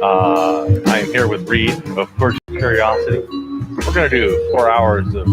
I am here with Reed of Cordial Curiosity. We're going to do 4 hours of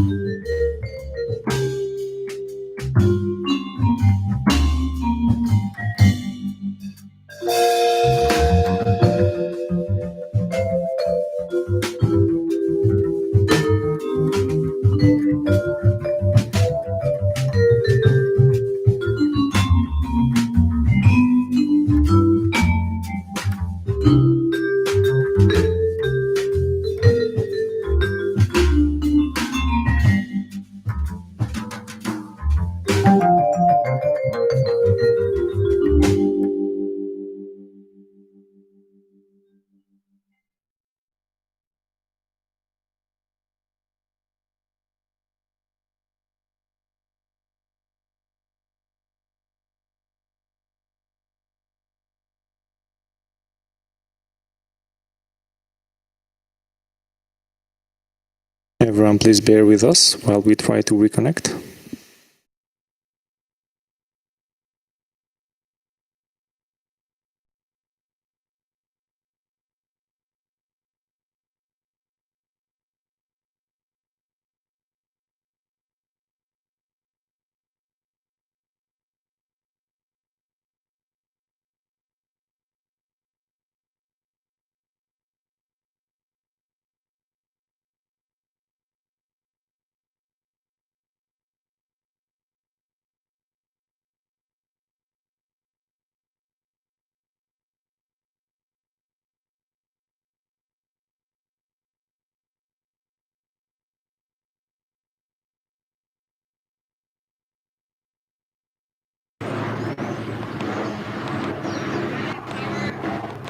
Everyone, please bear with us while we try to reconnect.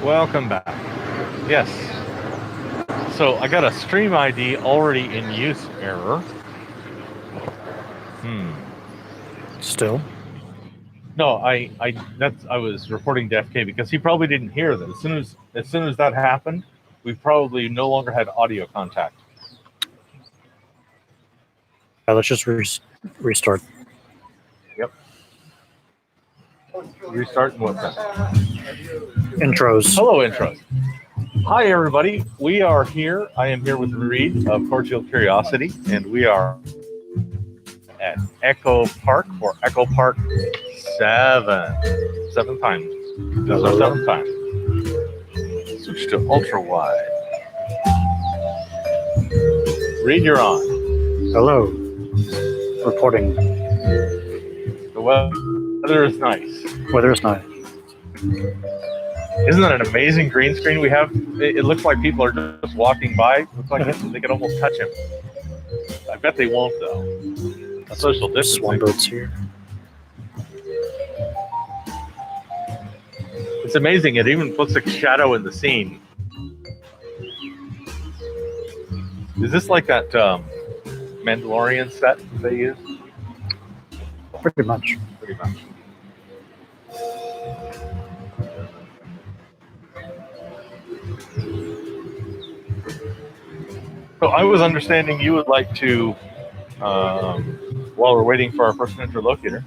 Welcome back. Yes. So I got a stream ID already in use error. Still? No, I was reporting to FK because he probably didn't hear that. As soon as that happened, we probably no longer had audio contact. Let's just restart. Yep. Restart and what's that? Intros. Hello, intros. Hi, everybody. We are here. I am here with Reed of Cordial Curiosity, and we are at Echo Park for Echo Park 7. 7 times. This is our 7th time. Switch to ultra wide. Reed, you're on. Hello. Reporting. The weather is nice. Weather is nice. Isn't that an amazing green screen we have? It looks like people are just walking by. It looks like they could almost touch him. I bet they won't, though. Social distancing. Swan boats here. It's amazing. It even puts a shadow in the scene. Is this like that Mandalorian set they use? Pretty much. Pretty much. So I was understanding you would like to, while we're waiting for our first interlocutor,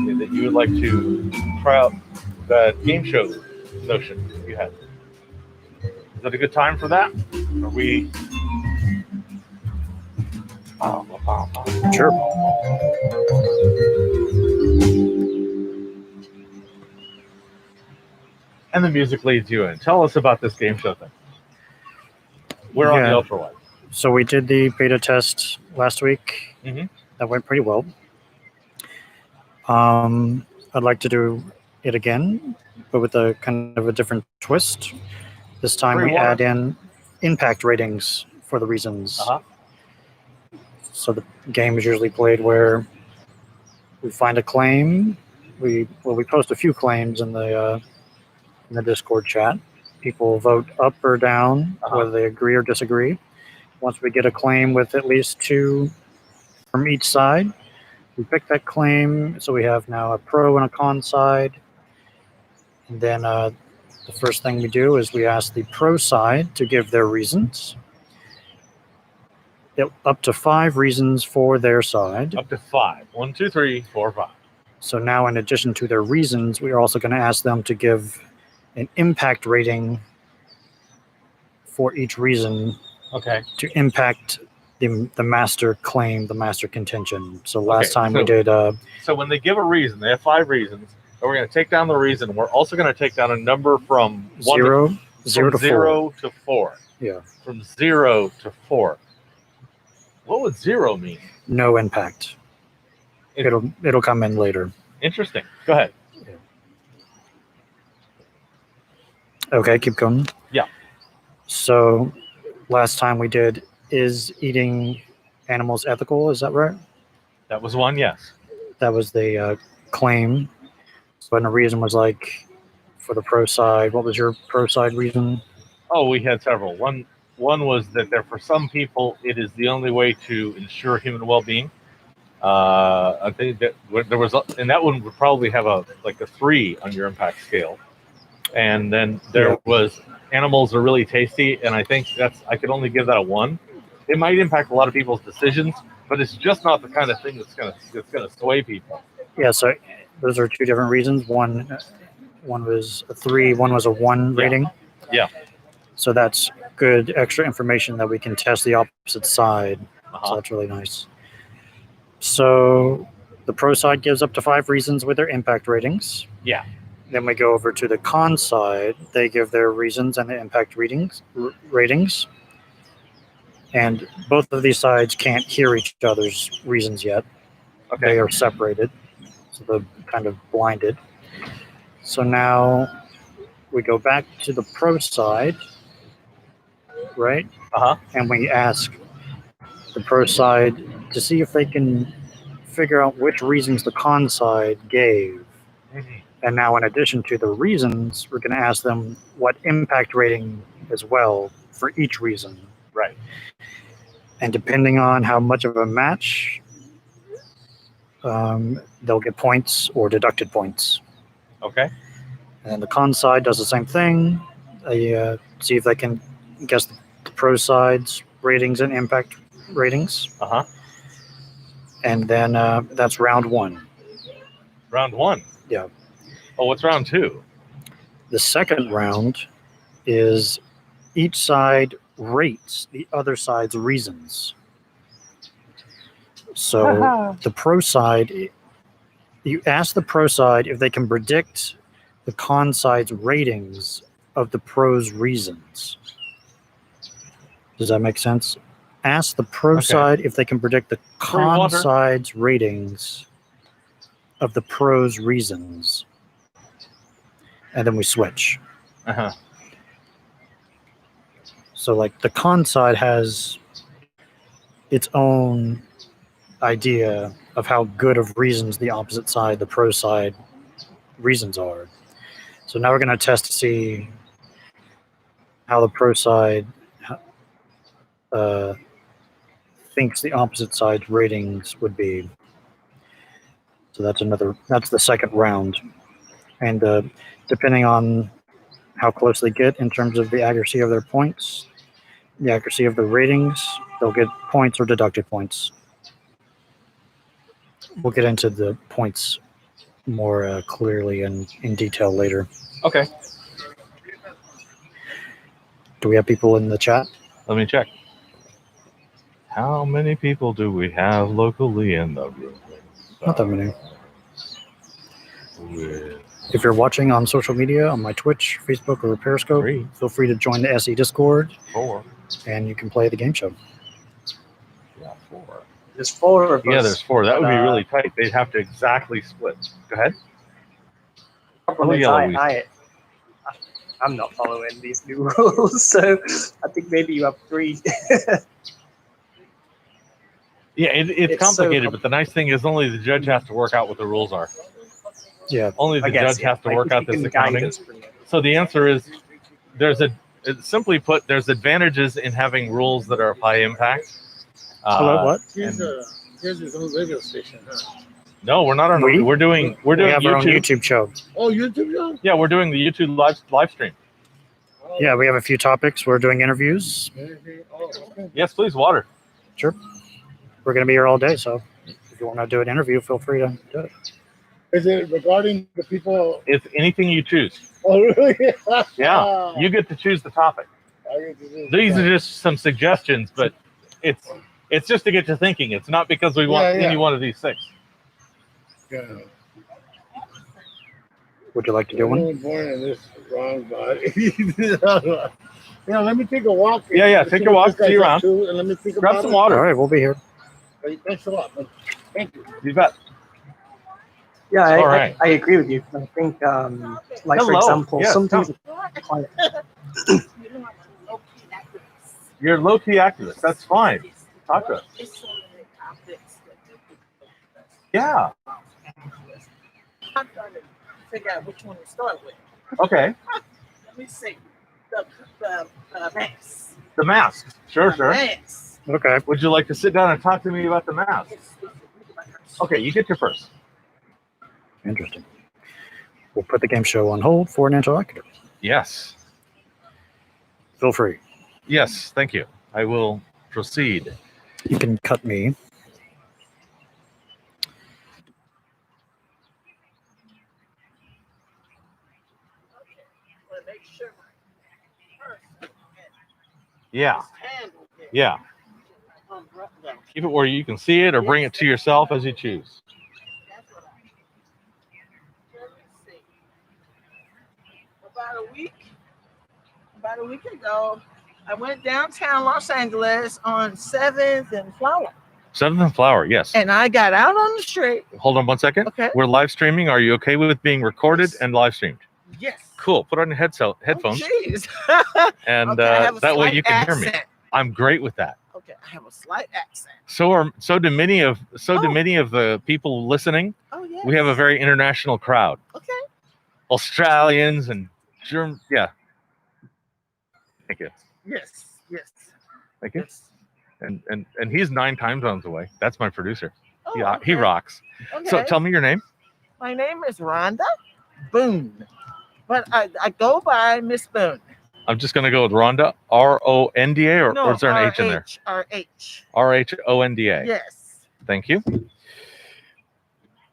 that you would like to try out that game show notion you had. Is that a good time for that? Are we? Sure. And the music leads you in. Tell us about this game show thing. We're on the ultra wide. So we did the beta test last week. Mm-hmm. That went pretty well. I'd like to do it again, but with a kind of a different twist. This time we add in impact ratings for the reasons. So the game is usually played where we find a claim. We post a few claims in the Discord chat. People vote up or down, whether they agree or disagree. Once we get a claim with at least 2 from each side, we pick that claim. So we have now a pro and a con side. And then the first thing we do is we ask the pro side to give their reasons. Up to 5 reasons for their side. Up to 5. 1, 2, 3, 4, 5. So now in addition to their reasons, we are also going to ask them to give an impact rating for each reason Okay. to impact the master claim, the master contention. So last time we so- did So when they give a reason, they have 5 reasons, and we're going to take down the reason. We're also going to take down a number from 1 zero, to, zero from to 0 to 4. Yeah. From 0 to 4. What would 0 mean? No impact. It'll come in later. Interesting. Go ahead. Okay, keep going. Yeah. So last time we did, is eating animals ethical? Is that right? That was 1, yes. That was the claim. So the reason was like for the pro side. What was your pro side reason? Oh, we had several. One was that for some people, it is the only way to ensure human well-being. I think that there was, and that one would probably have a 3 on your impact scale. And then there was animals are really tasty, and I think I could only give that a 1. It might impact a lot of people's decisions, but it's just not the kind of thing that's gonna sway people. Yeah. So those are 2 different reasons. One was a 3. One was a 1 rating. Yeah. So that's good extra information that we can test the opposite side. Uh-huh. So that's really nice. So the pro side gives up to 5 reasons with their impact ratings. Yeah. Then we go over to the con side. They give their reasons and the impact ratings. And both of these sides can't hear each other's reasons yet. Okay. They are separated. So they're kind of blinded. So now we go back to the pro side, right? Uh-huh. And we ask the pro side to see if they can figure out which reasons the con side gave. Mm-hmm. And now, in addition to the reasons, we're going to ask them what impact rating as well for each reason. Right. And depending on how much of a match, they'll get points or deducted points. Okay. And the con side does the same thing. They see if they can guess the pro side's ratings and impact ratings. Uh-huh. And then that's round 1. Round 1? Yeah. Oh, what's round 2? The second round is each side rates the other side's reasons. So the pro side, you ask the pro side if they can predict the con side's ratings of the pro's reasons. Does that make sense? Ask the pro side if they can predict the con side's ratings of the pro's reasons. And then we switch. Uh-huh. So like the con side has its own idea of how good of reasons the opposite side, the pro side reasons are. So now we're going to test to see how the pro side thinks the opposite side's ratings would be. So that's the second round. And depending on how close they get in terms of the accuracy of their points, the accuracy of the ratings, they'll get points or deducted points. We'll get into the points more clearly and in detail later. Okay. Do we have people in the chat? Let me check. How many people do we have locally in the room? Not that many. If you're watching on social media, on my Twitch, Facebook, or Periscope, feel free to join the SE Discord. 4. And you can play the game show. Yeah, 4. There's 4 of us. Yeah, there's 4. That would be really tight. They'd have to exactly split. Go ahead. I'm not following these new rules, so I think maybe you have 3. Yeah, it's complicated, but the nice thing is only the judge has to work out what the rules are. Yeah. Only the judge has to work out this accounting. So the answer is simply put, there's advantages in having rules that are of high impact. What? Here's his own radio station, huh? No, we're not on. We're doing we have YouTube. Our own YouTube show. Oh, YouTube show? Yeah, we're doing the YouTube live stream. Oh. Yeah, we have a few topics. We're doing interviews. Oh, okay. Yes, please, water. Sure. We're going to be here all day, so if you want to do an interview, feel free to do it. Is it regarding the people? It's anything you choose. Oh, really? Yeah, you get to choose the topic. I get to do These that. are just some suggestions, but it's just to get you thinking. It's not because we want Yeah. any one of these six. Yeah. Would you like to do I one? was born in this wrong body. Yeah, let me take a walk. Yeah, take your walk, see you around. And let me think Grab about some it. All water. right, we'll be here. Hey, thanks a lot. Thank you. You bet. Yeah, All right. I agree with you. I think, like for Hello. example, Yes, sometimes come. You're a low-key activist. That's fine. Talk to us. Yeah. I'm trying to figure out which one to start with. Okay. Let me see. The mask. The masks. Sure. Mask. Okay. Would you like to sit down and talk to me about the masks? Okay, you get your first. Interesting. We'll put the game show on hold for an interlocutor. Yes. Feel free. Yes, thank you. I will proceed. You can cut me. Make sure my purse Yeah. is handled there. Yeah. Keep it where you can see it or bring it to yourself as you choose. That's what let me see. About a week ago, I went downtown Los Angeles on 7th and Flower. 7th and Flower, yes. And I got out on the street. Hold on one second. Okay. We're live streaming. Are you okay with being recorded and live streamed? Yes. Cool. Put on your headphones, Oh, jeez. and Okay, I have a that way slight you can hear me. accent. I'm great with that. Okay, I have a slight accent. So do many of Oh. the people listening. Oh, yeah. We have a very international crowd. Okay. Australians and German. Yeah. Thank you. Yes. Thank you. Yes. And he's 9 time zones away. That's my producer. Oh, Yeah, he okay. rocks. Okay. So tell me your name. My name is Rhonda Boone, but I go by Miss Boone. I'm just gonna go with Rhonda, Ronda, or is there an H in there? R-H. Rhonda. Yes. Thank you.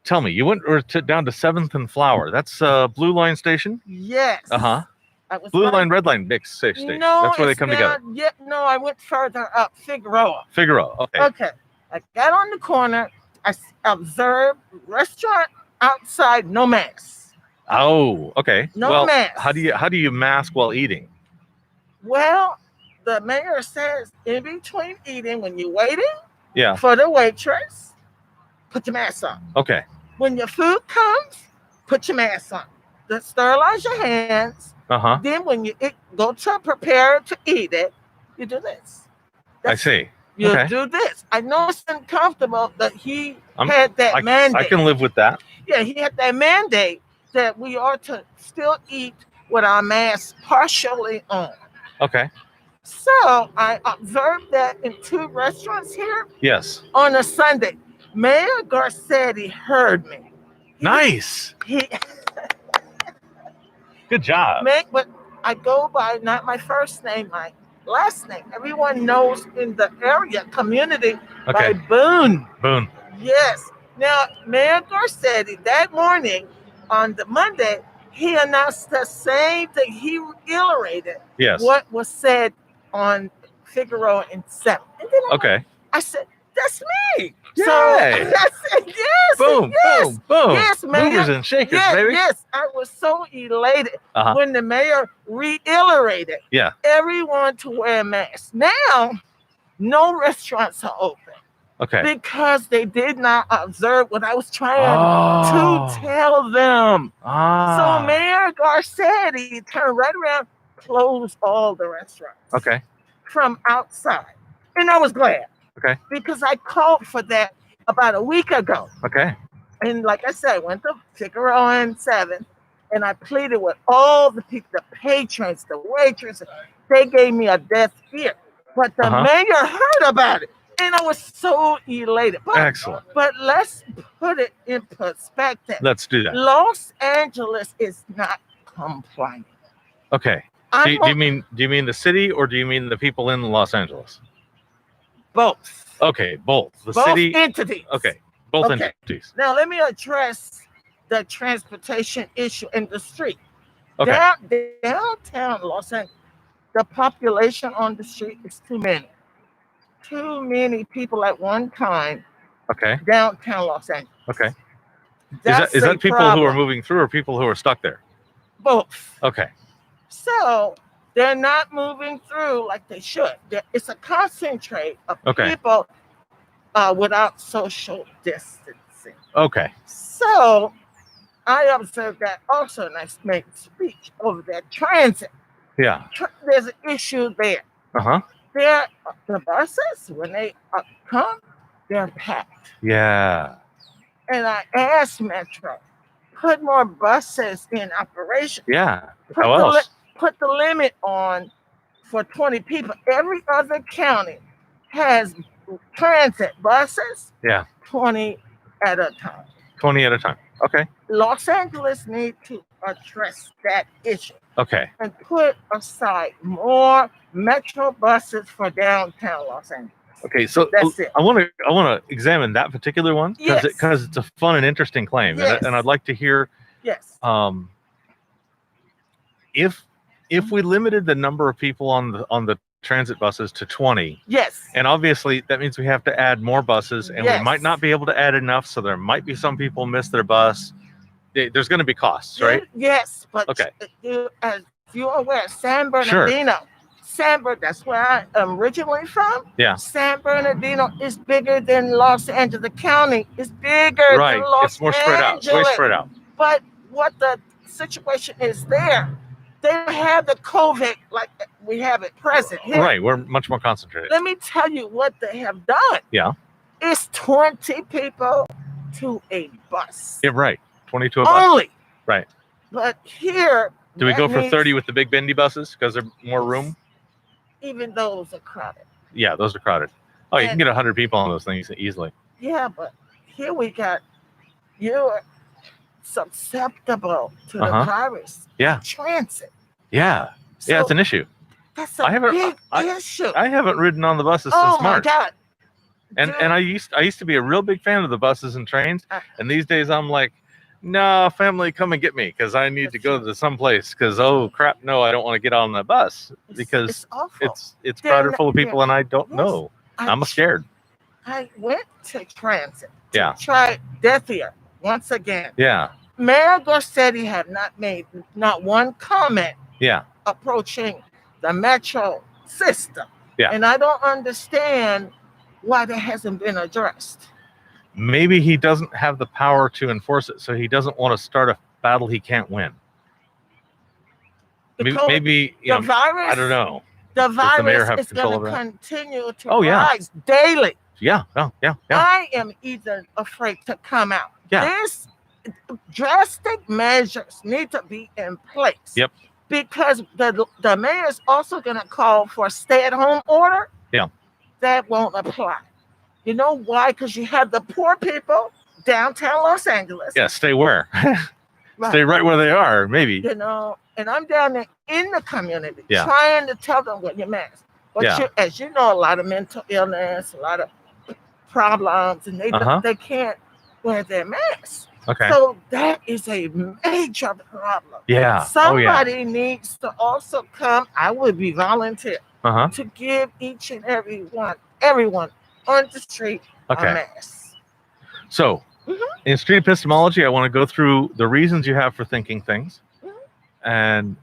Tell me, you went down to 7th and Flower. That's Blue Line Station. Yes. I was Blue right- Line, Red Line, mixed station. No, That's where they it's come down- together. Yeah, no, I went further up, Figueroa. Figueroa. Okay. Okay. I got on the corner. I observed restaurant outside, no mask. Oh, okay. No well, mask. how do you mask while eating? Well, the mayor says in between eating, when you're waiting Yeah. for the waitress, put your mask on. Okay. When your food comes, put your mask on. Then sterilize your hands. Uh-huh. Then when you go to prepare to eat it, you do this. I see. You Okay. do this. I know it's uncomfortable that he I'm- had that mandate. I can live with that. Yeah, he had that mandate that we are to still eat with our masks partially on. Okay. So I observed that in 2 restaurants here Yes. on a Sunday. Mayor Garcetti heard me. Nice. He Good job. but I go by not my first name, my last name. Everyone knows in the area community Okay. by Boone. Boone. Yes. Now, Mayor Garcetti, that morning on the Monday, he announced the same thing. He reiterated Yes. what was said on Figueroa and 7. And then Okay. I said, that's me. Yay. So I said, yes. Boom. Yes. Boom. Boom. Yes, Mayor. Movers and shakers, Yes, baby. yes, I was so elated Uh-huh. when the mayor reiterated Yeah. everyone to wear a mask. Now, no restaurants are open Okay. because they did not observe what I was trying Oh. to tell them. Ah. So Mayor Garcetti turned right around, closed all the restaurants Okay. from outside. And I was glad. Okay. Because I called for that about a week ago. Okay. And like I said, I went to Figueroa and 7, and I pleaded with all the people, the patrons, the waitresses. They gave me a deaf ear. But the Uh-huh. mayor heard about it, and I was so elated. Excellent. But let's put it in perspective. Let's do that. Los Angeles is not compliant. Okay. Do you mean the city or do you mean the people in Los Angeles? Both. Okay, both. The Both city. entities. Okay. Both Okay. entities. Now let me address the transportation issue in the street. Okay. Downtown Los Angeles, the population on the street is too many. Too many people at one time. Okay. Downtown Los Angeles. Okay. That's Is a that people who are problem. moving through or people who are stuck there? Both. Okay. So they're not moving through like they should. It's a concentrate of Okay. people without social distancing. Okay. So I observed that also, and I made a speech over that transit. Yeah. There's an issue there. Uh-huh. The buses, when they come, they're packed. Yeah. And I asked Metro, put more buses in operation. Yeah. How else? Put the limit on for 20 people. Every other county has transit buses. Yeah. 20 at a time. 20 at a time. Okay. Los Angeles need to address that issue Okay. and put aside more Metro buses for downtown Los Angeles. Okay. So That's it. I want to examine that particular one because Yes. it's a fun and interesting claim, Yes. and I'd like to hear Yes. If we limited the number of people on the transit buses to 20, Yes. and obviously that means we have to add more buses, and we Yes. might not be able to add enough, so there might be some people miss their bus. There's going to be costs, right? Yes, but Okay. As you're aware, San Bernardino, that's where I am originally from. Yeah. San Bernardino is bigger than Los Angeles. The county is bigger Right. than Los It's more spread out. Angeles. Way spread out. But what the situation is there, they don't have the COVID like we have it present here. Right. We're much more concentrated. Let me tell you what they have done. Yeah. It's 20 people to a bus. Yeah. Right. 20 to a bus. Only. Right. But here, Do we that go for means 30 with the big bendy buses because there's more room? even those are crowded. Yeah, those are crowded. Oh, you can And- get 100 people on those things easily. Yeah, but here we got you're susceptible to the Uh-huh. virus. Yeah. Transit. Yeah. So Yeah, it's an issue. that's a I haven't- big I- issue. I haven't ridden on the buses Oh since my March. God. And I used to be a real big fan of the buses and trains, and these days I'm like, no, family, come and get me because I need to go to some place. Because oh crap, no, I don't want to get on the bus because it's awful. it's They're crowded not- full of people and I don't Yes. know. I'm scared. I went to transit. Yeah. To try Death Ear once again. Yeah, Mayor Garcetti had not made not one comment yeah, approaching the metro system. Yeah. And I don't understand why that hasn't been addressed. maybe he doesn't have the power to enforce it, so he doesn't want to start a battle he can't win. Because Maybe the virus, I don't know. The the mayor virus have is control going over to that? continue to Oh, yeah. rise daily. Yeah, yeah. I am even afraid to come out. Yeah. This drastic measures need to be in place. Yep. Because the mayor is also going to call for a stay-at-home order. Yeah. That won't apply. You know why? Because you have the poor people downtown Los Angeles. Yeah, stay where? Right. Stay right where they are, maybe. You know, and I'm down there in the community Yeah. trying to tell them what your mask. But Yeah. as you know, a lot of mental illness, a lot of problems, and Uh-huh. they can't wear their masks. Okay. So that is a major problem. Yeah. Somebody needs to also come. I would be volunteer Uh-huh. to give each and everyone on the street Okay. a mask. So, Mhm. in street epistemology, I want to go through the reasons you have for thinking things, Mhm. and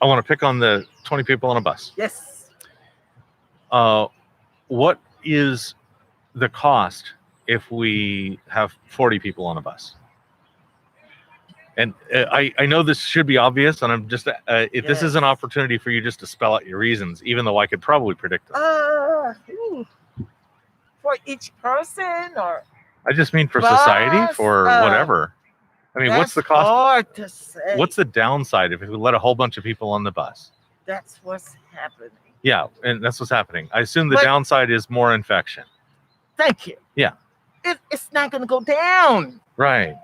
I want to pick on the 20 people on a bus. Yes. What is the cost if we have 40 people on a bus? And I know this should be obvious, and I'm just if this is an Yes. opportunity for you just to spell out your reasons, even though I could probably predict them. For each person, or I just mean for Bus, society, for whatever. I mean, what's the that's cost? hard to say. What's the downside if we let a whole bunch of people on the bus? That's what's happening. Yeah, and that's what's happening. I assume the But- downside is more infection. Thank you. Yeah. It's not going to go down. Right.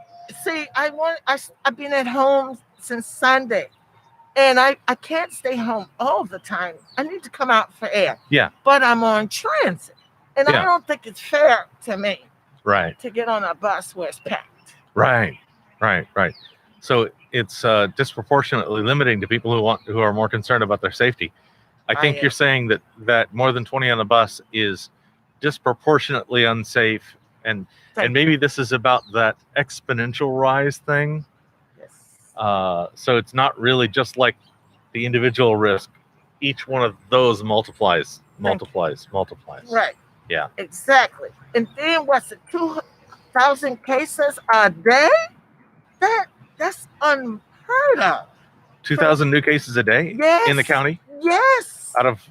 See, I've been at home since Sunday, and I can't stay home all the time. I need to come out for air. Yeah. But I'm on transit, and Yeah. I don't think it's fair to me Right. to get on a bus where it's packed. Right. So it's disproportionately limiting to people who are more concerned about their safety. I think you're saying that more than 20 on the bus is disproportionately unsafe, and maybe this is about that exponential rise thing. Yes. So it's not really just like the individual risk. Each one of those multiplies. Right. Yeah. Exactly. And then what's it, 2,000 cases a day? That's unheard of. 2,000 new cases a day Yes. in the county? Yes. Out of,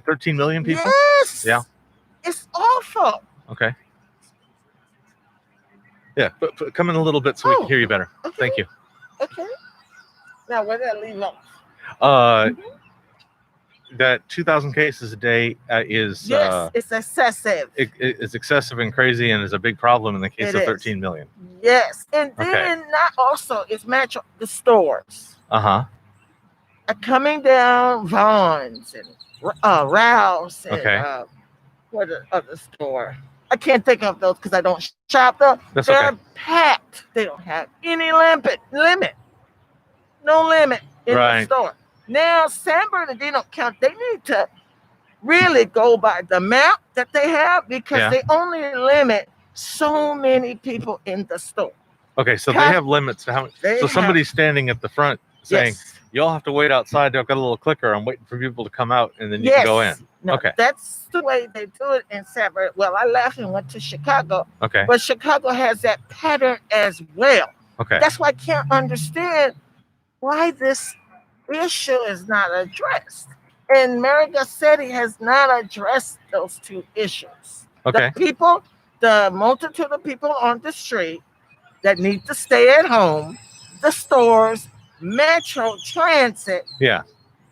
13 million people? Yes. Yeah. It's awful. Okay. Yeah, but come in a little bit so we can hear you better. Okay. Thank you. Okay. Now, where did I leave off? That 2,000 cases a day is... Yes, it's excessive. It's excessive and crazy and is a big problem in the case of 13 million. Yes. And then not also, it's match the stores. Uh-huh. Coming down Vaughn's and Ralph's and what the other store? I can't think of those because I don't shop there. They're packed. They don't have any limit. No limit in the store. Now, San Bernardino County, they need to really go by the map that they have because they only limit so many people in the store. Okay, so they have limits to how much. So somebody's standing at the front saying, "Y'all have to wait outside. I've got a little clicker. I'm waiting for people to come out, and then you can go in." No, that's the way they do it in San Bernardino. Well, I left and went to Chicago. Okay. But Chicago has that pattern as well. Okay. That's why I can't understand why this issue is not addressed. And Marietta City has not addressed those two issues. Okay. The multitude of people on the street that need to stay at home, the stores, Metro Transit,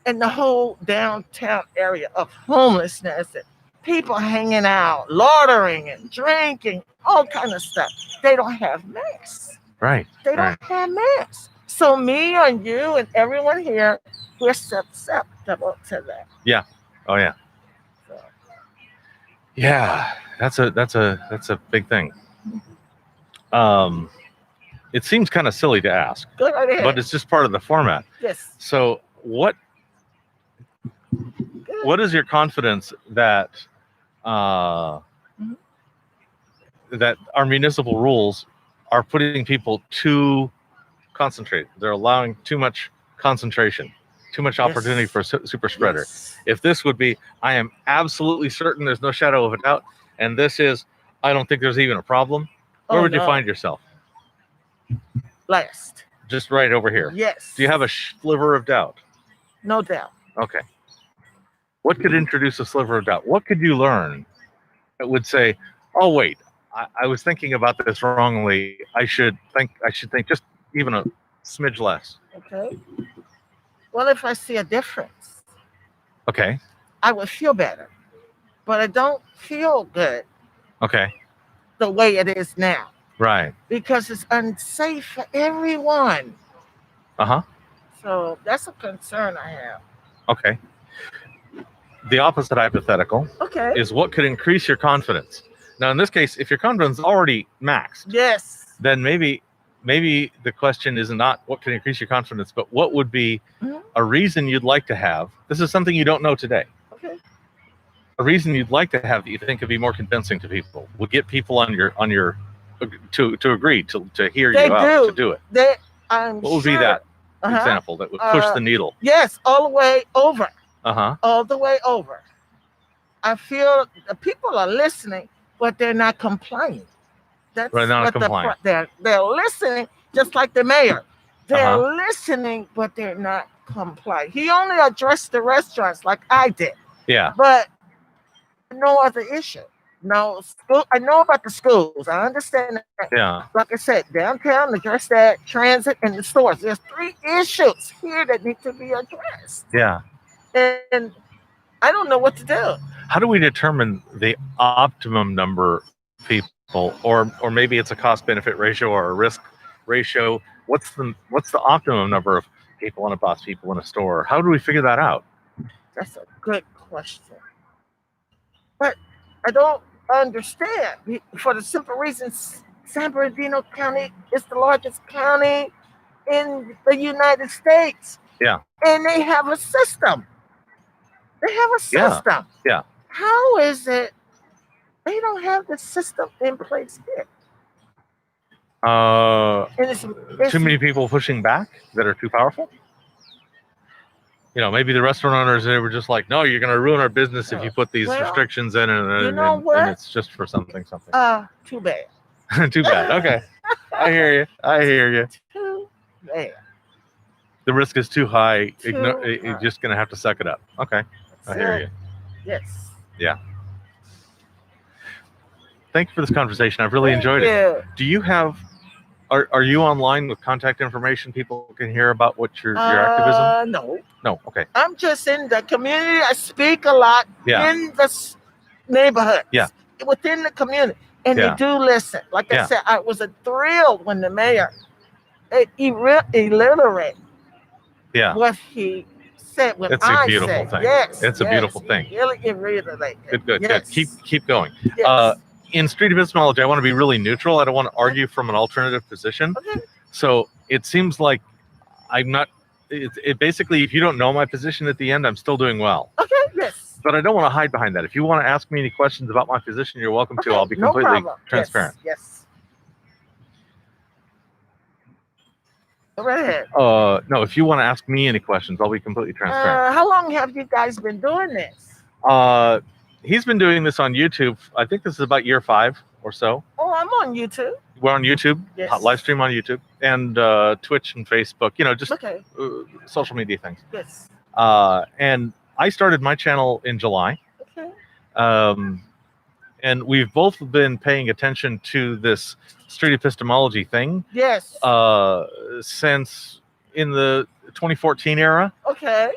and the whole downtown area of homelessness and people hanging out, loitering and drinking, all kind of stuff. They don't have masks. Right. They don't have masks. So me and you and everyone here, we're susceptible to that. Yeah. Oh yeah. Yeah, that's a big thing. It seems kind of silly to ask, but it's just part of the format. Yes. So what is your confidence that that our municipal rules are putting people too concentrated? They're allowing too much concentration, too much opportunity for a super spreader. Yes. If this would be, I am absolutely certain there's no shadow of a doubt, and this is, I don't think there's even a problem, where would you find yourself? Last. Just right over here. Yes. Do you have a sliver of doubt? No doubt. Okay. What could introduce a sliver of doubt? What could you learn that would say, oh wait, I was thinking about this wrongly. I should think just even a smidge less. Okay. Well, if I see a difference, okay, I would feel better. But I don't feel good. Okay. The way it is now. Right. Because it's unsafe for everyone. Uh-huh. So that's a concern I have. Okay. The opposite hypothetical is what could increase your confidence. Now, in this case, if your confidence is already maxed, then maybe the question is not what can increase your confidence, but what would be a reason you'd like to have. This is something you don't know today. Okay. A reason you'd like to have that you think could be more convincing to people, would get people on your to agree to hear you out, to do it. What would be that example that would push the needle? Yes, all the way over. Uh-huh. All the way over. I feel the people are listening, but they're not complying. That's not complying. They're listening, just like the mayor. They're listening, but they're not complying. He only addressed the restaurants like I did. Yeah. But no other issue. No school. I know about the schools. I understand that. Yeah. Like I said, downtown, address that, transit, and the stores. There's 3 issues here that need to be addressed. Yeah. And I don't know what to do. How do we determine the optimum number of people, or maybe it's a cost-benefit ratio or a risk ratio? What's the optimum number of people on a bus, people in a store? How do we figure that out? That's a good question. But I don't understand for the simple reason San Bernardino County is the largest county. in the United States. Yeah. And they have a system. They have a system. Yeah. How is it they don't have the system in place here? And it's Too many people pushing back that are too powerful. Maybe the restaurant owners, they were just like, no, you're going to ruin our business if you put these restrictions in, and it's just for something. Too bad. Too bad. Okay. I hear you. Too bad. The risk is too high. You're high. just going to have to suck it up. Okay. I hear you. Yes. Yeah. Thank you for this conversation. I've really enjoyed it. Do you have... Are you online with contact information people can hear about what your activism? No. Okay. I'm just in the community. I speak a lot in the neighborhood. Yeah. Within the community. And they do listen. Like I said, I was thrilled when the mayor illiterate what he said when it's a beautiful thing. Yes. It's a beautiful thing. Really illiterate. Good. Yes. Keep going. Yes. In street epistemology, I want to be really neutral. I don't want to argue from an alternative position. Okay. So it seems like I'm not. It basically, if you don't know my position at the end, I'm still doing well. Okay. Yes. But I don't want to hide behind that. If you want to ask me any questions about my position, you're welcome to. I'll be completely transparent. Yes. Go right ahead. No, if you want to ask me any questions, I'll be completely transparent. How long have you guys been doing this? He's been doing this on YouTube. I think this is about year 5 or so. Oh, I'm on YouTube. We're on YouTube, Yes. live stream on YouTube, and Twitch and Facebook, just social media things. Yes. And I started my channel in July. Okay. And we've both been paying attention to this street epistemology thing. Yes. Since in the 2014 era. Okay.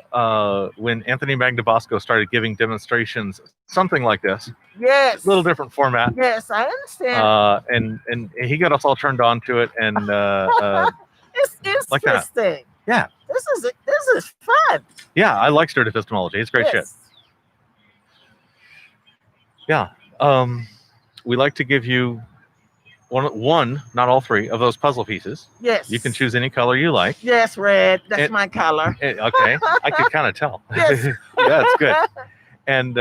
When Anthony Magnabosco started giving demonstrations, something like this. Yes. A little different format. Yes, I understand. And he got us all turned on to it, and it's like that. interesting. Yeah. This is fun. Yeah, I like street epistemology. It's great shit. Yeah. We like to give you one, not all 3 of those puzzle pieces. Yes. You can choose any color you like. Yes, red. That's my color. Okay. I could kind of tell. Yes. Yeah, that's good. And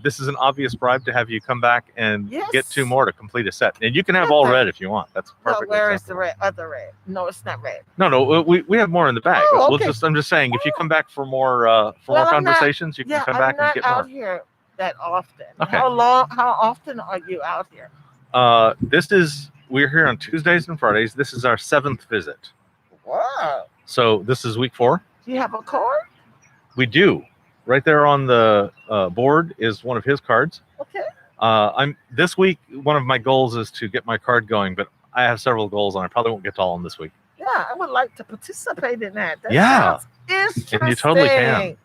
this is an obvious bribe to have you come back and get 2 more to complete a set. And you can have all red if you want. That's perfect. Where is the other red? No, it's not red. No, we have more in the bag. Oh, okay. I'm just saying, if you come back for more conversations, you can come back and get more. I'm not out here that often. Okay. How often are you out here? We're here on Tuesdays and Fridays. This is our 7th visit. Wow. So this is week 4. Do you have a card? We do. Right there on the board is one of his cards. Okay. This week, one of my goals is to get my card going, but I have several goals and I probably won't get to all of them this week. Yeah, I would like to participate in that. That sounds interesting. And you totally can.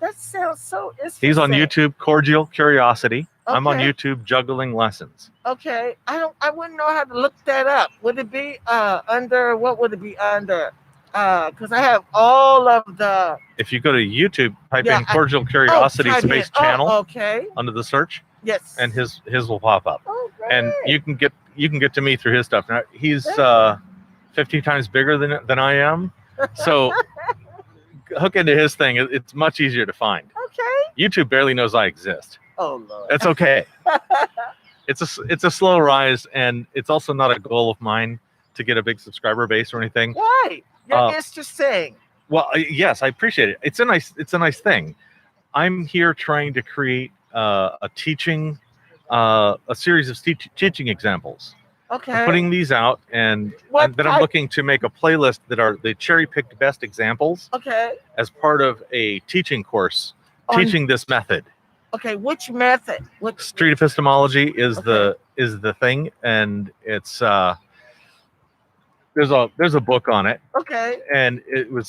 That sounds so interesting. He's on YouTube, Cordial Curiosity. Okay. I'm on YouTube, Juggling Lessons. Okay. I wouldn't know how to look that up. Would it be under, what would it be under? Because I have all of the... If you go to YouTube, type in Cordial Curiosity channel under the search. Yes. And his will pop up. Oh, great. And you can get to me through his stuff. Now, he's 50 times bigger than I am. So hook into his thing. It's much easier to find. Okay. YouTube barely knows I exist. Oh, Lord. That's okay. It's a slow rise, and it's also not a goal of mine to get a big subscriber base or anything. Right. You're interesting. Well, yes, I appreciate it. It's a nice thing. I'm here trying to create a series of teaching examples. Okay. I'm putting these out, and then I'm looking to make a playlist that are the cherry-picked best examples. Okay. As part of a teaching course, teaching this method. Okay, which method? Street epistemology is the thing, and it's there's a book on it. Okay. And it was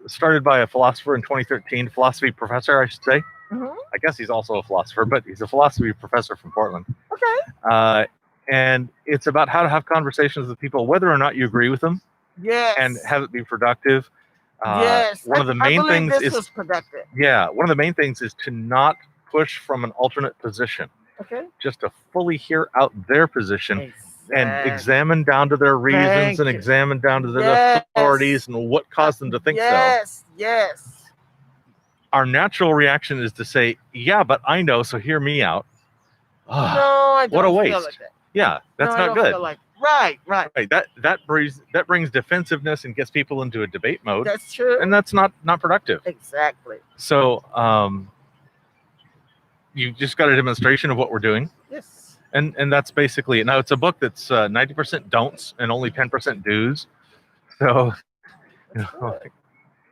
started by a philosopher in 2013, philosophy professor, I should say. Mm-hmm. I guess he's also a philosopher, but he's a philosophy professor from Portland. Okay. And it's about how to have conversations with people, whether or not you agree with them. Yes. And have it be productive. Yes. One of the main things is productive. Yeah. One of the main things is to not push from an alternate position. Okay. Just to fully hear out their position. examine down to their reasons Thank and you. examine down to their Yes. authorities and what caused them to think so. Yes. Our natural reaction is to say, yeah, but I know, so hear me out. No, I don't What a feel waste. like that. Yeah, that's No, I not don't good. feel like right. Right. That brings defensiveness and gets people into a debate mode. That's true. And that's not productive. Exactly. So you just got a demonstration of what we're doing. Yes. And that's basically it. Now it's a book that's 90% don'ts and only 10% do's. So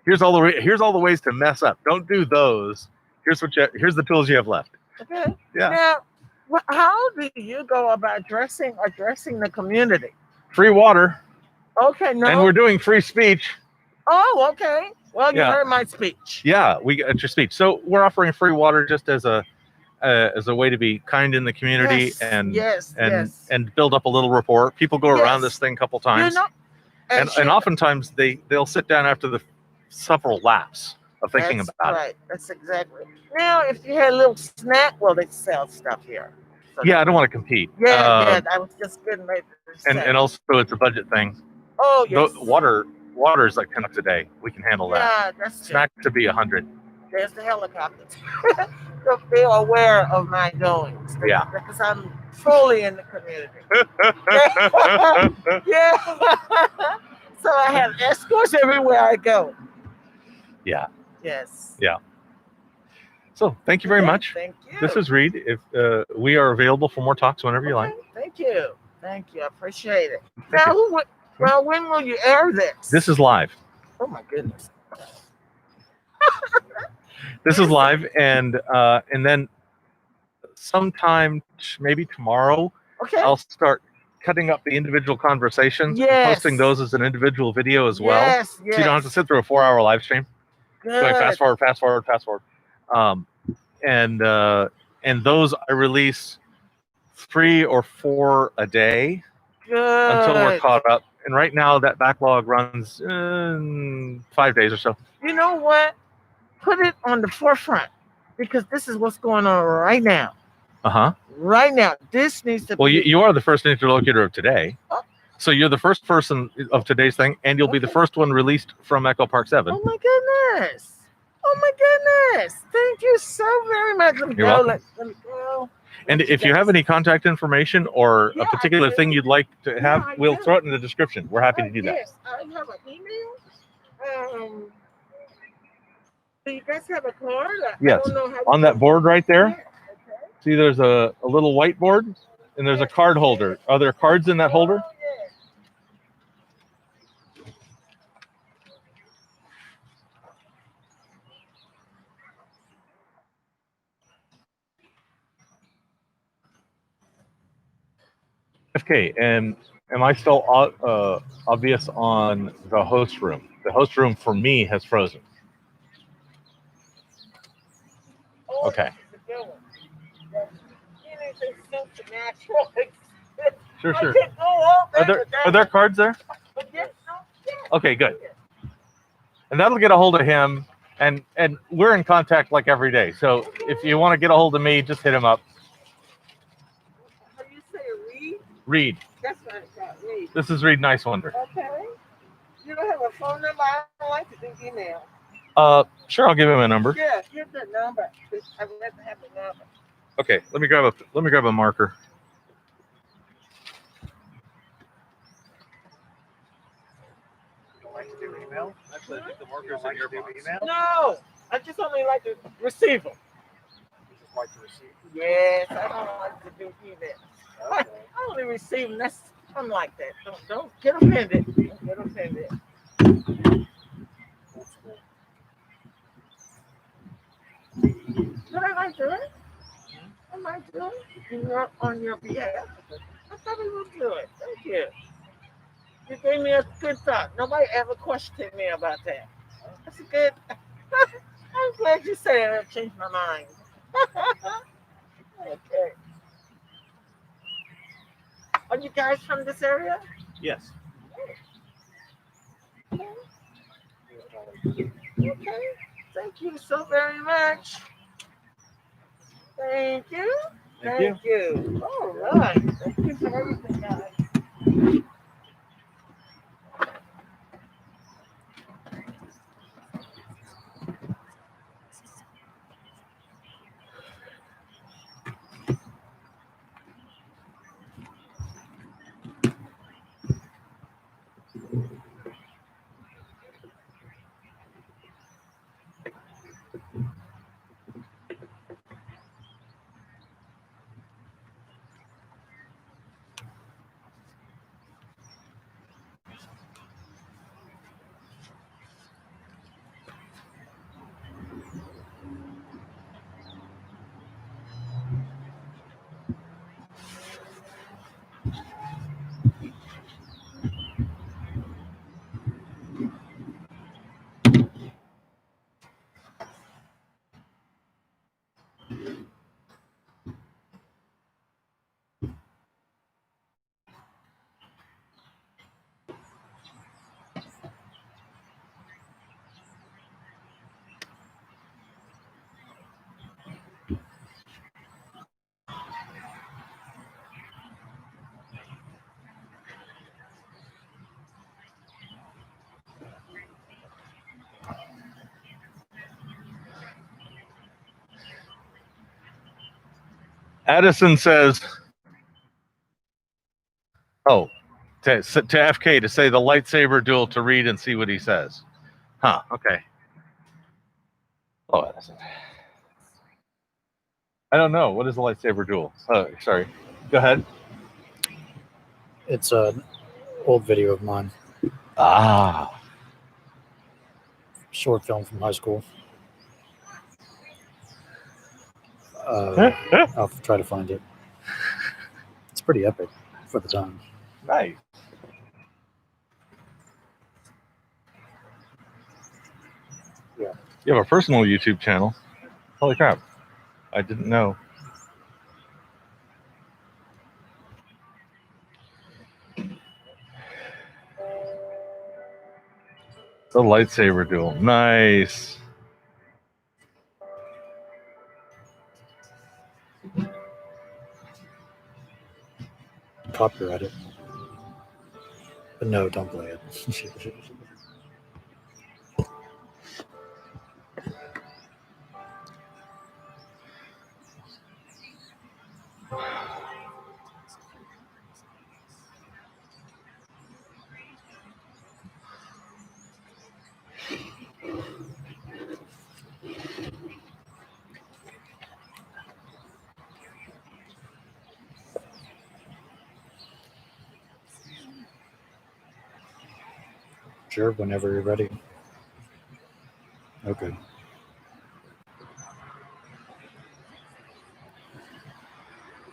here's all the ways to mess up. Don't do those. Here's the tools you have left. Okay. Yeah. Now, how do you go about addressing the community? Free water. Okay, no. And we're doing free speech. Oh, okay. Well, you Yeah. heard my speech. Yeah, we got your speech. So we're offering free water just as a way to be kind in the community and build up a little rapport. People go around this thing a couple times. You know, and oftentimes they'll sit down after the several laps of thinking about it. Right. That's exactly. Now, if you had a little snack, well, they sell stuff here. So Yeah, I don't want to compete. Yeah, I was just getting ready to say. And also it's a budget thing. Oh, yes. Water is like $10 a day. We can handle that. Yeah, that's true. Snack to be $100. There's the helicopters. So they're aware of my goings. Yeah. Because I'm fully in the community. Yeah. So I have escorts everywhere I go. Yeah. Yes. Yeah. So thank you very much. Thank you. This is Reed. If we are available for more talks whenever you like. Thank you. I appreciate it. Now, when will you air this? This is live. Oh my goodness. This is live, and then sometime maybe tomorrow, I'll start cutting up the individual conversations and posting those as an individual video as well. So you don't have to sit through a 4-hour live stream. Good. Going fast forward. And those I release 3 or 4 a day until we're caught up. And right now that backlog runs 5 days or so. You know what? Put it on the forefront because this is what's going on right now. Right now, this needs to. Well, you are the first interlocutor of today, so you're the first person of today's thing, and you'll be the first one released from Echo Park 7. Oh my goodness! Thank you so very much. You're welcome. Let me go. And if you have any contact information or a particular thing you'd like to have, we'll throw it in the description. We're happy to do that. Yes, I have an email. Do you guys have a card? Yes. On that board right there. See, there's a little whiteboard, and there's a card holder. Are there cards in that holder? Okay, and am I still obvious on the host room? The host room for me has frozen. Okay. Sure. Are there cards there? Okay, good. And that'll get a hold of him, and we're in contact like every day. So if you want to get a hold of me, just hit him up. How do you say Reed? Reed. That's what I got, Reed. This is Reed Nicewander. Okay. You don't have a phone number? I don't like to do email. Sure, I'll give him a number. Yeah, give the number. I would like to have the number. Okay, let me grab a marker. You don't like to do email? Actually, I think the marker's in your email. No, I just only like to receive them. You just like to receive? Yes, I don't like to do email. Okay. I only receive them. I'm like that. Don't get offended. Don't get offended. But I might do it. I might do it on your behalf. I probably will do it. Thank you. You gave me a good thought. Nobody ever questioned me about that. That's a good. I'm glad you said it. I've changed my mind. Okay. Are you guys from this area? Yes. Okay. Thank you so very much. Thank you. Thank you. All right. Thank you for everything, guys. Addison says, oh, to FK to say the lightsaber duel to read and see what he says. Huh, okay. Oh, Addison. I don't know. What is a lightsaber duel? Oh, sorry. Go ahead. It's an old video of mine. Ah. Short film from high school. I'll try to find it. It's pretty epic for the time. Nice. Yeah. You have a personal YouTube channel. Holy crap. I didn't know. The lightsaber duel. Nice. Copyright it. But no, don't play it. Sure, whenever you're ready. Okay.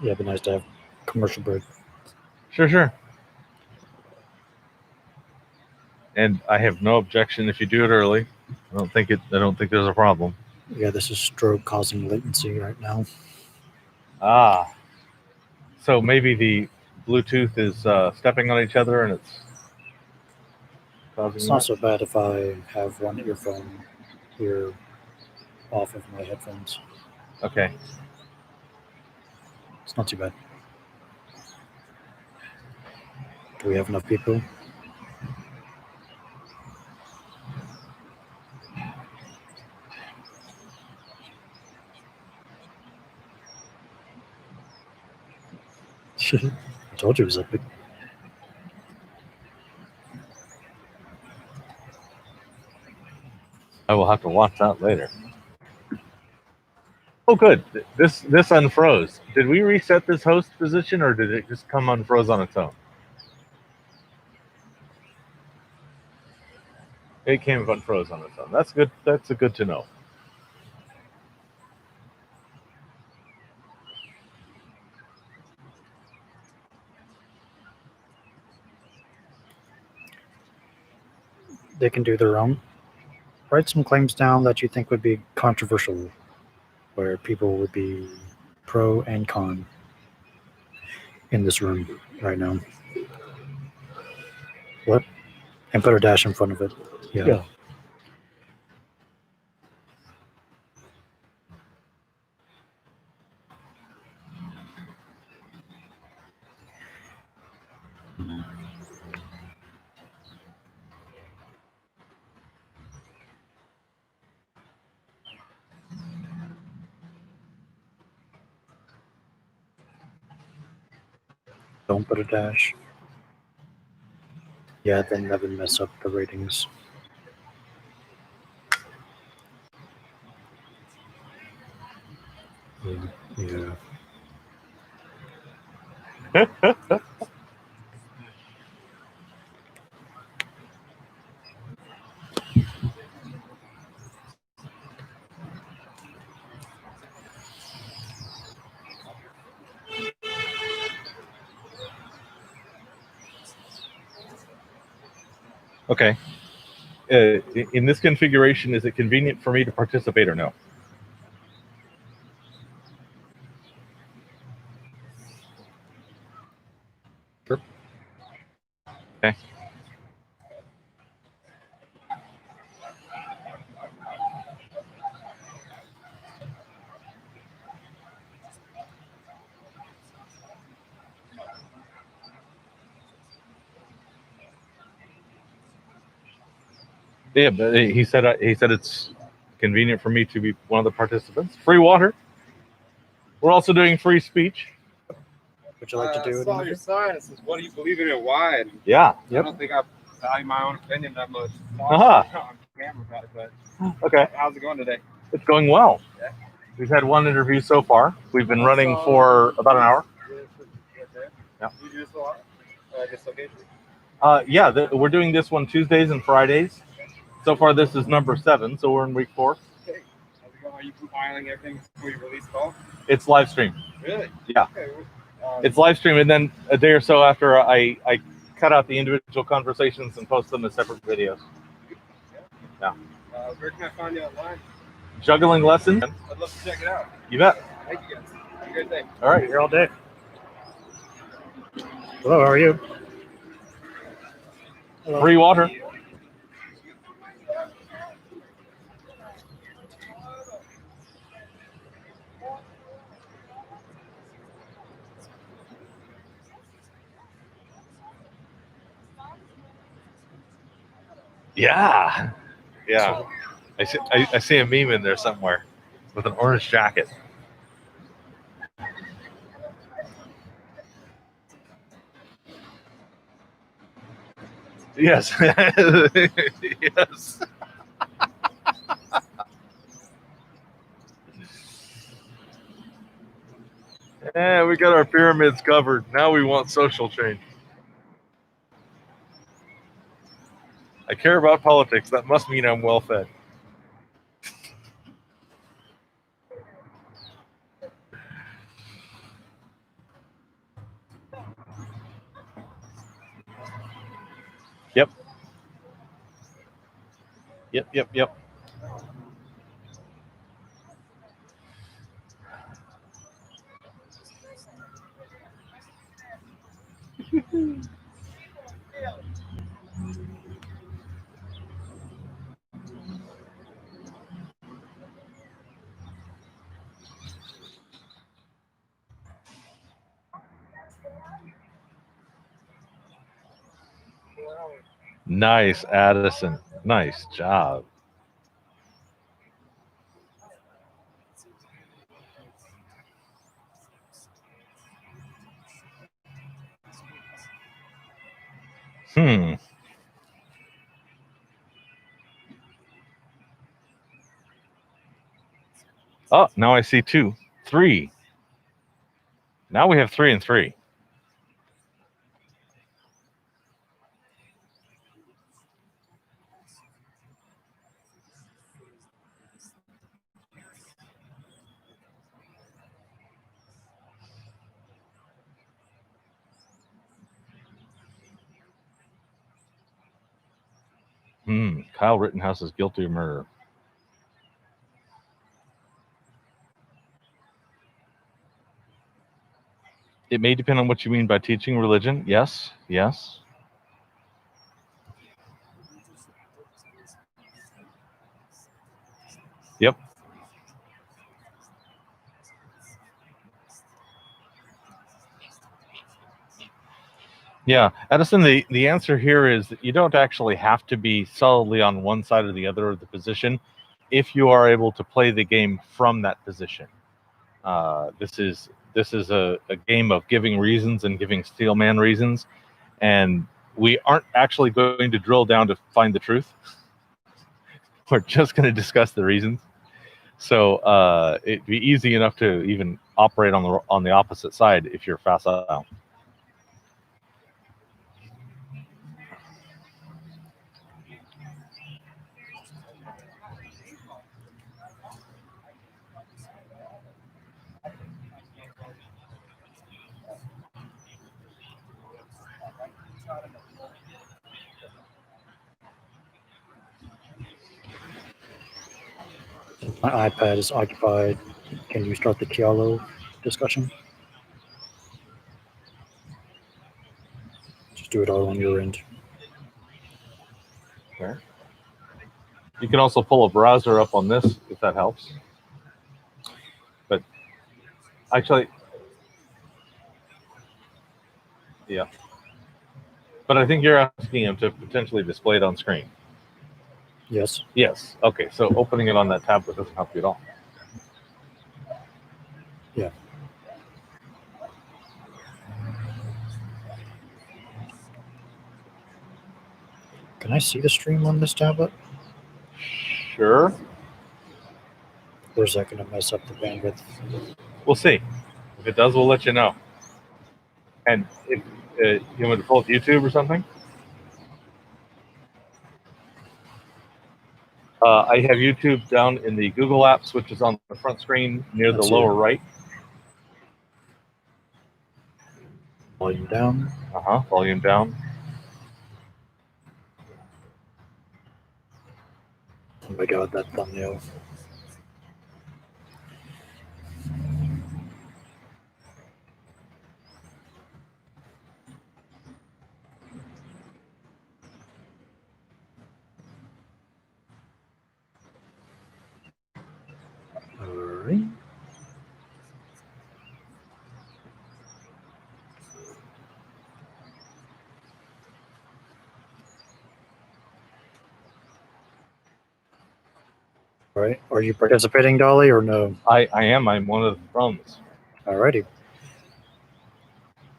Yeah, it'd be nice to have commercial break. Sure. And I have no objection if you do it early. I don't think there's a problem. Yeah, this is stroke causing latency right now. Ah. So maybe the Bluetooth is stepping on each other and it's causing It's not so bad if I have one earphone here off of my headphones. Okay. It's not too bad. Do we have enough people? I told you it was epic. I will have to watch that later. Oh, good. This unfroze. Did we reset this host position or did it just come unfroze on its own? It came unfroze on its own. That's good. That's good to know. They can do their own. Write some claims down that you think would be controversial, where people would be pro and con in this room right now. What? And put a dash in front of it. Yeah. Don't put a dash. Yeah, then that would mess up the ratings. Yeah. Okay. In this configuration, is it convenient for me to participate or no? Sure. Okay. Yeah, but he said it's convenient for me to be one of the participants. Free water. We're also doing free speech. Would you like to do I it? saw your sign. It says, "What do you believe in and why?" And Yeah. I don't think I value my own opinion that much. Uh-huh. On camera about it, but Okay. how's it going today? It's going well. Yeah. We've had one interview so far. We've been running for about an hour. Yeah. You do this a lot? This location? Yeah, we're doing this one Tuesdays and Fridays. So far, this is number 7, so we're in week 4. Okay. How's it going? Are you compiling everything before you release call? It's live stream. Really? Yeah. Okay. It's live stream, and then a day or so after, I cut out the individual conversations and post them as separate videos. Yeah. Where can I find you online? Juggling lessons. I'd love to check it out. You bet. Thank you guys. Have a great day. All right. Here all day. Hello, how are you? Hello. Free water. Yeah. Yeah. I see a meme in there somewhere with an orange jacket. Yes. Yes. Yeah, we got our pyramids covered. Now we want social change. I care about politics. That must mean I'm well fed. Yep. Yep. Nice, Addison. Nice job. Oh, now I see 2. 3. Now we have 3 and 3. Kyle Rittenhouse is guilty of murder. It may depend on what you mean by teaching religion. Yes. Yep. Yeah, Edison, the answer here is that you don't actually have to be solidly on one side or the other of the position if you are able to play the game from that position. This is a game of giving reasons and giving steelman reasons, and we aren't actually going to drill down to find the truth. We're just going to discuss the reasons. So it'd be easy enough to even operate on the opposite side if you're facile. My iPad is occupied. Can you start the Kialo discussion? Just do it all on your end. Okay. You can also pull a browser up on this if that helps. But actually, yeah. But I think you're asking him to potentially display it on screen. Yes. Yes. Okay. So opening it on that tablet doesn't help you at all. Yeah. Can I see the stream on this tablet? Sure. Or is that going to mess up the bandwidth? We'll see. If it does, we'll let you know. And if you want to pull up YouTube or something, I have YouTube down in the Google Apps, which is on the front screen near the lower right. Volume down. Volume down. Oh my god, that thumbnail. Alright. Alright. Are you participating, Dolly, or no? I am. I'm one of the thumbs. Alrighty.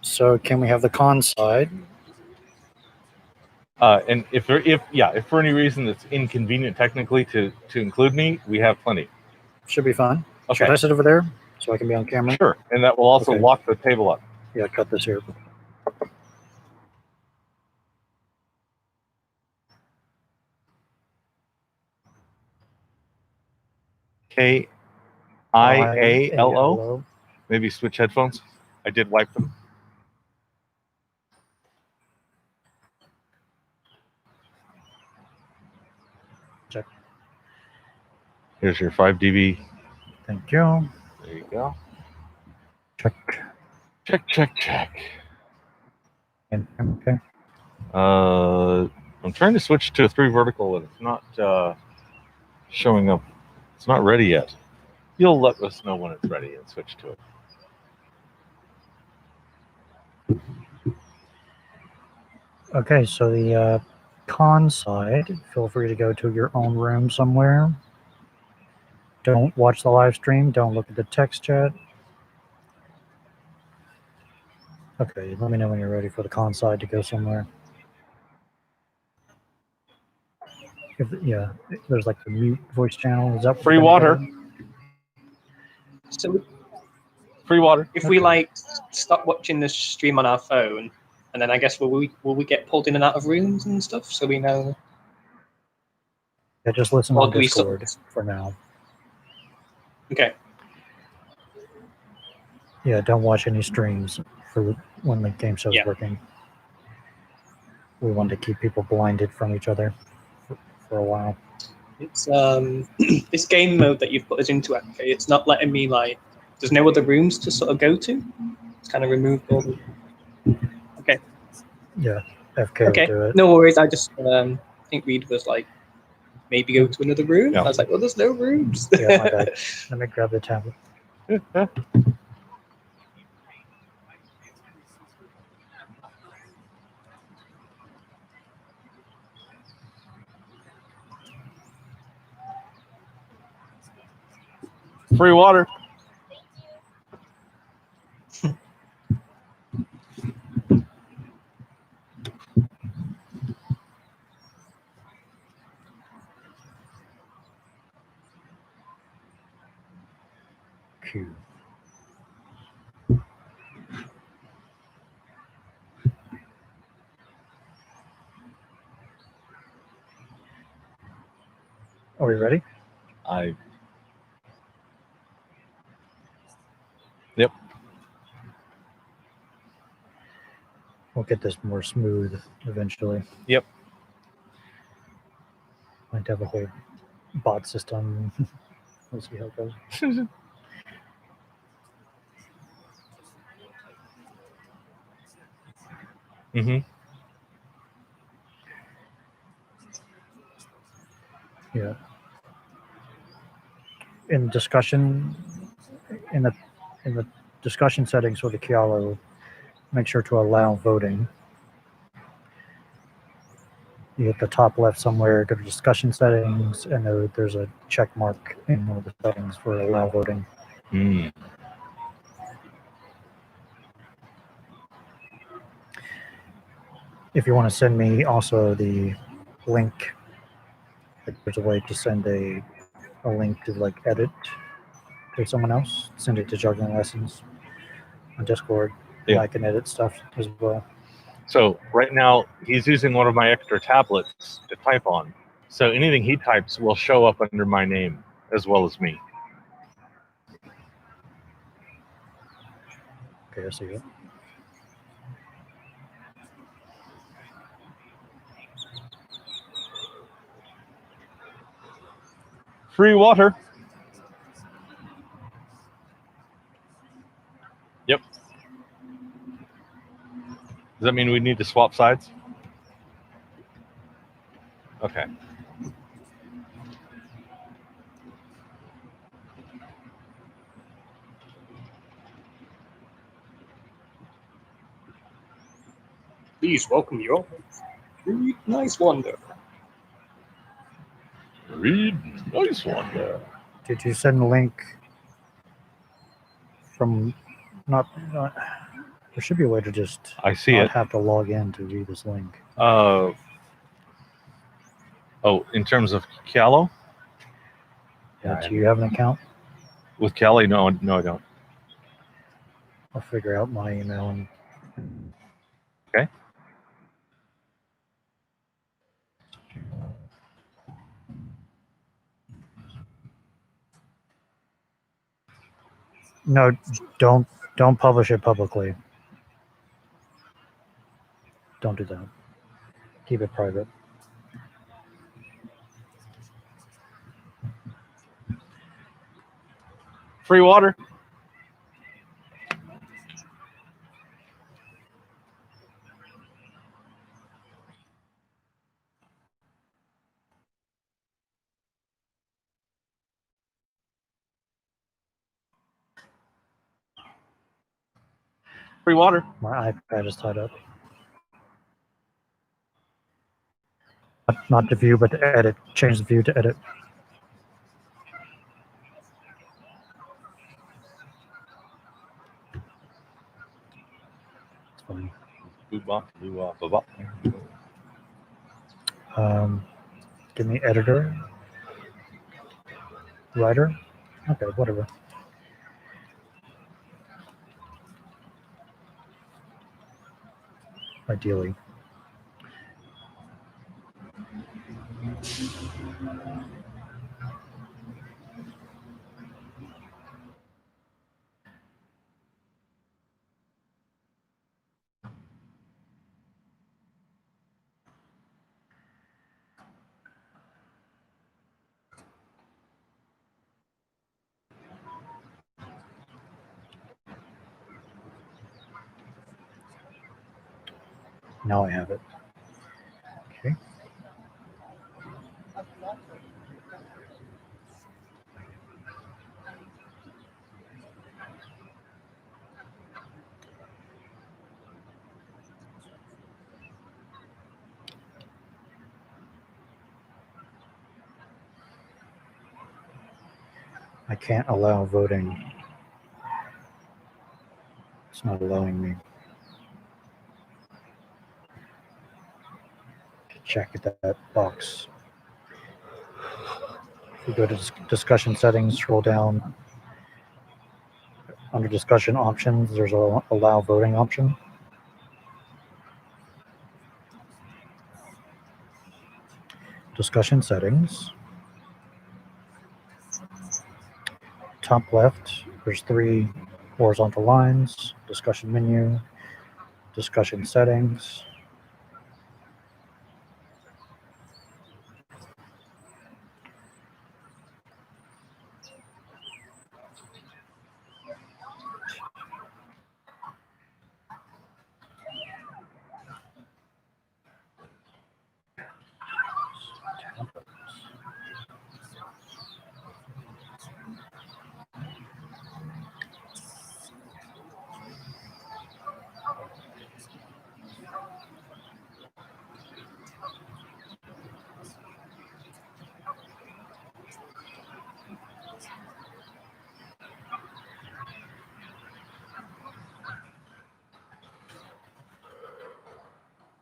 So can we have the con side? And if for any reason it's inconvenient technically to include me, we have plenty. Should be fine. Okay. Should I sit over there so I can be on camera? Sure. And that will also Okay. lock the table up. Yeah, cut this here. KIALO. Maybe switch headphones. I did wipe them. Check. Here's your 5 dB. Thank you. There you go. Check. Check. Okay. I'm trying to switch to a 3 vertical and it's not showing up. It's not ready yet. You'll let us know when it's ready and switch to it. Okay, so the con side, feel free to go to your own room somewhere. Don't watch the live stream. Don't look at the text chat. Okay, let me know when you're ready for the con side to go somewhere. Yeah, there's like the mute voice channel. Is that free water? So Free water. if we like stop watching the stream on our phone, and then I guess will we get pulled in and out of rooms and stuff, so we know? Yeah, just listen Or on do we Discord for now. Okay. Yeah, don't watch any streams for when the game show's working. We want to keep people blinded from each other for a while. It's this game mode that you've put us into. Actually, it's not letting me like. There's no other rooms to sort of go to. It's kind of removed all the. Okay. Yeah, FK Okay. will do it. No worries. I just think Reed was like, maybe go to another room. Yeah. I was like, well, there's no rooms. Yeah, my bad. Let me grab the tablet. Free water. Q. Are we ready? Yep. We'll get this more smooth eventually. Yep. Might have a whole bot system. We'll see how it goes. Mm-hmm. Yeah. In discussion, in the discussion settings for the Kialo, make sure to allow voting. You hit the top left somewhere, go to discussion settings, and there's a check mark in one of the settings for allow voting. Mm. If you want to send me also the link, there's a way to send a link to like edit to someone else. Send it to Juggling Lessons on Discord. Yeah. And I can edit stuff as well. So right now he's using one of my extra tablets to type on. So anything he types will show up under my name as well as me. Okay, I see it. Free water. Yep. Does that mean we need to swap sides? Okay. Please welcome your nice wonder. Read nice one there. Did you send the link from not there should be a way to just I see not it. have to log in to view this link. Oh, in terms of Callo? Do you have an account? With Kelly? No, I don't. I'll figure out my email and Okay. no, don't publish it publicly. Don't do that. Keep it private. Free water. Free water. My iPad is tied up. Not to view, but to edit. Change the view to edit. It's fine. Give me editor. Writer. Okay, whatever. Ideally. Now I have it. Okay. I can't allow voting. It's not allowing me to check that box. If you go to discussion settings, scroll down, Under discussion options, there's a allow voting option. Discussion settings. Top left, there's 3 horizontal lines. Discussion menu, discussion settings.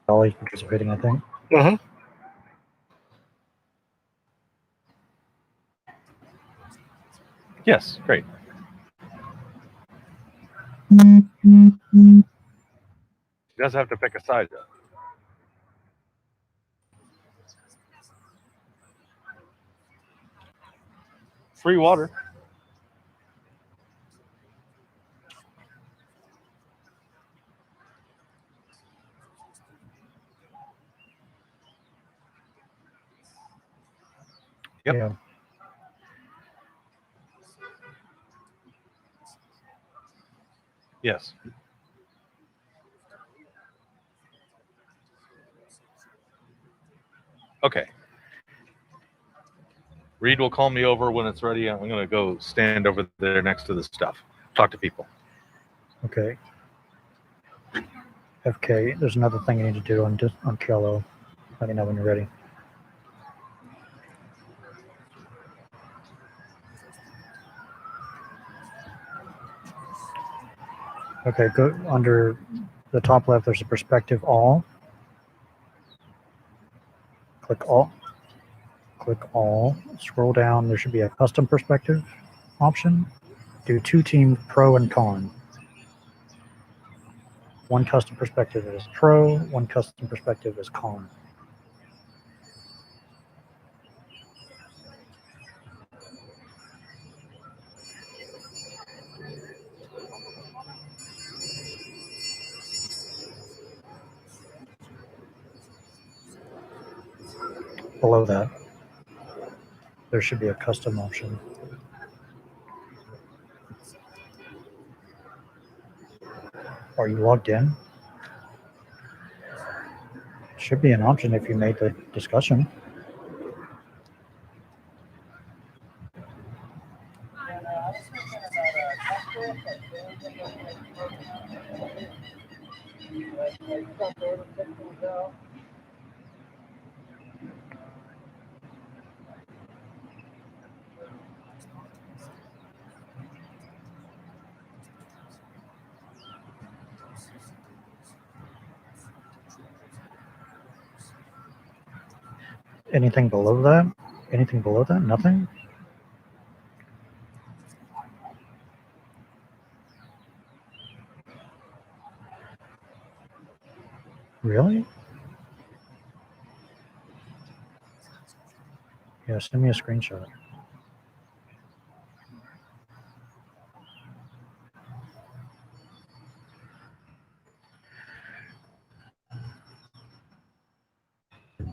Dolly's participating, I think. Yes, great. She doesn't have to pick a side though. Free water. Yep. Yeah. Yes. Okay. Reed will call me over when it's ready. I'm going to go stand over there next to the stuff. Talk to people. Okay. FK, there's another thing you need to do on Trello. Let me know when you're ready. Okay, go under the top left, there's a perspective all. Click all. Click all. Scroll down, there should be a custom perspective option. Do 2 team pro and con. One custom perspective is pro, one custom perspective is con. Below that, there should be a custom option. Are you logged in? Should be an option if you made the discussion. Anything below that? Anything below that? Nothing? Really? Yeah, send me a screenshot.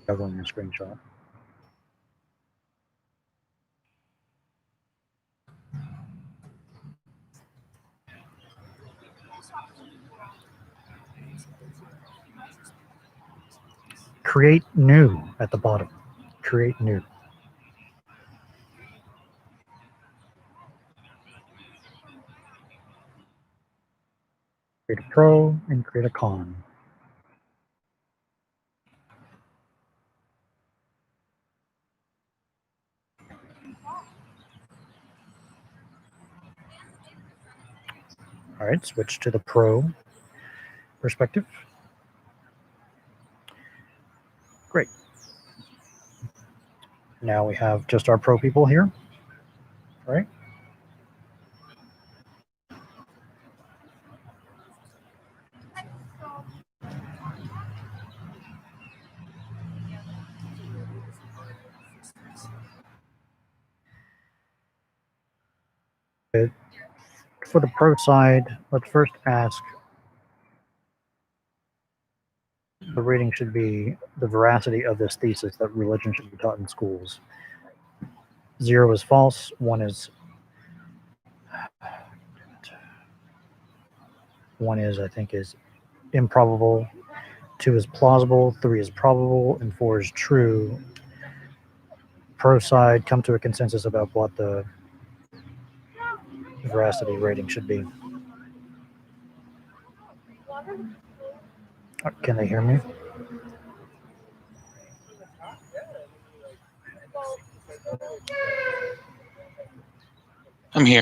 Juggling a screenshot. Create new at the bottom. Create new. Create a pro and create a con. All right, switch to the pro perspective. Great. Now we have just our pro people here, all right? For the pro side, let's first ask. The rating should be the veracity of this thesis that religion should be taught in schools. 0 is false, 1 is I think is improbable, 2 is plausible, 3 is probable, and 4 is true. Pro side, come to a consensus about what the veracity rating should be. Can they hear me? I'm here.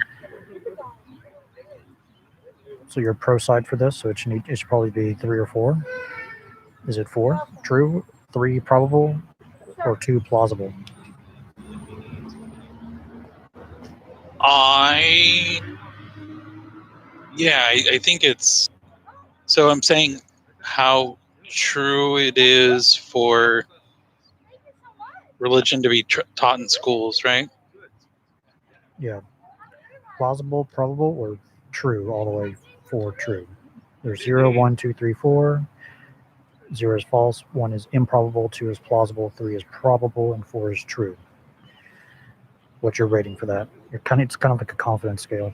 So you're pro side for this, so it should probably be 3 or 4. Is it 4 true, 3 probable, or 2 plausible? I think it's, so I'm saying how true it is for religion to be taught in schools, right? Yeah. Plausible, probable, or true all the way for true. There's 0, 1, 2, 3, 4. 0 is false, 1 is improbable, 2 is plausible, 3 is probable, and 4 is true. What's your rating for that? It's kind of like a confidence scale.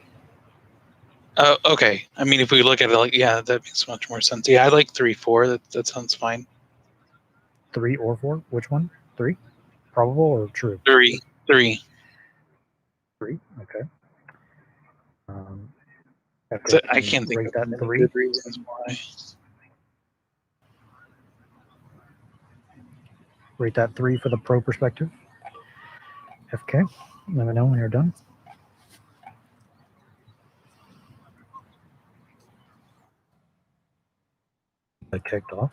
Okay. I mean, if we look at it like, yeah, that makes much more sense. Yeah, I like 3, 4. That sounds fine. 3 or 4? Which one? 3? Probable or true? 3. 3. 3? Okay. So I can't think rate of that many 3. good reasons why. Rate that 3 for the pro perspective. FK, let me know when you're done. I kicked off.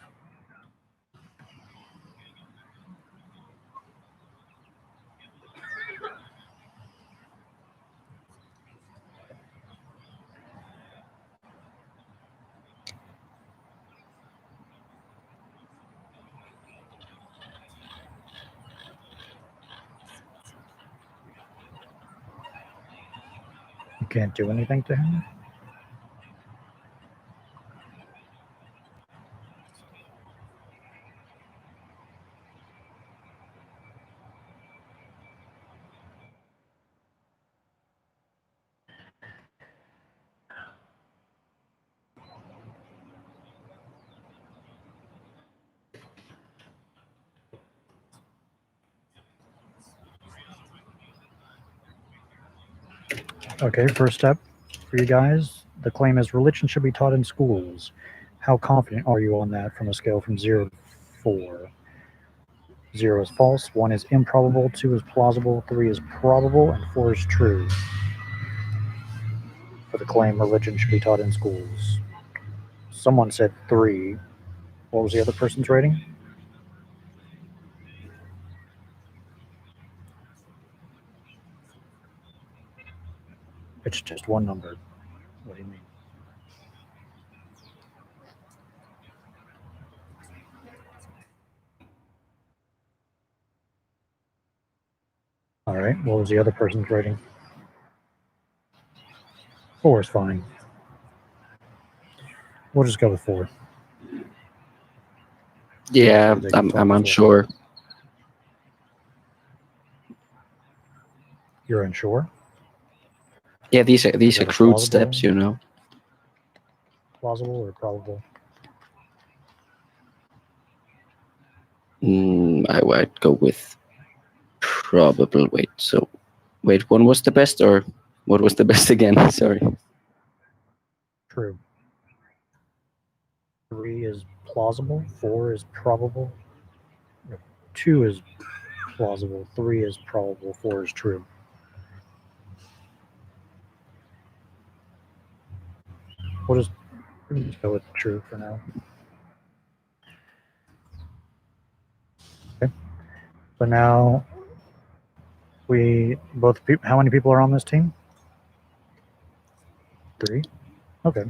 You can't do anything to him? Okay, first step for you guys. The claim is religion should be taught in schools. How confident are you on that from a scale from 0 to 4? 0 is false, 1 is improbable, 2 is plausible, 3 is probable, and 4 is true. For the claim religion should be taught in schools. Someone said 3. What was the other person's rating? It's just one number. What do you mean? All right, what was the other person's rating? 4 is fine. We'll just go with 4. Yeah, I'm unsure. You're unsure? Yeah, these are crude plausible? steps, you know. Plausible or probable? I'd go with probable. Wait, one was the best, or what was the best again? Sorry. True. 3 is plausible, 4 is probable, 2 is plausible, 3 is probable, 4 is true. We'll just go with true for now. Okay. So now how many people are on this team? 3? Okay.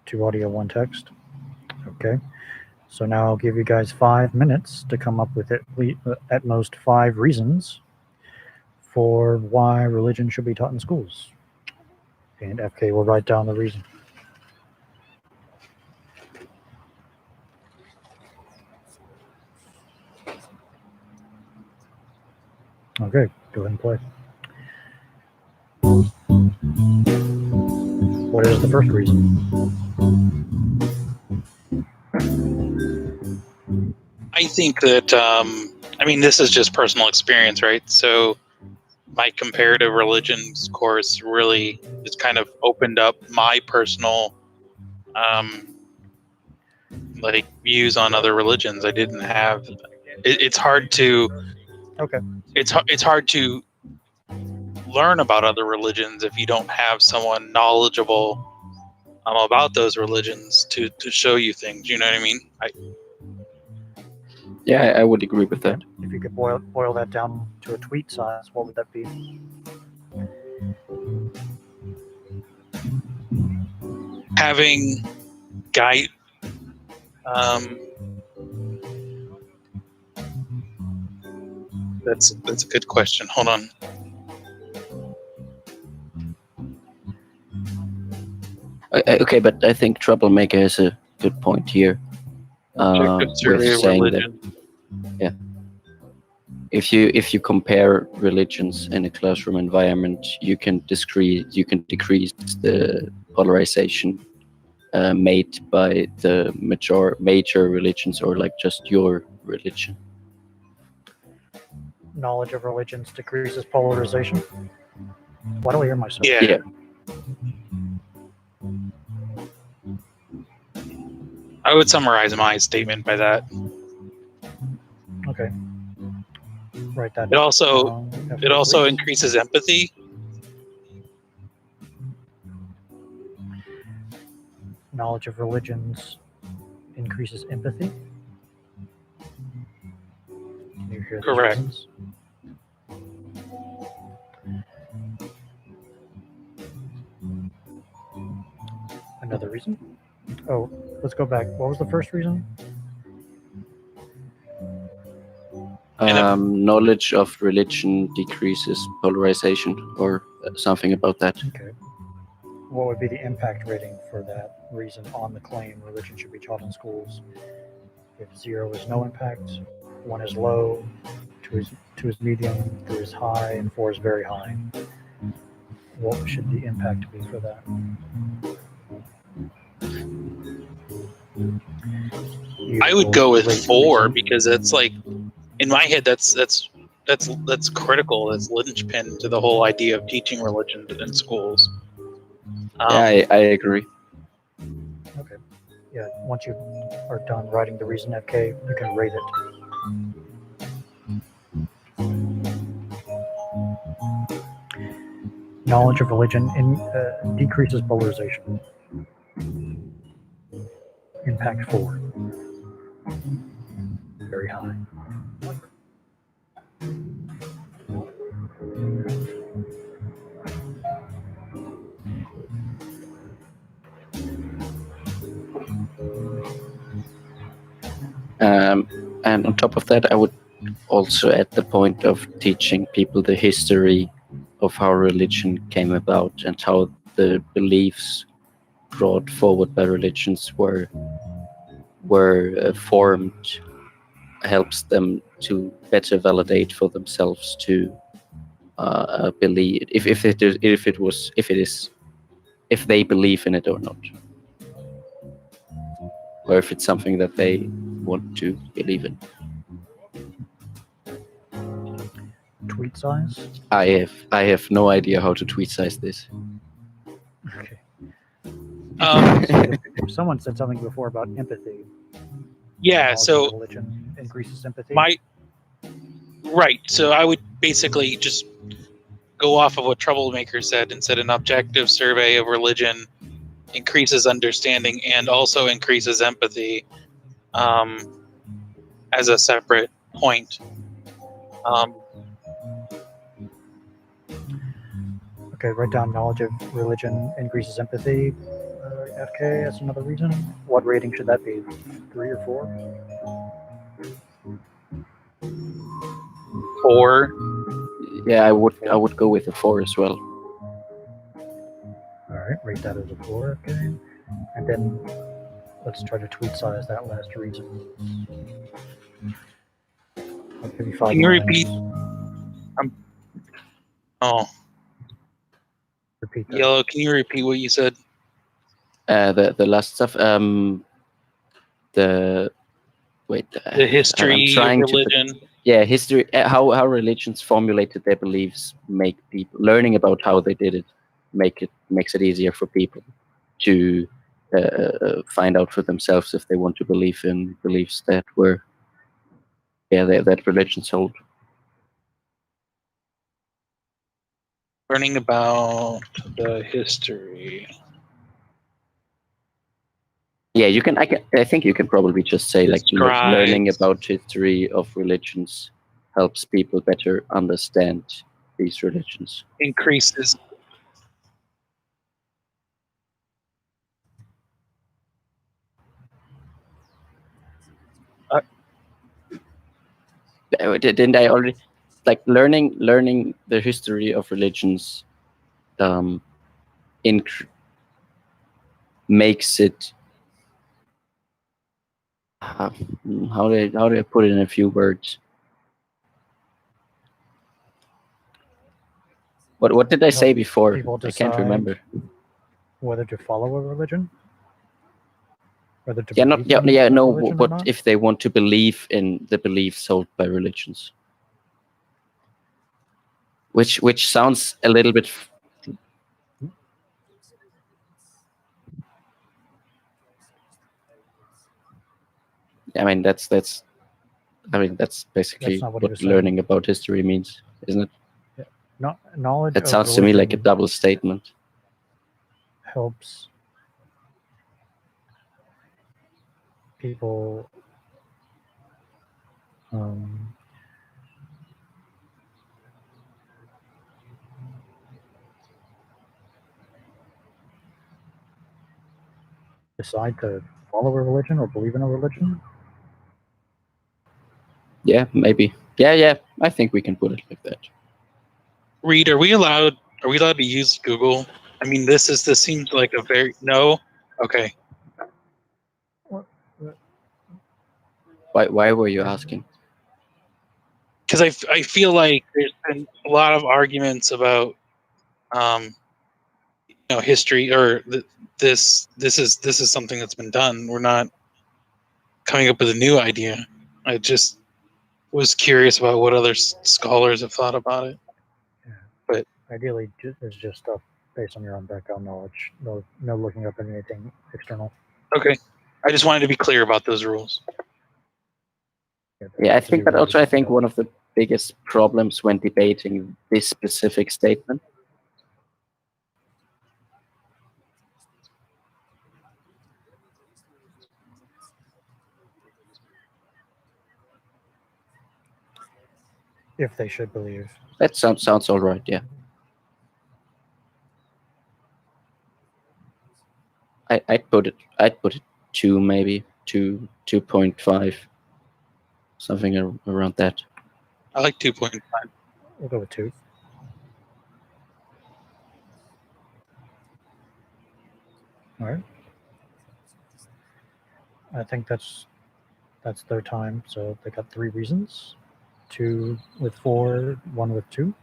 2 audio, 1 text. Okay. So now I'll give you guys 5 minutes to come up with at most 5 reasons for why religion should be taught in schools. And FK will write down the reason. Okay, go ahead and play. What is the first reason? I think that, I mean, this is just personal experience, right? So my comparative religions course really just kind of opened up my personal, like, views on other religions. I didn't have, it's hard to, Okay. It's hard to learn about other religions if you don't have someone knowledgeable about those religions to show you things. You know what I mean? Yeah, I would agree with that. If you could boil that down to a tweet size, what would that be? Having guide, that's a good question. Hold on. Okay, but I think Troublemaker has a good point here. Objective survey With of saying religion. that, yeah, if you compare religions in a classroom environment, you can decrease the polarization made by the major religions, or like just your religion. Knowledge of religions decreases polarization. Why do I hear myself? Yeah. I would summarize my statement by that. Okay. Write that It also down. it also increases empathy. Knowledge of religions increases empathy. Can you hear those Correct. reasons? Another reason? Oh, let's go back. What was the first reason? Knowledge of religion decreases polarization, or something about that. Okay. What would be the impact rating for that reason on the claim religion should be taught in schools? If 0 is no impact, 1 is low, 2 is medium, 3 is high, and 4 is very high. What should the impact be for that? I would go with 4 because that's like, in my head, that's critical. That's linchpin to the whole idea of teaching religion in schools. Yeah, I agree. Okay. Yeah, once you are done writing the reason FK, you can rate it. Knowledge of religion decreases polarization. Impact 4. Very high. And on top of that, I would also add the point of teaching people the history of how religion came about and how the beliefs brought forward by religions were formed, helps them to better validate for themselves to believe if they believe in it or not, or if it's something that they want to believe in. Tweet size? I have no idea how to tweet size this. Okay. Um, Someone said something before about empathy. yeah, Knowledge so of religion increases empathy. Right. So I would basically just go off of what Troublemaker said and said an objective survey of religion increases understanding and also increases empathy as a separate point. Okay, write down knowledge of religion increases empathy. FK, that's another reason. What rating should that be? 3 or 4? 4. Yeah, I would go with a 4 as well. All right, rate that as a 4, okay. And then let's try to tweet size that last reason. I'll give you 5 Can you more repeat? minutes. Oh, Repeat that. Yellow. Can you repeat what you said? The last stuff. The history I'm of trying religion. yeah, history. How religions formulated their beliefs make people learning about how they did it makes it easier for people to find out for themselves if they want to believe in beliefs that were that religions hold. Learning about the history. Yeah, you can. I think you can probably just say like learning about history of religions helps people better understand these religions. Increases. Didn't I already like learning the history of religions? Makes it. How do I put it in a few words? What did I say before? I can't remember. Whether to follow a religion? Whether to No. religion What if they want to believe in the beliefs held by religions? Which sounds a little bit. I mean that's basically what learning about history means, isn't it? Yeah. Knowledge. It sounds to me like a double statement. Helps people decide to follow a religion or believe in a religion. Yeah, maybe. Yeah. I think we can put it like that. Reed, are we allowed to use Google? I mean, this seems like a very no. Okay. Why were you asking? Because I feel like there's been a lot of arguments about history or this is something that's been done. We're not coming up with a new idea. I just was curious about what other scholars have thought about it. Yeah. But ideally, it's just stuff based on your own background knowledge. No looking up anything external. Okay, I just wanted to be clear about those rules. Yeah, I think that also. I think one of the biggest problems when debating this specific statement if they should believe. That sounds all right. Yeah. I'd put it 2, maybe 2.5, something around that. I like 2.5. We'll go with 2. All right. I think that's their time. So they got 3 reasons. 2 with 4, 1 with 2.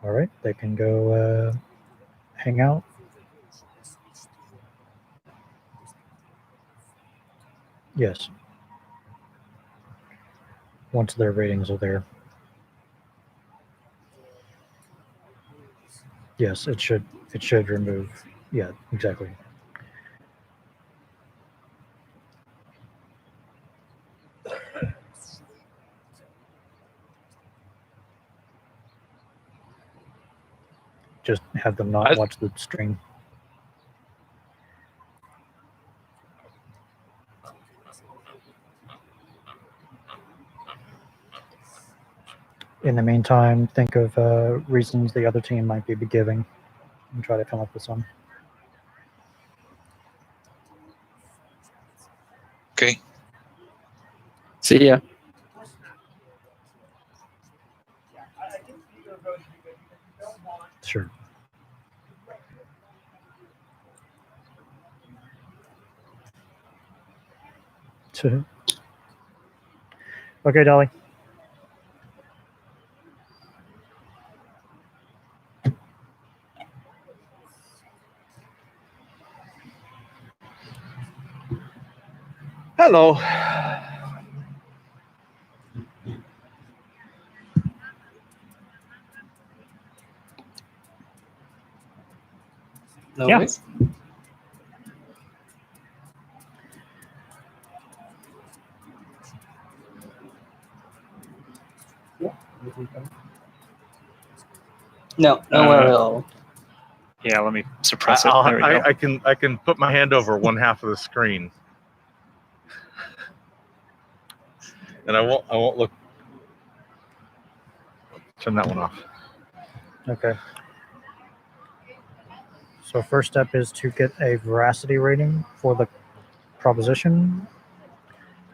All right, they can go hang out. Yes. Once their ratings are there. Yes, it should remove. Yeah, exactly. Just have them not watch the stream. In the meantime, think of reasons the other team might be giving and try to come up with some. Okay. See ya. Okay, Dolly. Hello. No Yeah. worries. No, nowhere at all. Yeah, let me suppress it. There we go. I can put my hand over one half of the screen, and I won't look. Turn that one off. Okay. So first step is to get a veracity rating for the proposition.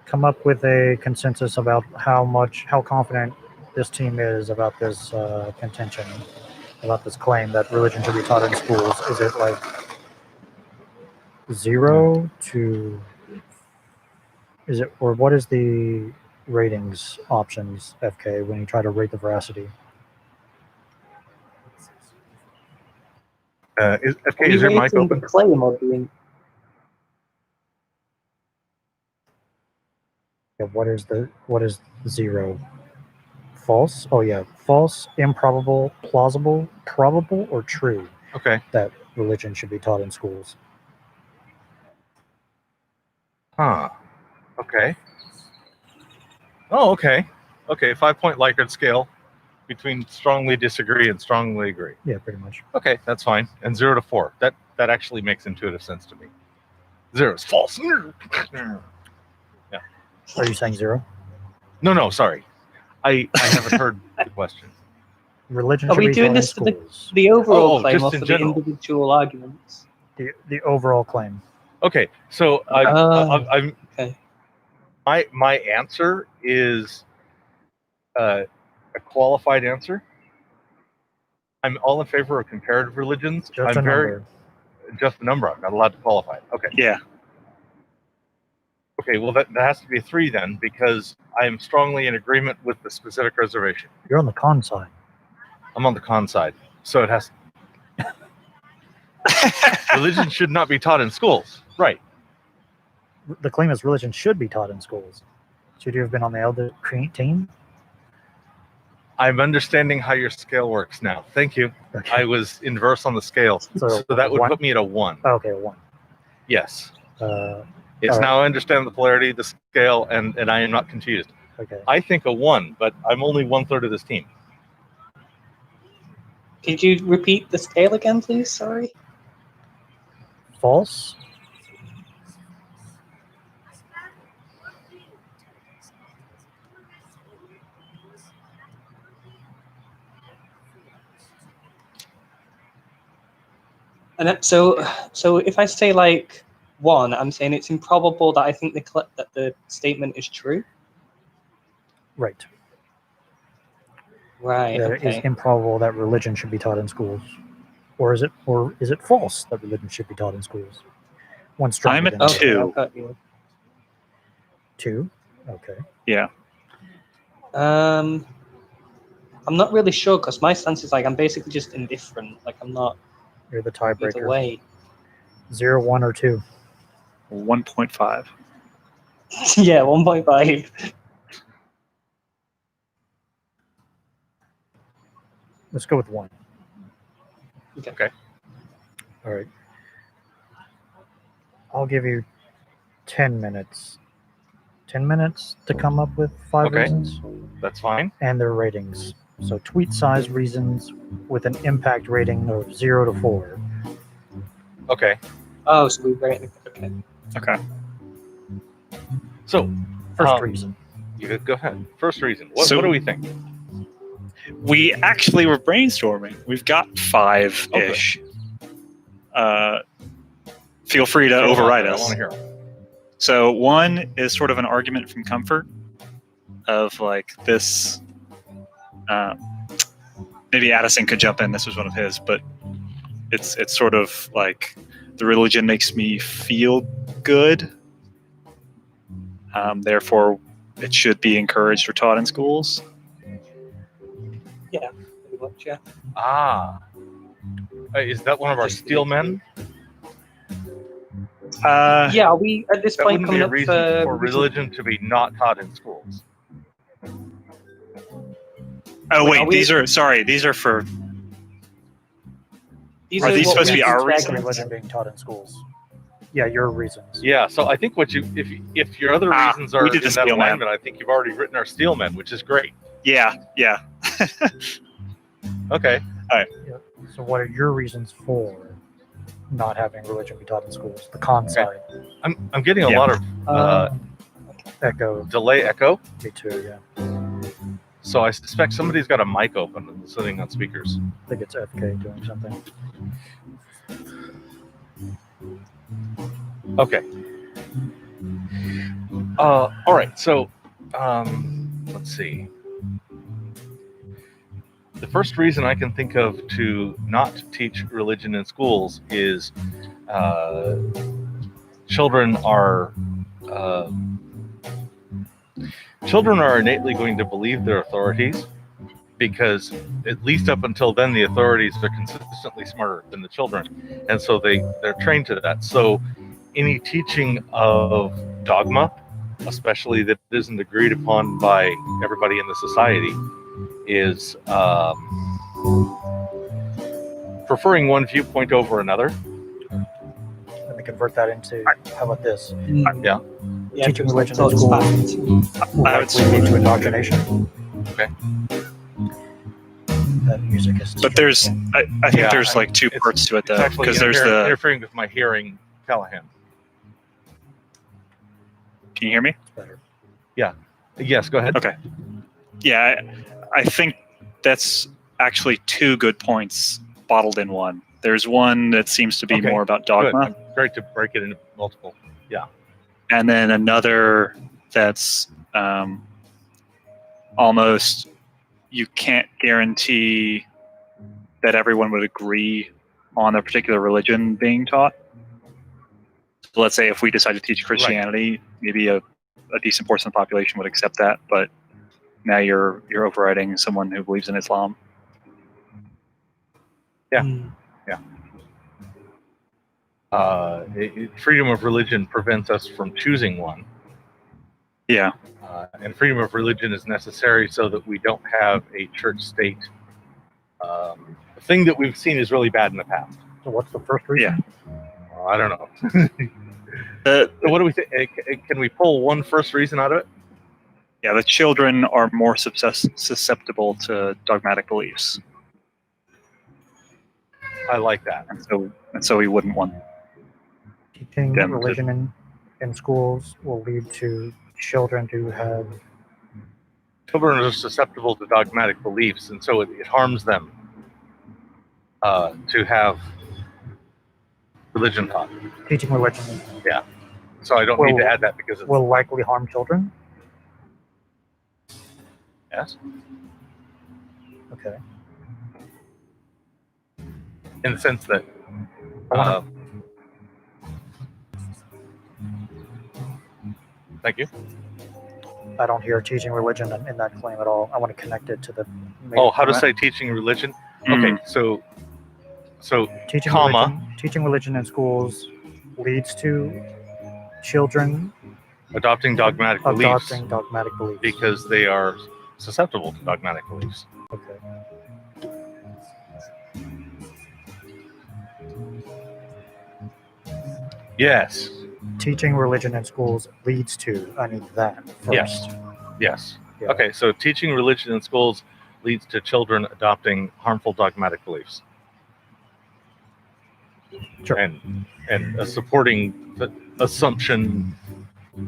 Come up with a consensus about how confident this team is about this contention, about this claim that religion should be taught in schools. Is it like 0 to? Is it, or what is the ratings options, FK, when you try to rate the veracity? Is your mic open? The claim or doing... Yeah, what is 0? False? Oh yeah, false, improbable, plausible, probable, or true Okay. that religion should be taught in schools. Huh. Okay. Oh, okay. Okay, 5-point Likert scale between strongly disagree and strongly agree. Yeah, pretty much. Okay, that's fine. And 0 to 4. That actually makes intuitive sense to me. 0 is false. Are you saying 0? No, sorry. I haven't heard the question. Religion Are should we be doing taught in this for schools. the overall Oh, claim just or in for general. the individual arguments? The overall claim. Okay, so I'm Okay. my answer is a qualified answer. I'm all in favor of comparative religions. Just I'm a number. just a number. I'm not allowed to qualify it. Okay. Yeah. Okay, well that has to be a 3 then, because I am strongly in agreement with the specific reservation. You're on the con side. I'm on the con side, so it has. Religion should not be taught in schools, right? The claim is religion should be taught in schools. Should you have been on the elder team? I'm understanding how your scale works now. Thank you. Okay. I was inverse on the scale, so that would 1? put me at a 1. Okay, a 1. Yes. All It's right. now I understand the polarity, the scale, and I am not confused. Okay. I think a 1, but I'm only 1/3 of this team. Could you repeat the scale again, please? Sorry. False. And so if I say like 1, I'm saying it's improbable that I think that the statement is true. Right. Right. That it is Okay. improbable that religion should be taught in schools. Or is it false that religion should be taught in schools? One stronger I'm at than the other. 2. I've got you. 2? Okay. Yeah. I'm not really sure because my stance is like I'm basically just indifferent. Like I'm not You're the either tiebreaker. way. 0, 1, or 2. 1.5. Yeah, 1.5. Let's go with 1. Okay. All right. I'll give you 10 minutes. 10 minutes to come up with 5 Okay. reasons That's fine. and their ratings. So tweet size reasons with an impact rating of 0 to 4. Okay. Oh, so we rate. Okay. Okay. So, First reason. you go ahead. First reason. What So- do we think? We actually were brainstorming. We've got 5-ish. Feel free to override I us. want to hear 'em. So 1 is sort of an argument from comfort of like this. Maybe Addison could jump in. This was one of his, but it's sort of like the religion makes me feel good. Therefore, it should be encouraged or taught in schools. Yeah, pretty much, yeah. Is that one of our Just- steel men? Yeah, are we at this That point wouldn't be coming a up reason for reason- religion to be not taught in schools. Oh Wait, wait, are we- these are for. These Are these what supposed to be we our expect- reasons? Religion being taught in schools. Yeah, your reasons. Yeah, so I think if your other reasons are we in did the that steel man. alignment, I think you've already written our steel men, which is great. Yeah. Okay. So what are your reasons for not having religion be taught in schools? The con side. I'm getting a Yeah. lot of Echo. delay echo, Me too, yeah. so I suspect somebody's got a mic open and sitting on speakers. I think it's FK doing something. Okay. All right. So, let's see. The first reason I can think of to not teach religion in schools is children are innately going to believe their authorities, because at least up until then the authorities are consistently smarter than the children, and so they're trained to that. So any teaching of dogma, especially that isn't agreed upon by everybody in the society, is preferring one viewpoint over another. Let me convert that into, how about this? Yeah. Yeah, Teaching because religion I thought in it's school. back into- Will I would likely lead to indoctrination. Okay. That music is. But there's, I think Yeah, there's like two it's- parts to it It's though, actually because there's interfering with my hearing, Callahan. Can you hear me? better. Yes, go ahead. Okay. Yeah, I think that's actually two good points bottled in one. There's one that seems to be Okay, more about Good. dogma, Great to break it into multiple. and then another that's almost you can't guarantee that everyone would agree on a particular religion being taught. So let's say if we decide to teach Christianity, maybe a decent portion of the population would accept that, but now you're overriding someone who believes in Islam. Yeah. Mm. Freedom of religion prevents us from choosing one. Yeah. And freedom of religion is necessary so that we don't have a church-state thing that we've seen is really bad in the past. So what's the first reason? I don't know. So what do we think? Can we pull one first reason out of it? Yeah, the children are more susceptible to dogmatic beliefs, I like that. and so we wouldn't want. Teaching Them to- religion in schools will lead to children to have. Children are susceptible to dogmatic beliefs, and so it harms them to have religion taught. Teaching religion So I don't need to Well, add that because it's will likely harm children. yes, Okay. in the sense that I wanna- thank you. I don't hear teaching religion in that claim at all. I want to connect it to the. Oh, how to say teaching religion? Okay, so teaching comma. Teaching religion in schools leads to children adopting dogmatic beliefs adopting dogmatic beliefs. because they are susceptible to dogmatic beliefs. Okay. Yes, Teaching religion in schools leads to. I need that first. Yes. yes. Yeah. Okay, so teaching religion in schools leads to children adopting harmful dogmatic beliefs. Sure. And supporting the assumption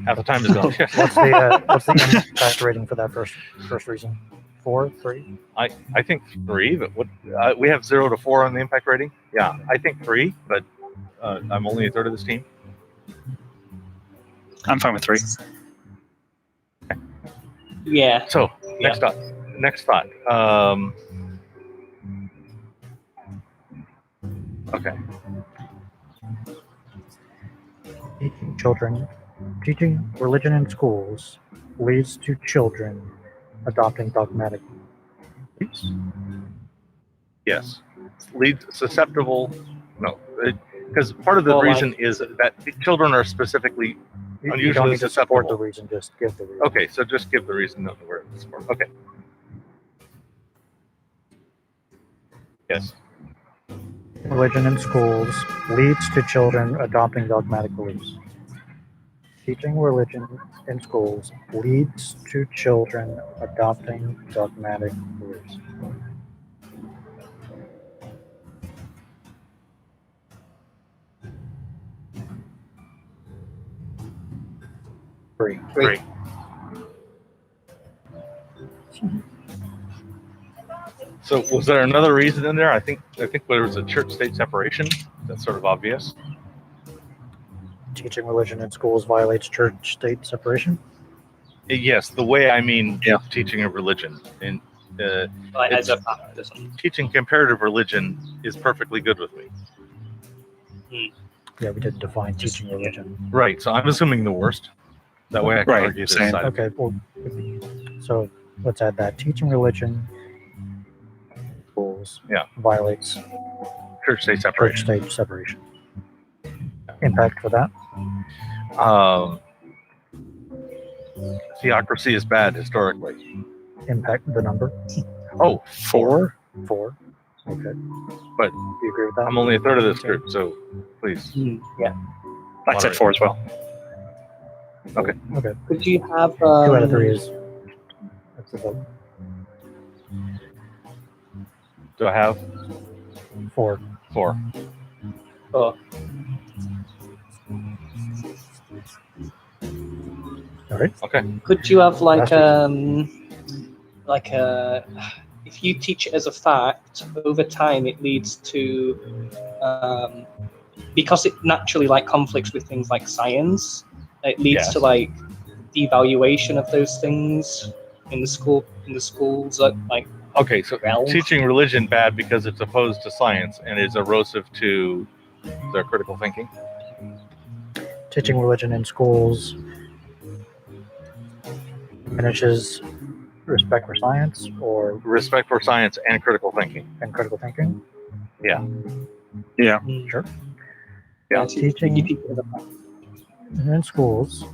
half the time is gone. What's the impact rating for that first reason? 4, 3? I think 3, but what we have 0 to 4 on the impact rating. Yeah, I think 3, but I'm only a third of this team. I'm fine with 3. Yeah. So next thought. Okay. Teaching children Teaching religion in schools leads to children adopting dogmatic beliefs. Yes. Lead susceptible. No, because part of the Or reason like- is that children are specifically You don't unusually need to support the susceptible. reason, just give the reason. Okay, so just give the reason, not the word support. Okay. Yes. Religion in schools leads to children adopting dogmatic beliefs. Teaching religion in schools leads to children adopting dogmatic beliefs. Three. Great. So was there another reason in there? I think there was a church-state separation. That's sort of obvious. Teaching religion in schools violates church-state separation. Yes, the way I mean Yeah. teaching of religion. And Like as a It's- fact or something. teaching comparative religion is perfectly good with me. Yeah, we didn't define teaching religion. Right, so I'm assuming the worst. That way I can Right, argue this same. side. Okay, well, so let's add that. Teaching religion in schools Yeah. violates Church-state separation. church-state separation. Impact for that? Theocracy is bad historically. Impact the number? Oh, 4? 4. Okay. But Do you agree with that? I'm only a third of this group, so please. I said 4 as well. Okay. Could you have 2 out of 3 is that's a vote. Do I have 4. 4? Oh, All right. Okay. could you have like Masters. like a if you teach it as a fact over time it leads to because it naturally like conflicts with things like science, it leads Yes. to like devaluation of those things in the schools like Okay, so realm. teaching religion bad because it's opposed to science and is erosive to their critical thinking. Teaching religion in schools diminishes respect for science or Respect for science and critical thinking. and critical thinking. Yeah. Sure. Yeah. Teaching- You teach it as a fact. In schools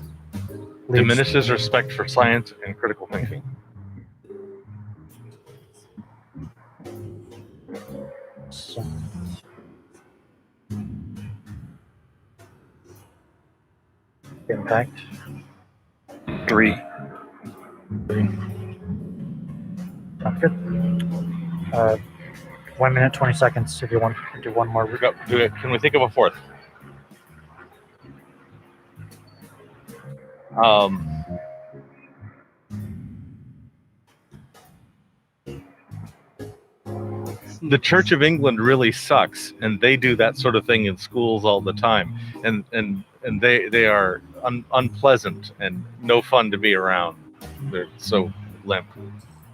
leads- Diminishes respect for science and critical thinking. science. Impact. 3. Sounds good. 1 minute, 20 seconds if you want to do one more. Do it. Can we think of a fourth? The Church of England really sucks, and they do that sort of thing in schools all the time, and they are unpleasant and no fun to be around. They're so limp.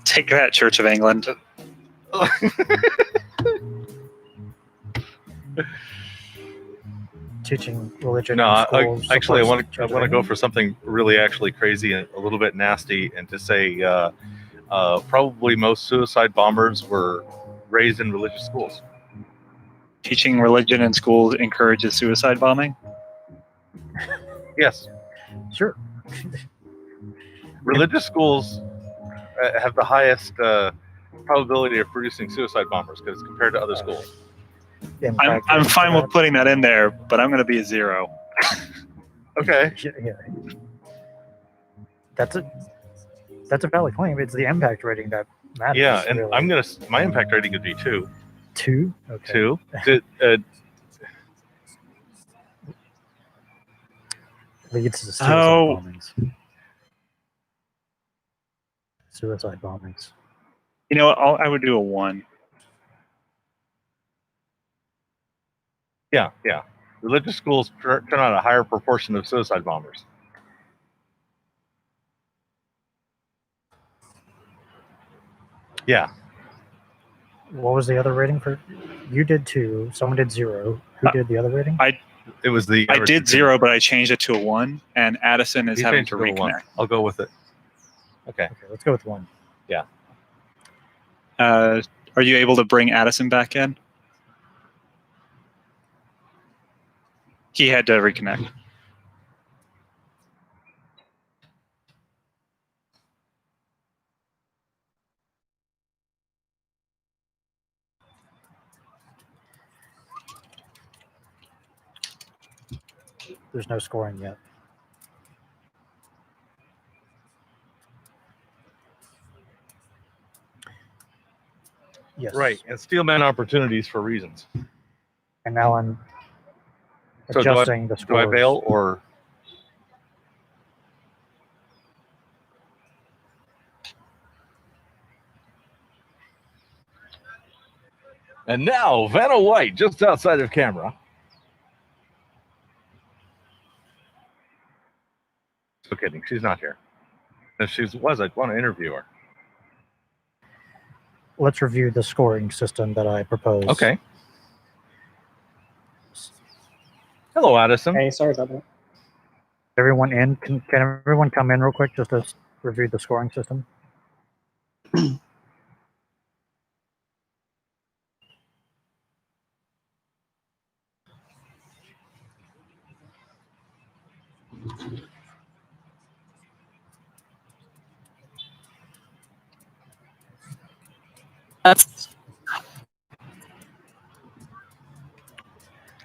Take that, Church of England. Teaching religion No, in I schools. actually, I want supports to go for something really actually crazy and a little bit nasty, and to say probably most suicide bombers were raised in religious schools. Teaching religion in schools encourages suicide bombing. Yes, Sure. religious schools have the highest probability of producing suicide bombers because compared to other schools. Impact I'm of fine that. with putting that in there, but I'm going to be a 0. Okay. Yeah. That's a valid claim. It's the impact rating that matters. Yeah, and really. my impact rating would be 2. 2. Okay. 2. Leads to suicide Oh. bombings. Suicide bombings. You know what? I would do a 1. Yeah. Religious schools turn out a higher proportion of suicide bombers. Yeah. What was the other rating for? You did 2. Someone did 0. Who did the other rating? It was the. I did 0, but I changed it to a 1, and Addison is You having changed to it to a 1. reconnect. I'll go with it. Okay. Okay, let's go with 1. Are you able to bring Addison back in? He had to reconnect. There's no scoring yet. Yes. Right, and steelman opportunities for reasons. And now I'm So adjusting the do scores. I bail or? And now Vanna White, just outside of camera. So kidding, she's not here. If she was, I'd want to interview her. Let's review the scoring system that I proposed. Okay. Hello, Addison. Hey, sorry about that. Everyone in? Can everyone come in real quick just to review the scoring system?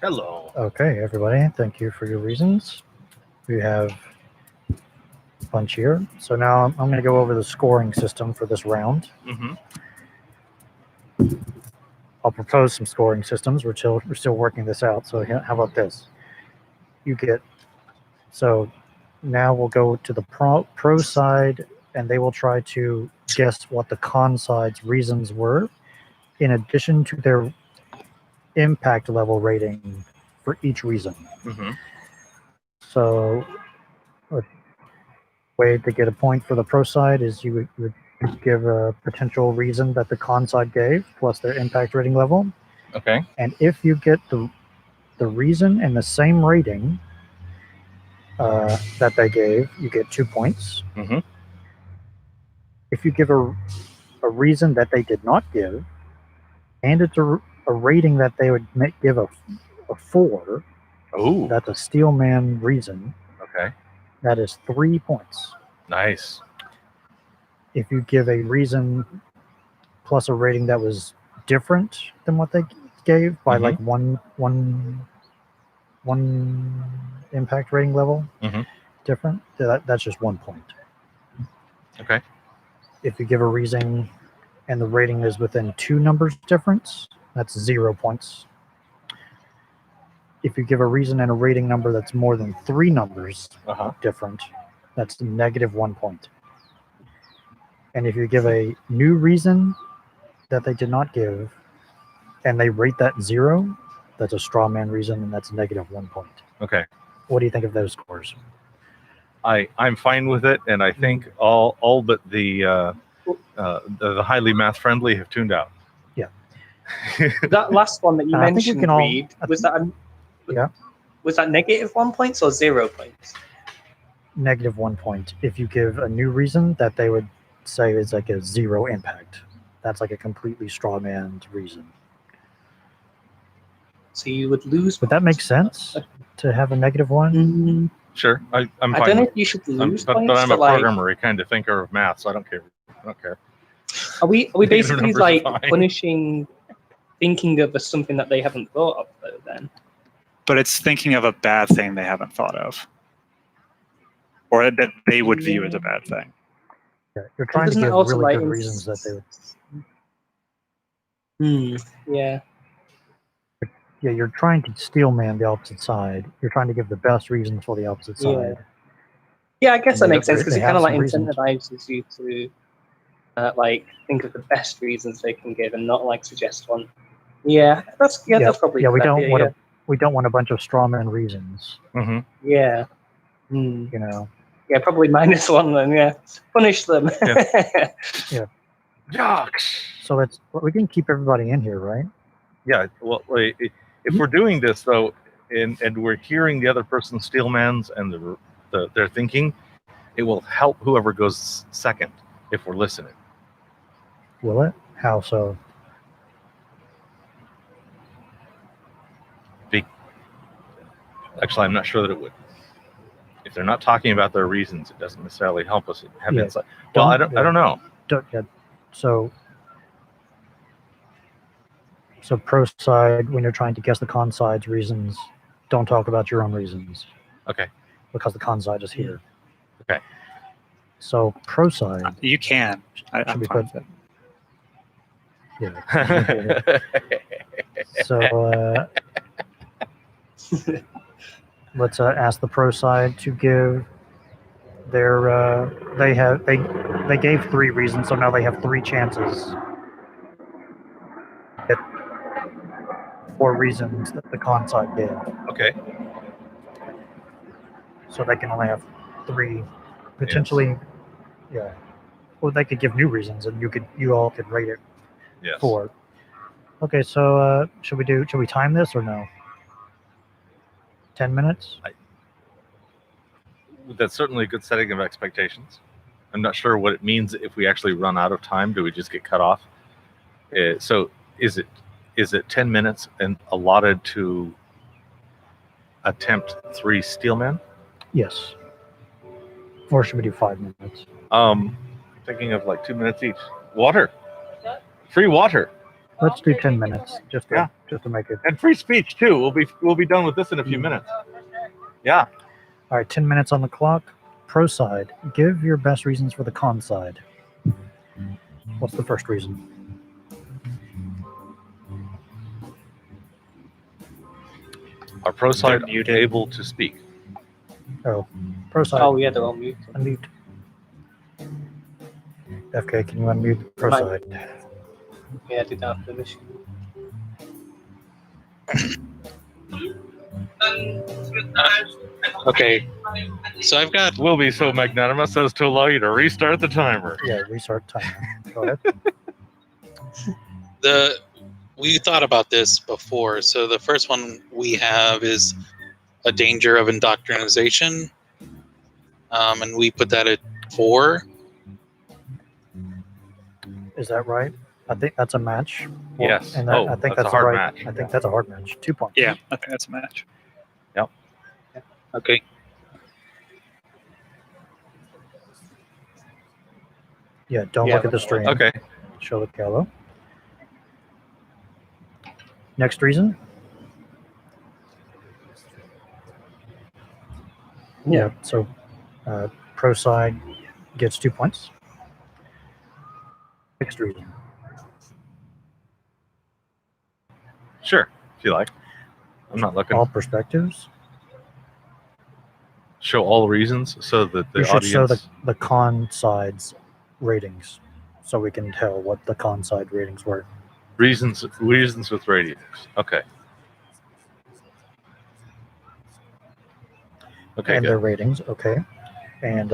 Hello. Okay, everybody, thank you for your reasons. We have a bunch here. So now I'm going to go over the scoring system for this round. Mm-hmm. I'll propose some scoring systems. We're still working this out. So how about this? You get, so now we'll go to the pro side, and they will try to guess what the con side's reasons were, in addition to their impact level rating for each reason. Mm-hmm. So a way to get a point for the pro side is you would give a potential reason that the con side gave plus their impact rating level. Okay. And if you get the reason and the same rating that they gave, you get 2 points. Mm-hmm. If you give a reason that they did not give, and it's a rating that they would give a 4, Oh. that's a steelman reason. Okay. That is 3 points. Nice. If you give a reason plus a rating that was different than what they gave by Mhm. like one impact rating level Mhm. different, that's just 1 point. Okay. If you give a reason and the rating is within 2 numbers difference, that's 0 points. If you give a reason and a rating number that's more than 3 numbers different, that's -1 point. And if you give a new reason that they did not give, and they rate that 0, that's a straw man reason, and that's -1 point. Okay. What do you think of those scores? I'm fine with it, and I think all but the highly math friendly have tuned out. Yeah. That last one that you I think we mentioned, can all- Reed, was that was that -1 points or 0 points? -1 point. If you give a new reason that they would say is like a 0 impact, that's like a completely straw man's reason. So you would lose. Would that make sense to have a -1? Sure, I'm fine. I don't know with if you should it. lose but points. I'm a but, like, programmer. I kind of thinker of math, so I don't care. Are we Negative basically numbers are like fine. punishing, thinking of as something that they haven't thought of though? Then But it's thinking of a bad thing they haven't thought of, or that they would view as a bad thing. Yeah, you're trying to Doesn't it give also, really like, good reasons that they would. Yeah. Yeah, you're trying to steel man the opposite side. You're trying to give the best reasons for the opposite Yeah. side. Yeah, I guess that They- makes sense because they it kind have of like some reasons. incentivizes you to like think of the best reasons they can give and not like suggest one. Yeah, that's probably yeah. a We good don't idea, want we don't want a bunch of straw man reasons. Mm-hmm. Yeah. Hmm. You know. Yeah, probably -1 then. Yeah, punish them. Yeah. Jocks. So we can keep everybody in here, right? Yeah. Well, if we're doing this though, and we're hearing the other person's steelmans and their thinking, it will help whoever goes second if we're listening. Will it? How so? Actually, I'm not sure that it would. If they're not talking about their reasons, it doesn't necessarily help us have Yeah. insight. Well, I don't know. So pro side, when you're trying to guess the con side's reasons, don't talk about your own reasons. Okay. Because the con side is here. Okay. So pro side. You can. Should I'm we fine put- with it. Yeah. So let's ask the pro side to give their. They gave 3 reasons, so now they have 3 chances. 4 reasons that the con side gave. Okay. So they can only have 3 potentially. Yeah. Or they could give new reasons, and you all could rate it Yes. 4. Okay, so should we time this or no? 10 minutes? That's certainly a good setting of expectations. I'm not sure what it means if we actually run out of time. Do we just get cut off? So is it 10 minutes and allotted to attempt 3 steelmen? Yes. Or should we do 5 minutes? Thinking of like 2 minutes each. Water. Free water. Let's do 10 minutes, just to make it. And free speech too. We'll be done with this in a few minutes. Yeah. All right, 10 minutes on the clock. Pro side, give your best reasons for the con side. What's the first reason? Are pro side able to speak? Oh, pro side. Oh yeah, they're on mute. Unmute. FK, can you unmute pro Right. side? Yeah, I did that after the mission. Okay, so I've got Will be so magnanimous as to allow you to restart the timer. Yeah, restart timer. Go ahead. we thought about this before. So the first one we have is a danger of indoctrination, and we put that at 4. Is that right? I think that's a match. Yes. And Oh, I think that's that's a hard right. match. I think that's a hard match. 2 points. Yeah, I think that's a match. Okay. Yeah, don't Yeah, look at the stream. Okay. Show the yellow. Next reason? Yeah, so pro side gets 2 points. Next reason. Sure, if you like. I'm not looking. All perspectives. Show all reasons so that the You should audience. show the con side's ratings so we can tell what the con side ratings were. reasons with radios. Okay. Okay. And Good. their ratings, okay. And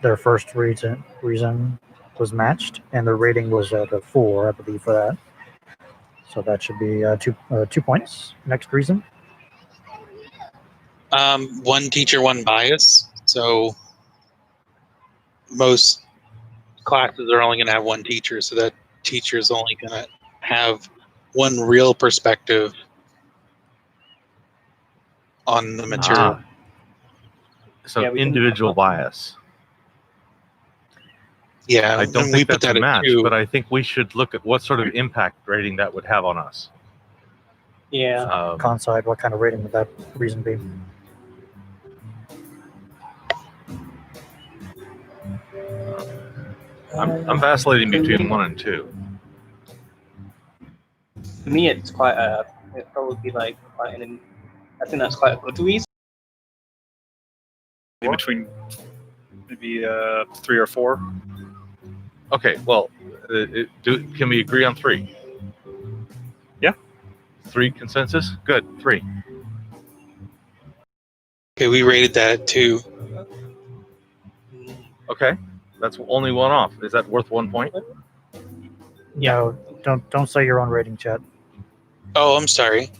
their first reason was matched, and their rating was at a 4, I believe, for that. So that should be 2 points. Next reason. 1 teacher, 1 bias. So most classes are only going to have 1 teacher, so that teacher is only going to have 1 real perspective on the material. So Yeah, we can- individual bias. Yeah, I don't and we think put that's a that at match, 2. but I think we should look at what sort of impact rating that would have on us. Yeah. Con side, what kind of rating would that reason be? I'm vacillating between 1 and 2. For me, it's quite it'd probably be like quite I think that's quite a good reason. In between maybe 3 or 4. Okay, well, can we agree on 3? Yeah. 3 consensus? Good, 3. Okay, we rated that at 2. Okay, that's only 1 off. Is that worth 1 point? No, don't say your own rating, chat. Oh, I'm sorry.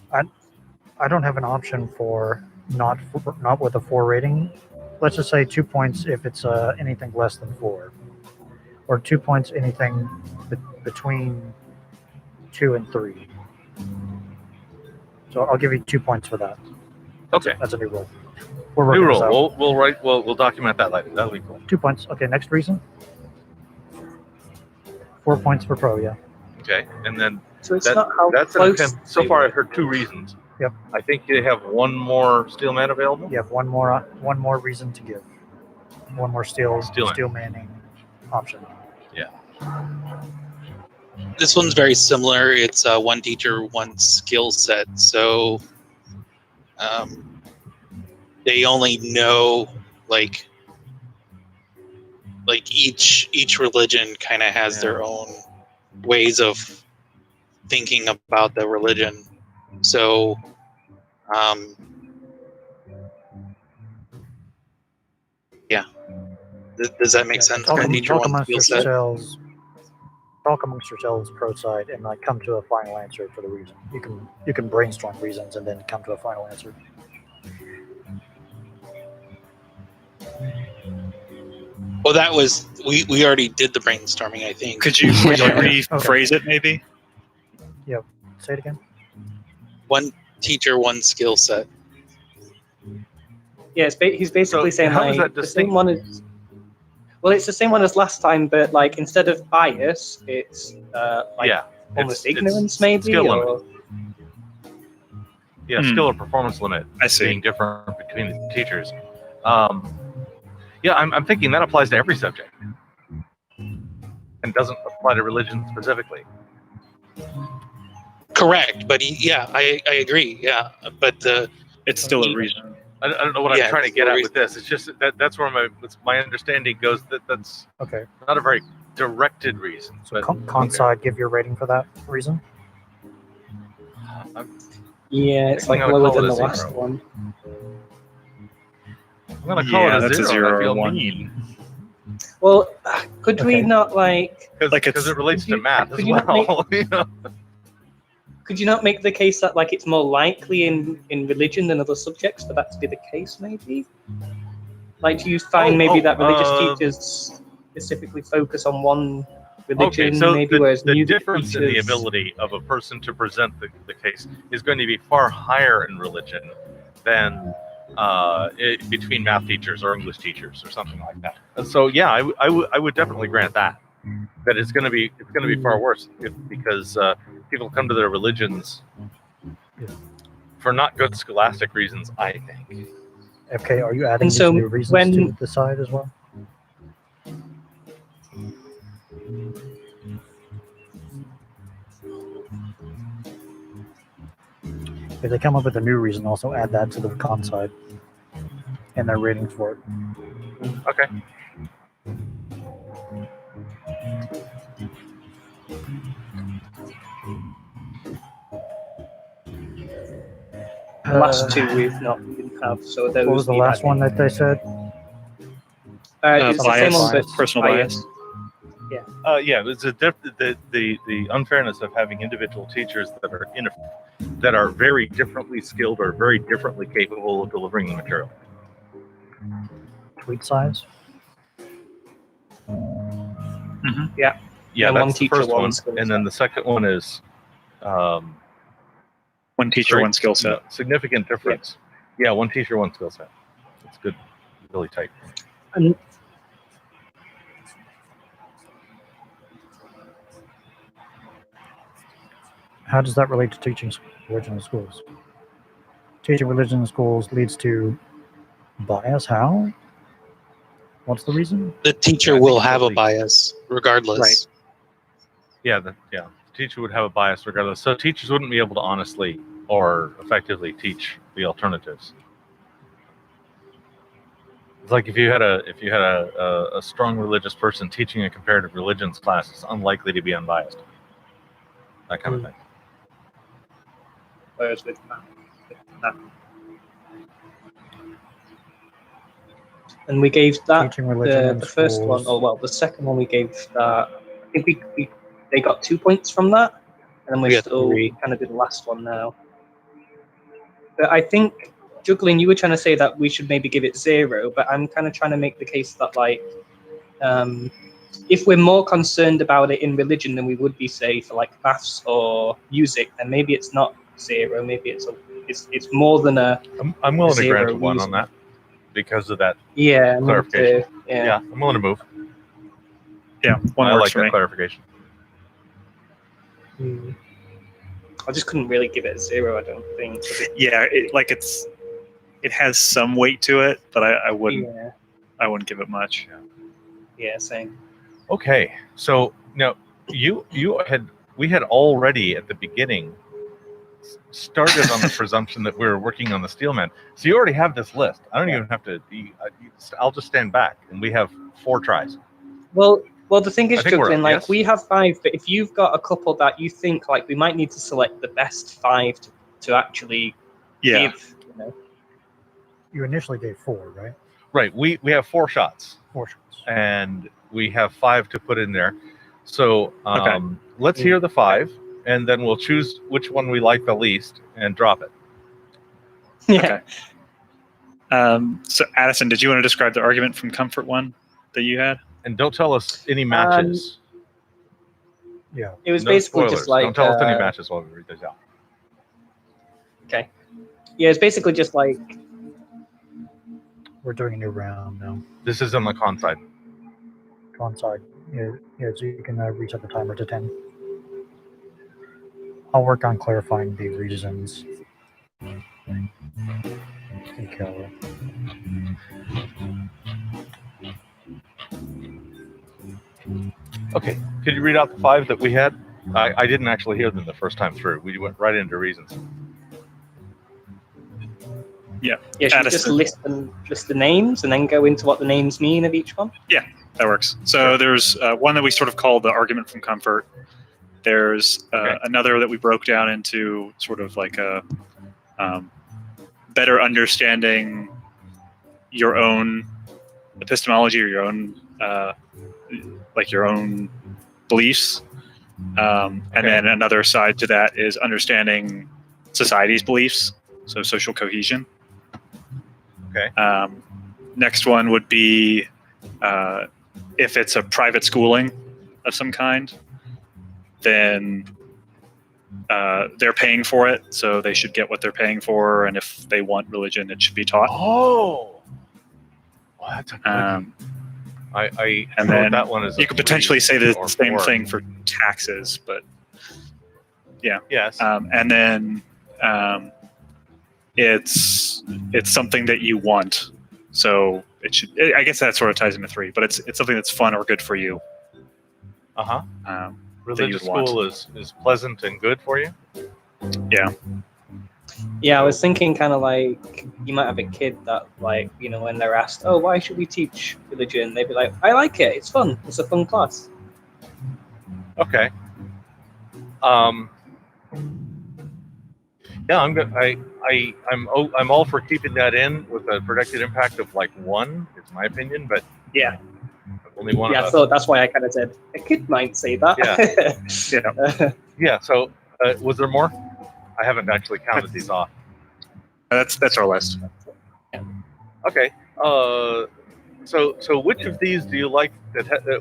I don't have an option for not with a 4 rating. Let's just say 2 points if it's anything less than 4, or 2 points anything between 2 and 3. So I'll give you 2 points for that. Okay. That's a new rule. New rule. We'll document that later. That'll be cool. 2 points. Okay. Next reason. 4 points for pro. Yeah. Okay, and then So it's not how that's an close. attempt. So far, I've heard 2 reasons. Yep. I think they have one more steel man available. You have one more reason to give. One more steel manning option. Yeah. This one's very similar. It's one teacher, one skill set. So they only know like each religion kind of has their own ways of thinking about the religion. So yeah. Does that make sense? Talk Teacher, one amongst skill set. yourselves. Talk amongst yourselves pro side and like come to a final answer for the reason. You can brainstorm reasons and then come to a final answer. Well, that was we already did the brainstorming, I think. Could you rephrase it maybe? Yep. Say it again. One teacher, one skill set. Yeah, he's basically saying how is like that the same one as. Well, it's the same one as last time, but like instead of bias, it's almost ignorance, maybe. Skill or... limit. Yeah, skill or performance limit. I see. Being different between the teachers. Yeah, I'm thinking that applies to every subject, and doesn't apply to religion specifically. Correct, but I agree. Yeah, but it's still a reason. I don't know what I'm trying to get at with this. It's just that's where my understanding goes. That's okay. Not a very directed reason. So con side, give your rating for that reason. Yeah, it's like lower than the last one. I'm gonna call it a 0. I feel 1. mean. Well, could we not like because it relates to math as well? Could you not make the case that like it's more likely in religion than other subjects for that to be the case? Maybe. Like, do you find that religious teachers specifically focus on one religion? Okay, so maybe, whereas the new difference in the teachers... ability of a person to present the case is going to be far higher in religion than between math teachers or English teachers or something like that. So yeah, I would definitely grant that it's going to be far worse because people come to their religions for not good scholastic reasons, I think. Okay, are you adding these new reasons to the side as well? If they come up with a new reason, also add that to the con side and their ratings for it. Okay. The last two we didn't have. So those what was the last one that they said? It's the same one, but personal bias. Yeah. Yeah. It's the unfairness of having individual teachers that are very differently skilled or very differently capable of delivering the material. Tweet size. Mm-hmm. Yeah. Yeah, and that's one the teacher, first one one, skill and set. then the second one is one teacher, one skill set. Significant difference. Yeah, one teacher, one skill set. It's good, really tight. And how does that relate to teaching religion in schools? Teaching religion in schools leads to bias. How? What's the reason? The teacher will have a bias regardless. Right. Yeah, the teacher would have a bias regardless. So teachers wouldn't be able to honestly or effectively teach the alternatives. It's like if you had a strong religious person teaching a comparative religions class, it's unlikely to be unbiased. That kind of thing. whereas with math. And we gave that the first one, or well, the second one we gave that. I think they got 2 points from that, and then we still kind of did the last one now. But I think, Juggling, you were trying to say that we should maybe give it 0, but I'm kind of trying to make the case that, like, if we're more concerned about it in religion than we would be, say, for like maths or music, then maybe it's not 0. Maybe it's more than a. I'm willing to grant a 0 1 user. on that because of that Yeah. clarification. Yeah. I'm willing to move. Yeah, one I works like for that me. clarification. I just couldn't really give it 0. I don't think. Yeah, it has some weight to it, but I wouldn't Yeah. I wouldn't give it much. Yeah. Same. Okay, so now we had already at the beginning started on the presumption that we were working on the Steelman. So you already have this list. I don't even have to. I'll just stand back, and we have 4 tries. Well, the thing is, I think we're Juggling, up, like, yes? we have 5, but if you've got a couple that you think, like, we might need to select the best 5 to actually Yeah. give, you know. You initially gave 4, right? Right. We have 4 shots, 4 shots. and we have 5 to put in there. So Okay. let's hear the 5, and then we'll choose which one we like the least and drop it. Yeah. Okay. So Addison, did you want to describe the argument from Comfort one that you had? And don't tell us any matches. Yeah. It was No basically spoilers. just like. Don't tell us any matches while we read this out. Okay. Yeah, it's basically just like. We're doing a new round now. This is on the con side. Con side. Yeah, so you can reset the timer to 10. I'll work on clarifying the reasons. Okay. Okay. Could you read out the 5 that we had? I didn't actually hear them the first time through. We went right into reasons. Yeah, should we just Addison. list the names and then go into what the names mean of each one? That works. So there's one that we sort of call the argument from comfort. There's another that we broke down into sort of like a better understanding your own epistemology or your own your own beliefs. And then another side to that is understanding society's beliefs, so social cohesion. Okay. Next one would be if it's a private schooling of some kind, then they're paying for it, so they should get what they're paying for, and if they want religion, it should be taught. Oh, well, that's a good one. I and wrote then that one as you could potentially say the or same 4. thing for taxes, but yeah. Yes. And then it's something that you want, so it should. I guess that sort of ties into 3, but it's something that's fun or good for you. Religious you'd want. school is pleasant and good for you. Yeah. Yeah, I was thinking kind of like you might have a kid that, like, you know, when they're asked, "Oh, why should we teach religion?" They'd be like, "I like it. It's fun. It's a fun class." Okay. Yeah, I'm good. I'm all for keeping that in with a projected impact of like 1. It's my opinion, but Yeah. only one. Yeah, of us. so that's why I kind of said a kid might say that. Yeah. Yeah. So, was there more? I haven't actually counted these off. That's our list. Okay. So which of these do you like?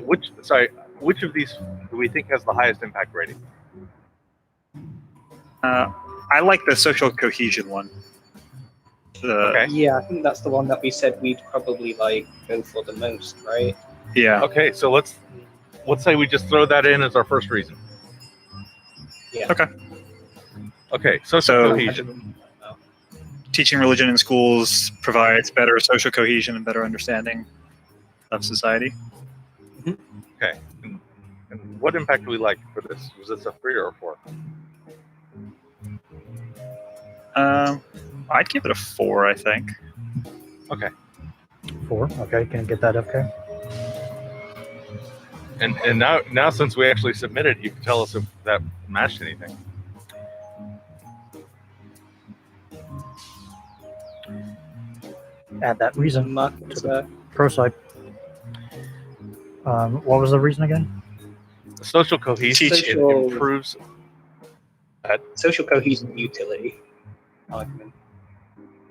Which of these do we think has the highest impact rating? I like the social cohesion one. Okay. Yeah, I think that's the one that we said we'd probably like go for the most, right? Yeah. Okay. So let's say we just throw that in as our first reason. Yeah. Okay. Okay. Social cohesion. Teaching religion in schools provides better social cohesion and better understanding of society. Okay. And what impact do we like for this? Was this a 3 or a 4? I'd give it a 4, I think. Okay. 4. Okay, can you get that? Okay. And now since we actually submitted, you can tell us if that matched anything. Add that reason Mark, to the pro side. What was the reason again? Social cohesion Social- improves. social cohesion utility argument.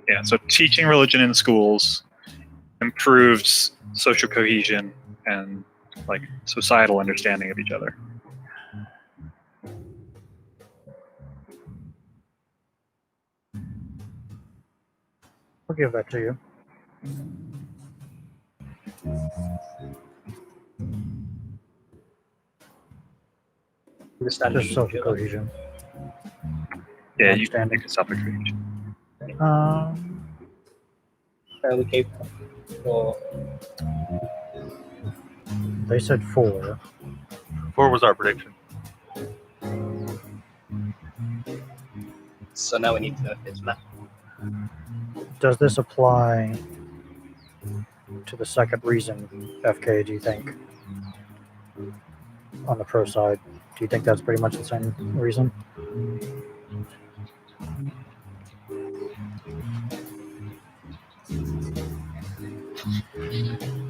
Yeah, so teaching religion in schools improves social cohesion and like societal understanding of each other. I'll give that to you. Understanding Just social each other. cohesion. Yeah, you Understanding. can self cohesion. Fairly capable. Or They said 4. 4 was our prediction. so now we need to know if it's math. Does this apply to the second reason, FK, do you think? On the pro side, do you think that's pretty much the same reason?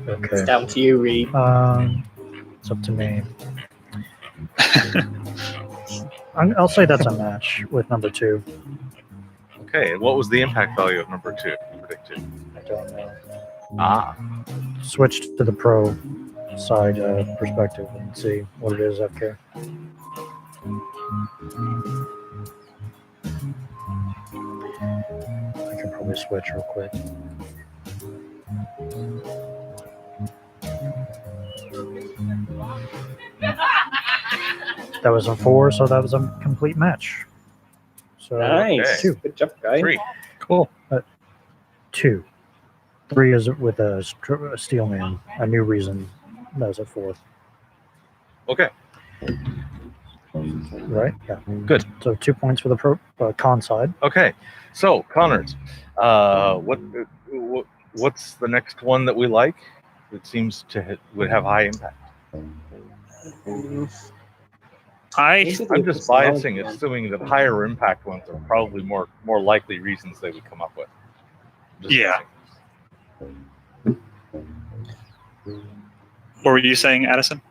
Okay. It's down to you, Reed. It's up to me. I'll say that's a match with number 2. Okay, and what was the impact value of number 2 predicted? I don't know. Ah, Switch to the pro side perspective and see what it is, FK. I can probably switch real quick. That was a 4, so that was a complete match. So Nice. 2. Good job, guys. 3. Cool. 2. 3 is with a steel man. A new reason. That was a 4. Okay, Right? Yeah. good. So 2 points for the pro con side. Okay, so Connors, what's the next one that we like? It seems to would have high impact. I I'm just biasing, assuming that higher impact ones are probably more likely reasons they would come up with. Just Yeah. guessing. What were you saying, Addison?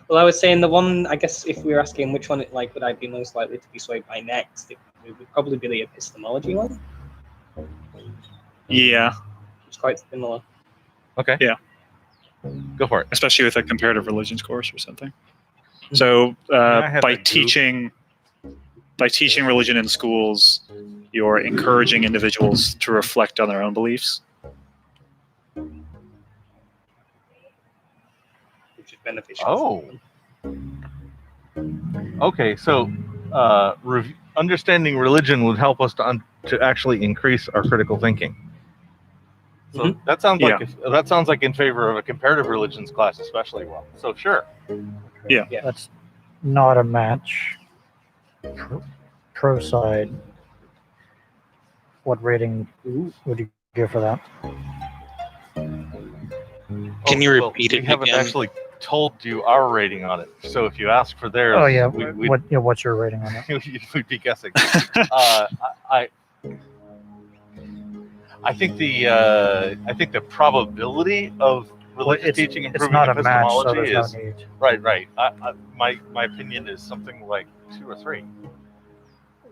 Well, I was saying the one, I guess if we were asking which one would I be most likely to be swayed by next, it would probably be the epistemology one. Yeah, It's quite similar. Okay. Yeah. Go for it. especially with a comparative religions course or something. So I had by that too. teaching religion in schools, you're encouraging individuals to reflect on their own beliefs. Which is beneficial. Oh. Okay, so understanding religion would help us to actually increase our critical thinking. So that sounds like in favor of a comparative religions class, especially well. So sure. Yeah. That's not a match. Pro side. What rating would you give for that? Can you repeat we it haven't again? actually told you our rating on it. So if you ask for theirs, Oh yeah. we'd What's your rating on it? we'd be guessing. I think the probability of religious teaching It's improving not a match, so epistemology there's is no need. right. My opinion is something like 2 or 3.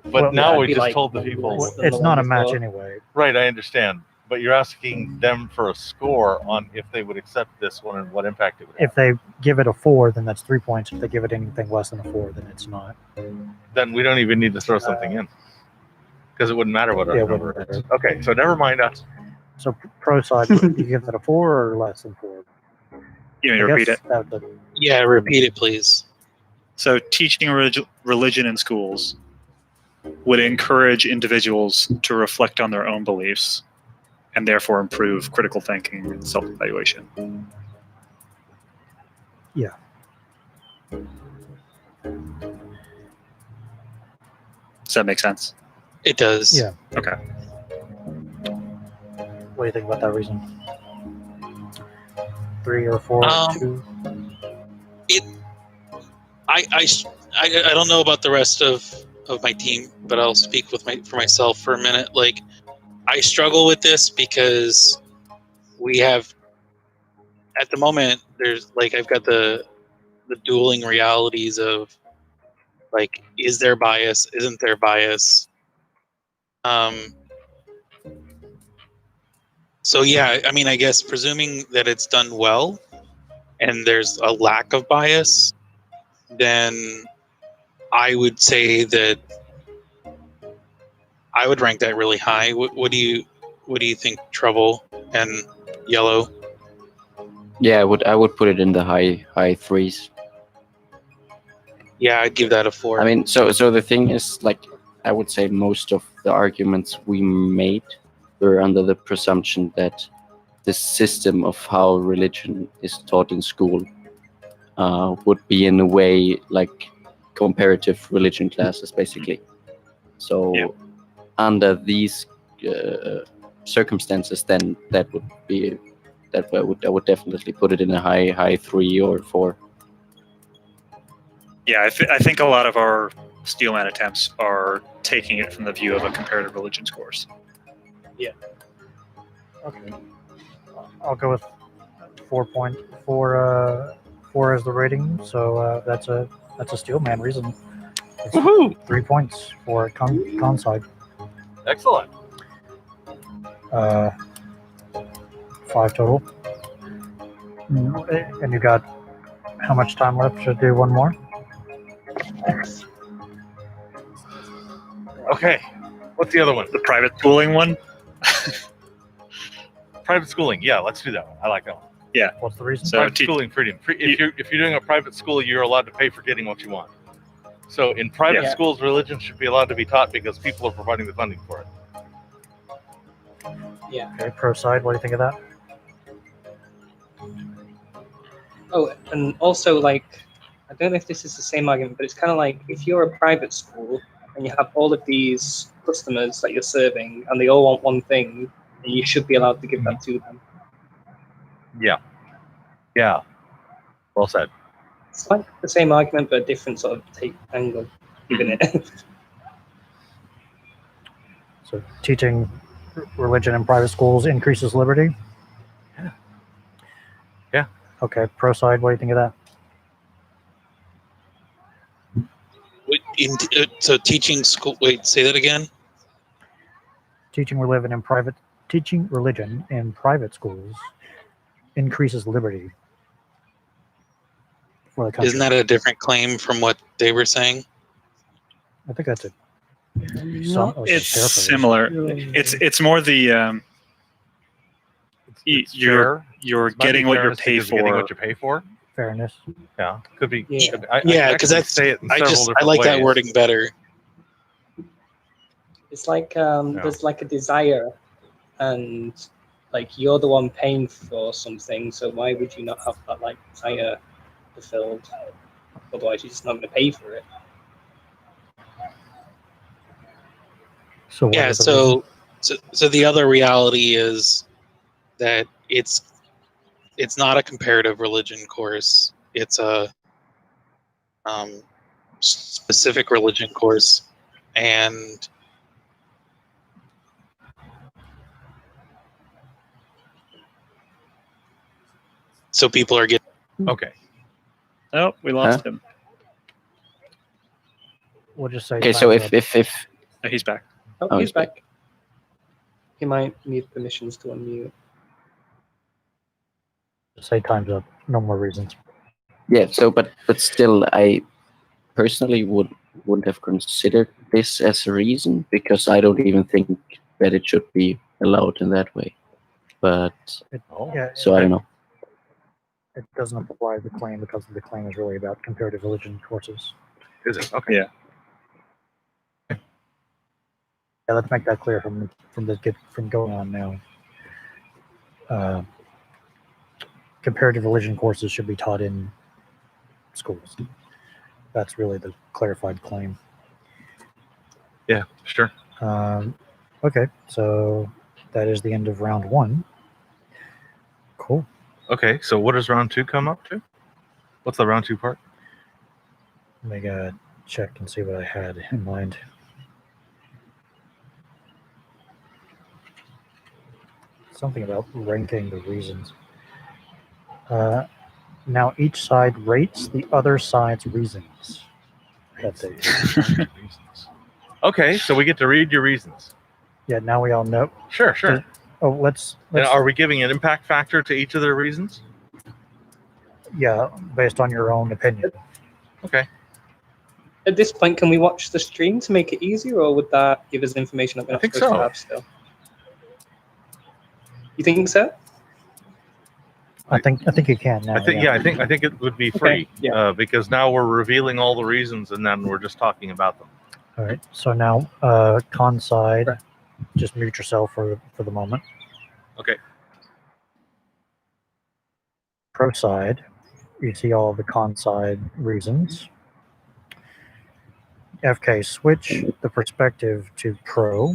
But Well, now it'd we be just like told the people. less than It's the not a one match before. anyway. Right, I understand. But you're asking them for a score on if they would accept this one and what impact it would have. If they give it a 4, then that's 3 points. If they give it anything less than a 4, then it's not. Then we don't even need to throw something in. Because it wouldn't matter what our Yeah, it number wouldn't is. matter. Okay, so never mind us. So pro side, you give it a 4 or less than 4? You may I repeat guess it. that would- Yeah, repeat it, please. So teaching religion in schools would encourage individuals to reflect on their own beliefs and therefore improve critical thinking and self-evaluation. Yeah. Does that make sense? It does. Yeah. Okay. What do you think about that reason? 3 or 4 or 2? I don't know about the rest of my team, but I'll speak for myself for a minute. Like, I struggle with this because we have, at the moment, there's like, I've got the dueling realities of like, is there bias? Isn't there bias? So yeah, I mean, I guess presuming that it's done well and there's a lack of bias, then I would say that I would rank that really high. What do you think, Trouble and Yellow? Yeah, I would put it in the high threes. Yeah, I'd give that a 4. I mean, so the thing is, like, I would say most of the arguments we made were under the presumption that the system of how religion is taught in school would be in a way like comparative religion classes, basically. So Yeah. under these circumstances, then I would definitely put it in a high 3 or 4. Yeah, I think a lot of our Steelman attempts are taking it from the view of a comparative religions course. Okay. I'll go with 4.4 as the rating. So that's a Steelman reason. It's Woohoo! 3 points for con side. Excellent. 5 total. And you got how much time left to do one more? Okay. What's the other one? The private schooling one? Private schooling. Yeah, let's do that one. I like that one. What's the reason? So Private schooling freedom. If you're doing a private school, you're allowed to pay for getting what you want. So in private Yeah. schools, religion should be allowed to be taught because people are providing the funding for it. Okay, pro side, what do you think of that? Oh, and also, like, I don't know if this is the same argument, but it's kind of like if you're a private school and you have all of these customers that you're serving and they all want one thing, and you should be allowed to give that to them. Yeah. Well said. It's like the same argument, but a different sort of take angle, isn't it? So teaching religion in private schools increases liberty? Yeah. Okay, pro side, what do you think of that? So teaching school. Wait, say that again. Teaching religion in private schools increases liberty for the country. Isn't that a different claim from what they were saying? I think that's it. It's similar. It's more the It's you're fair. you're It might be getting what you're fairness paid because you're getting for. what you pay for. Fairness. Yeah, could be. Yeah. Yeah, because that's. say it in I several different like that ways. wording better. It's like there's like a desire, and like you're the one paying for something, so why would you not have that like desire fulfilled? Otherwise, you're just not going to pay for it. So what Yeah. are the So the other reality is that it's not a comparative religion course. It's a specific religion course, and so people are getting. Okay. Oh, we lost him. We'll just say. Okay, so time's if up. Oh, he's back. Oh, Oh, he's he's back. back. He might need permissions to unmute. Say time's up. No more reasons. Yeah, so but still, I personally wouldn't have considered this as a reason because I don't even think that it should be allowed in that way. But Yeah, so I don't know. it doesn't apply to the claim because the claim is really about comparative religion courses. Is it? Okay. Yeah. Yeah, let's make that clear from going on now. Comparative religion courses should be taught in schools. That's really the clarified claim. Yeah. Sure. Okay, so that is the end of round 1. Cool. Okay. So what does round 2 come up to? What's the round 2 part? Let me check and see what I had in mind. Something about ranking the reasons. Now each side rates the other side's reasons. That they, Okay. So we get to read your reasons. yeah, now we all know. Sure. Sure. Oh, let's And are we giving an impact factor to each of their reasons? yeah, based on your own opinion. Okay. At this point, can we watch the stream to make it easier, or would that give us information that we're I not think supposed so. to have still? You think so? I think you can now. I think I think it would be free because now we're revealing all the reasons and then we're just talking about them. All right. So now, con side, just mute yourself for the moment. Okay. Pro side, you see all the con side reasons. FK, switch the perspective to pro,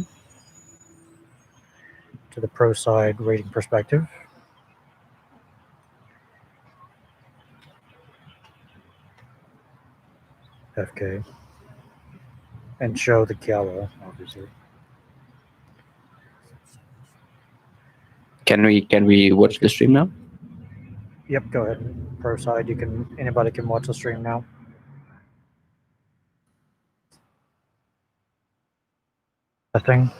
to the pro side rating perspective. FK. And show the Kiala, obviously. Can we watch the stream now? Yep, go ahead. Pro side, anybody can watch the stream now. Thing.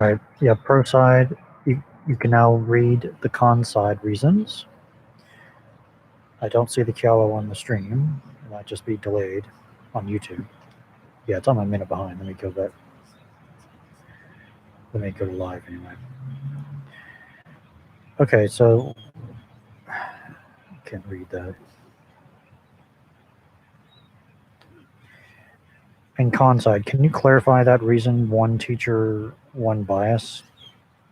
All right. Yeah, pro side, you can now read the con side reasons. I don't see the Kiala on the stream. It might just be delayed on YouTube. Yeah, it's on a minute behind. Let me go back. Let me go to live anyway. Okay, so can't read that. And con side, can you clarify that reason? One teacher, one bias.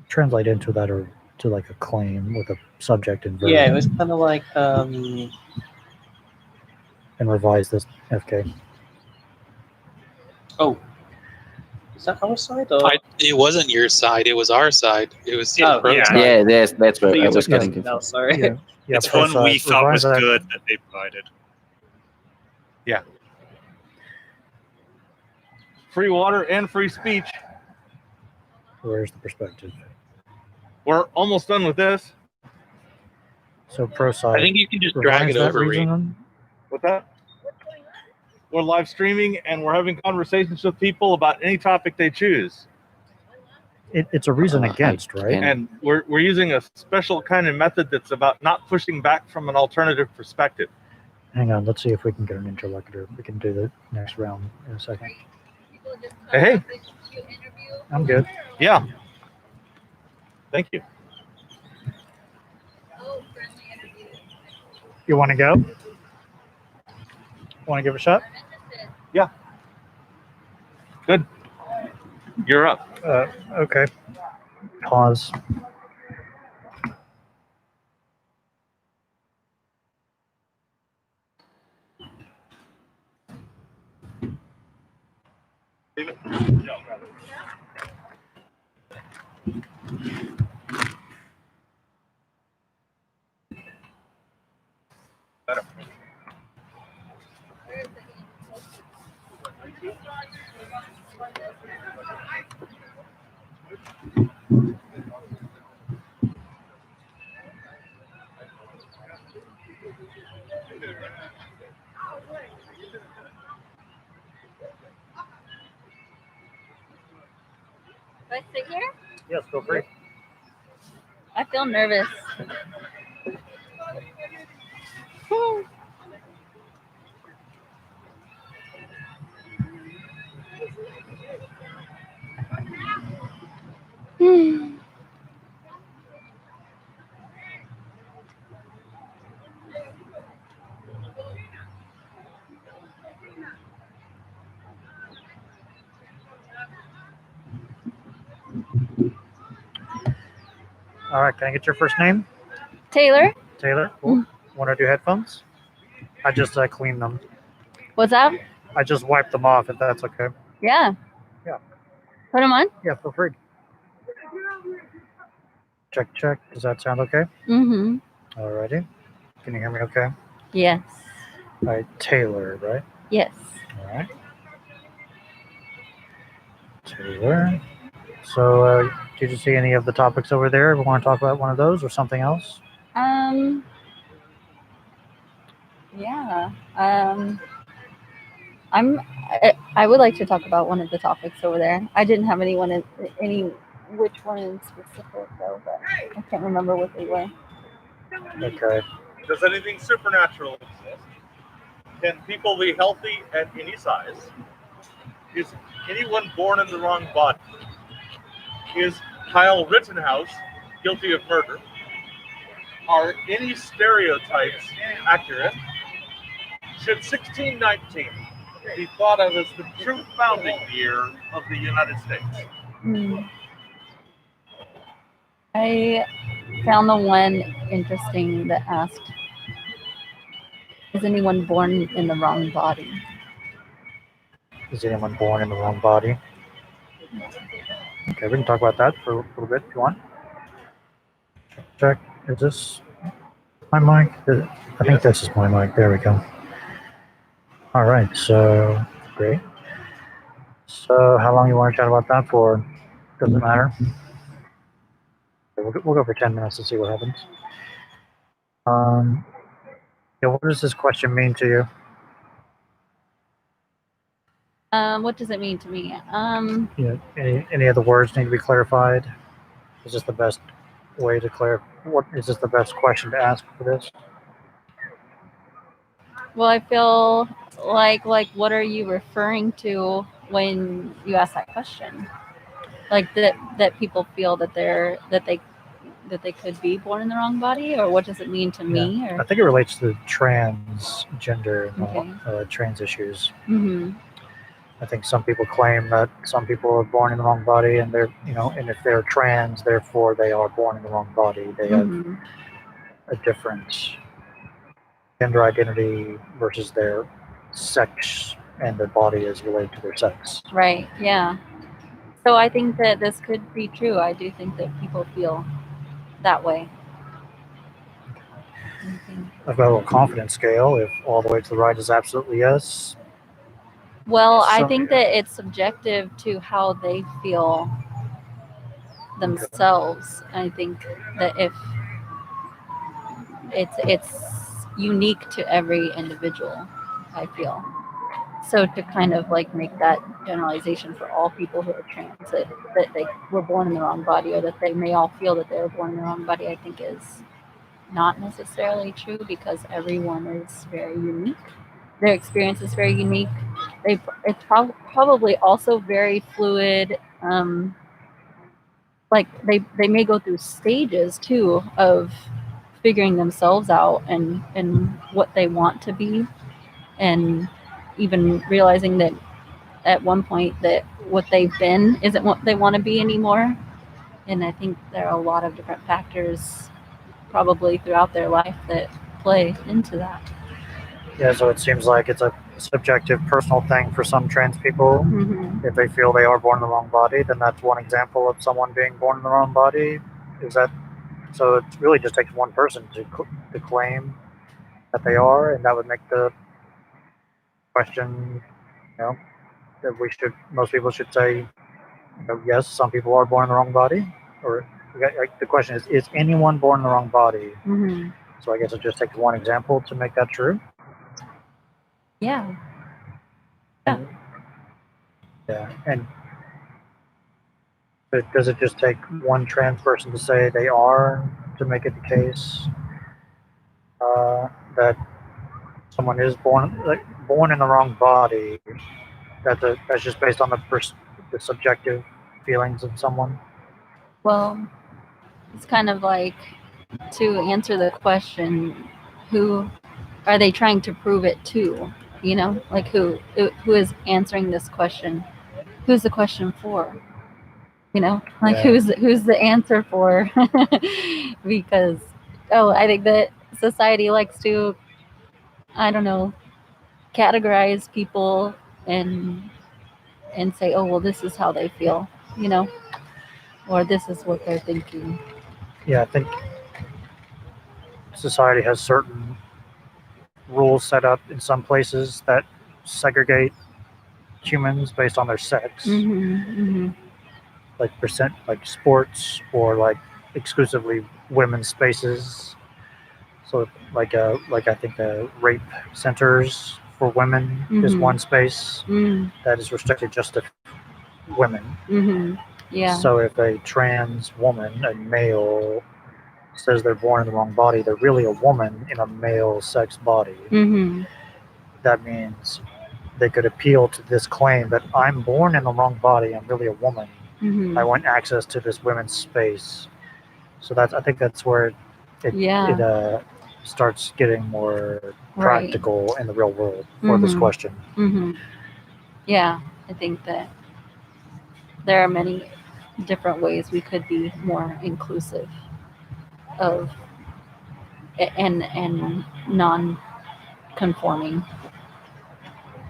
Translate into that or to like a claim with a subject and verb. Yeah, it was kind of like and revise this FK. Oh, is that our side or? It wasn't your side. It was our side. It was Oh, Pro's yeah. side. Yeah, that's where I was just getting no, sorry. Yeah, yeah, It's pro one we side, thought was revise that. good that they provided. Free water and free speech. Where's the perspective? We're almost done with this. So pro side. I think you can just drag it revise that over, Reed. reason. What's that? We're live streaming and we're having conversations with people about any topic they choose. It's a reason against, right? And we're using a special kind of method that's about not pushing back from an alternative perspective. Hang on, let's see if we can get an interlocutor. We can do the next round in a second. Hey. I'm good. Yeah. Thank you. You want to go? Want to give it a shot? Yeah. Good. You're up. Okay. Pause. Do I sit here? Yes, feel free. I feel nervous. All right, can I get your first name? Taylor, Taylor. Cool. Want to do headphones? I just cleaned them. what's up? I just wiped them off, if that's okay. Yeah. Yeah. Put them on? Yeah, feel free. Check, check. Does that sound okay? Mm-hmm. All righty. Can you hear me okay? Yes. All right, Taylor, right? Yes. All right. Taylor. So, did you see any of the topics over there? We want to talk about one of those or something else? Yeah. I would like to talk about one of the topics over there. I didn't have any which one in specific though, but I can't remember what they were. Okay. Does anything supernatural exist? Can people be healthy at any size? Is anyone born in the wrong body? Is Kyle Rittenhouse guilty of murder? Are any stereotypes accurate? Should 1619 be thought of as the true founding year of the United States? I found the one interesting that asked, is anyone born in the wrong body? Is anyone born in the wrong body? Okay, we can talk about that for a little bit if you want. Check. Is this my mic? I think this is my mic. There we go. All right. So great. So how long you want to chat about that for? Doesn't matter. We'll go for 10 minutes and see what happens. Yeah, what does this question mean to you? What does it mean to me? Yeah, any of the words need to be clarified? Is this the best way to clarify? What is this the best question to ask for this? Well, I feel like what are you referring to when you ask that question? Like that people feel that they could be born in the wrong body, or what does it mean to me? Or I think it relates to transgender, Okay. Trans issues. Mm-hmm. I think some people claim that some people are born in the wrong body, and they're, and if they're trans, therefore they are born in the wrong body. They have a different gender identity versus their sex, and their body is related to their sex. Right. Yeah. So I think that this could be true. I do think that people feel that way. I've got a little confidence scale. If all the way to the right is absolutely yes. Well, I think that it's subjective to how they feel themselves. I think that if it's unique to every individual, I feel. So to kind of like make that generalization for all people who are trans, that they were born in the wrong body, or that they may all feel that they were born in the wrong body, I think is not necessarily true, because everyone is very unique. Their experience is very unique. It's probably also very fluid. Like they may go through stages too of figuring themselves out and what they want to be, and even realizing that at one point that what they've been isn't what they want to be anymore. And I think there are a lot of different factors probably throughout their life that play into that. Yeah, so it seems like it's a subjective, personal thing for some trans people. Mm-hmm. If they feel they are born in the wrong body, then that's one example of someone being born in the wrong body. Is that so? It really just takes one person to claim that they are, and that would make the question, that most people should say, yes, some people are born in the wrong body. Or the question is anyone born in the wrong body? Mm-hmm. So I guess it just takes one example to make that true. Yeah. Yeah, but does it just take one trans person to say they are to make it the case that someone is born in the wrong body? That's just based on the subjective feelings of someone. Well, it's kind of like, to answer the question, who are they trying to prove it to? Like who is answering this question? Who's the question for? Who's the answer for? Because I think that society likes to, I don't know, categorize people and say, oh well, this is how they feel, or this is what they're thinking. Yeah, I think society has certain rules set up in some places that segregate humans based on their sex, like sports, or like exclusively women's spaces. So like I think the rape centers for women is one space that is restricted just to women. Yeah. So if a trans woman, a male, says they're born in the wrong body, they're really a woman in a male sex body. Mm-hmm. That means they could appeal to this claim that I'm born in the wrong body, I'm really a woman. Mm-hmm. I want access to this women's space. So I think that's where it starts getting more practical in the real world for this question. Mm-hmm. Yeah, I think that there are many different ways we could be more inclusive of and non-conforming.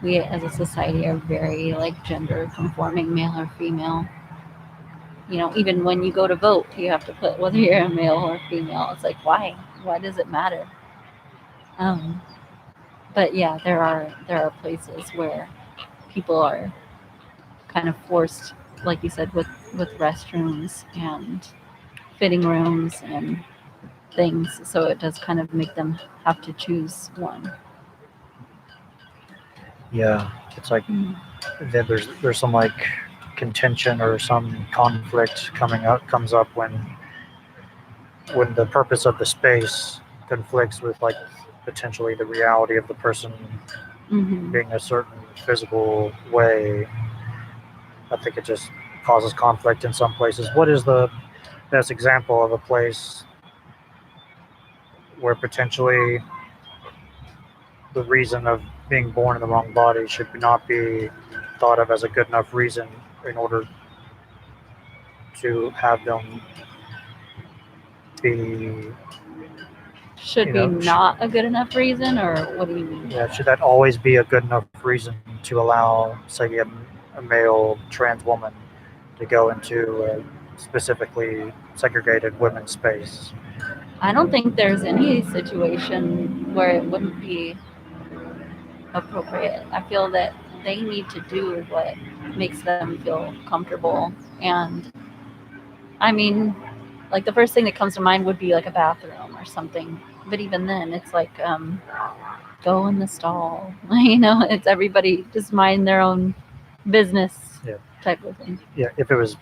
We as a society are very like gender conforming, male or female. You know, even when you go to vote, you have to put whether you're a male or female. It's like, why? Why does it matter? But yeah, there are places where people are kind of forced, like you said, with restrooms and fitting rooms and things. So it does kind of make them have to choose one. Yeah, it's like there's some like contention or some conflict comes up when the purpose of the space conflicts with like potentially the reality of the person being a certain physical way. I think it just causes conflict in some places. What is the best example of a place where potentially the reason of being born in the wrong body should not be thought of as a good enough reason in order to have them be should be not a good enough reason, or what do you mean? Yeah, should that always be a good enough reason to allow, say, a male trans woman to go into a specifically segregated women's space? I don't think there's any situation where it wouldn't be appropriate. I feel that they need to do what makes them feel comfortable. And I mean, like the first thing that comes to mind would be like a bathroom or something. But even then, it's like, go in the stall. You know, it's everybody just mind their own business type of thing. Yeah, if it was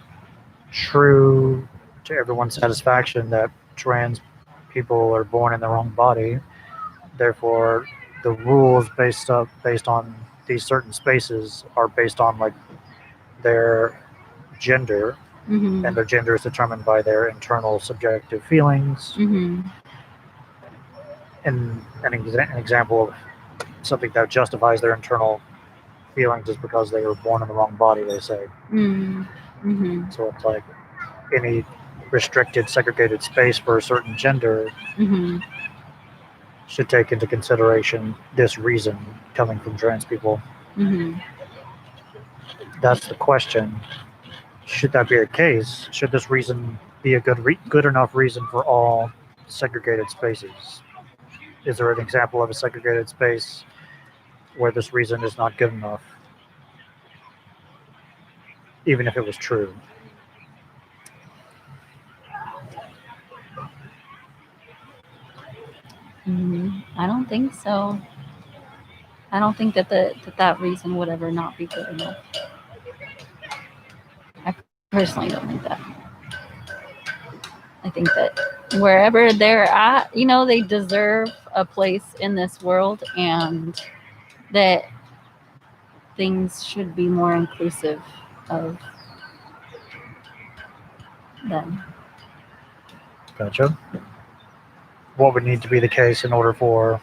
true to everyone's satisfaction that trans people are born in the wrong body, therefore the rules based on these certain spaces are based on like their gender, and their gender is determined by their internal subjective feelings. And an example of something that justifies their internal feelings is because they were born in the wrong body, they say. So it's like any restricted, segregated space for a certain gender should take into consideration this reason coming from trans people. That's the question. Should that be the case? Should this reason be a good enough reason for all segregated spaces? Is there an example of a segregated space where this reason is not good enough, even if it was true? I don't think so. I don't think that that reason would ever not be good enough. I personally don't think that. I think that wherever they're at, you know, they deserve a place in this world, and that things should be more inclusive of them. Gotcha. What would need to be the case in order for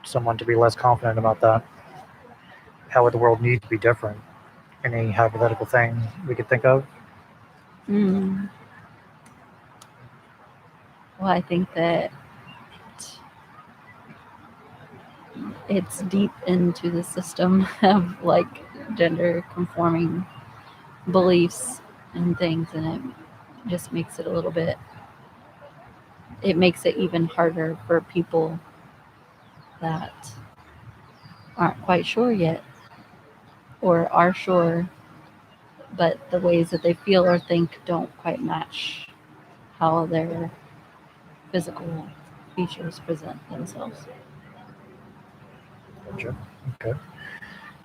someone to be less confident about that? How would the world need to be different? Any hypothetical thing we could think of? Well, I think that it's deep into the system of like gender conforming beliefs and things, and it just makes it a little bit, it makes it even harder for people that aren't quite sure yet, or are sure, but the ways that they feel or think don't quite match how their physical features present themselves. Gotcha. Okay.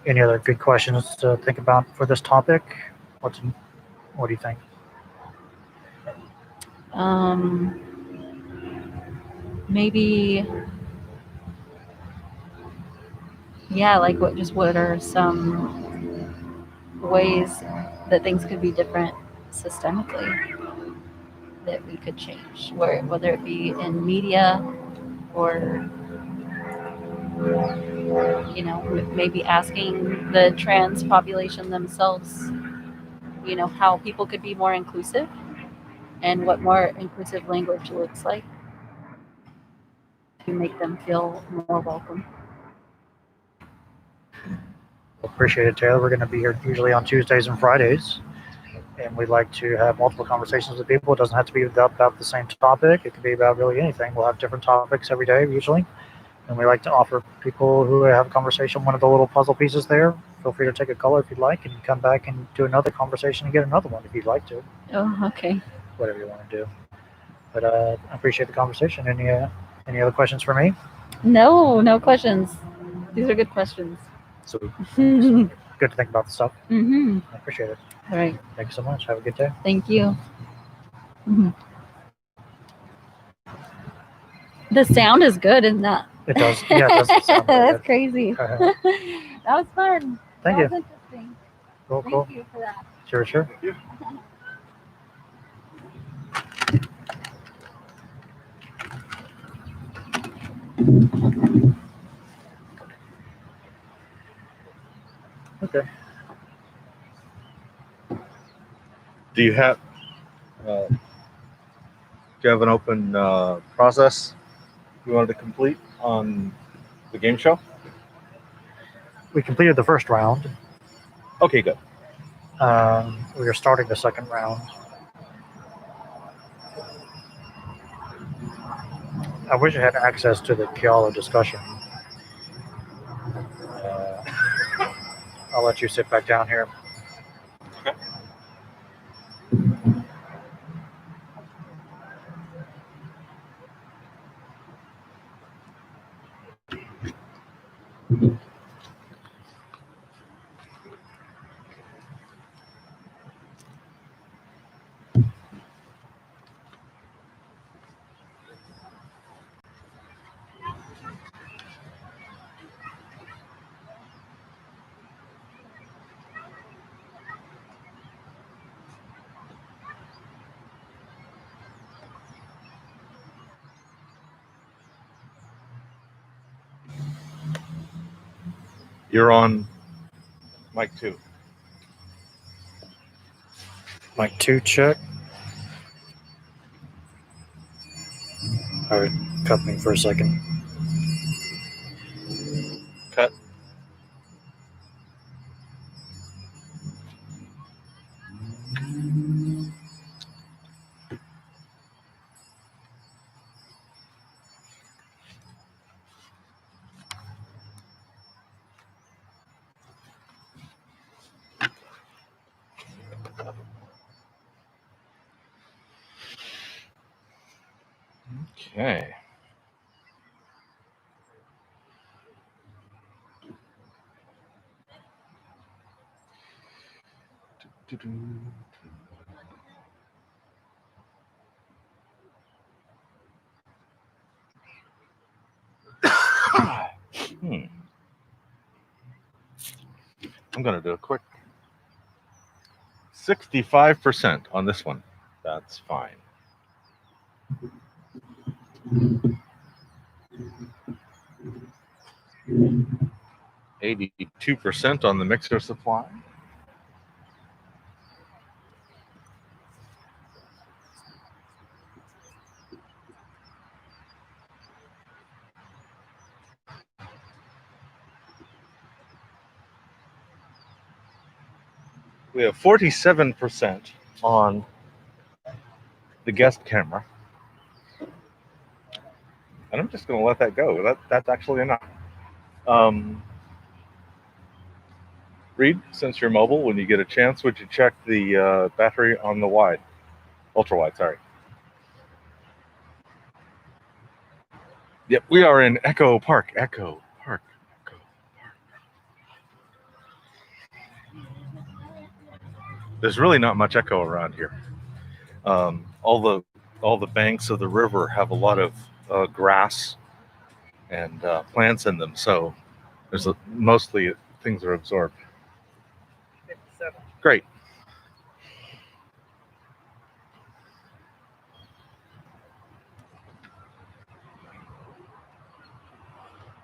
Any other good questions to think about for this topic? What do you think? Maybe, yeah, like what are some ways that things could be different systemically that we could change, whether it be in media or, you know, maybe asking the trans population themselves, you know, how people could be more inclusive and what more inclusive language looks like to make them feel more welcome. Appreciate it, Taylor. We're going to be here usually on Tuesdays and Fridays, and we'd like to have multiple conversations with people. It doesn't have to be about the same topic. It could be about really anything. We'll have different topics every day usually, and we like to offer people who have a conversation one of the little puzzle pieces there. Feel free to take a color if you'd like, and come back and do another conversation and get another one if you'd like to. Oh, okay. Whatever you want to do. But I appreciate the conversation. Any other questions for me? No questions. These are good questions. So good to think about the stuff. Mm-hmm. I appreciate it. All right. Thank you so much. Have a good day. Thank you. Mm-hmm. The sound is good, isn't that? It does. Yeah, it does sound really That's good. crazy. That was fun. Thank that you. was interesting. Cool. Thank you for that. Sure. Okay. Do you have an open process you wanted to complete on the game show? We completed the first round. Okay, good. We are starting the second round. I wish I had access to the Keala discussion. I'll let you sit back down here. Okay. You're on mic 2. Mic 2 check. All right, cut me for a second. Cut. Okay. I'm going to do a quick 65% on this one. That's fine. 82% on the mixer supply. We have 47% on the guest camera. And I'm just going to let that go. That's actually enough. Reed, since you're mobile, when you get a chance, would you check the battery on the wide? Ultra wide, sorry. Yep, we are in Echo Park. Echo Park. there's really not much echo around here. All the banks of the river have a lot of grass and plants in them, so there's mostly things are absorbed. 57. Great.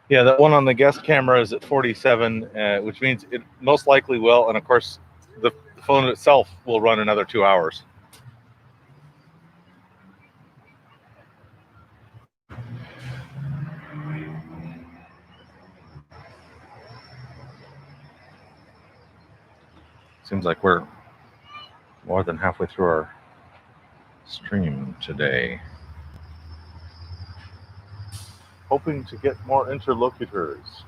Yeah, that one on the guest camera is at 47, which means it most likely will, and of course, the phone itself will run another 2 hours. Seems like we're more than halfway through our stream today. Hoping to get more interlocutors.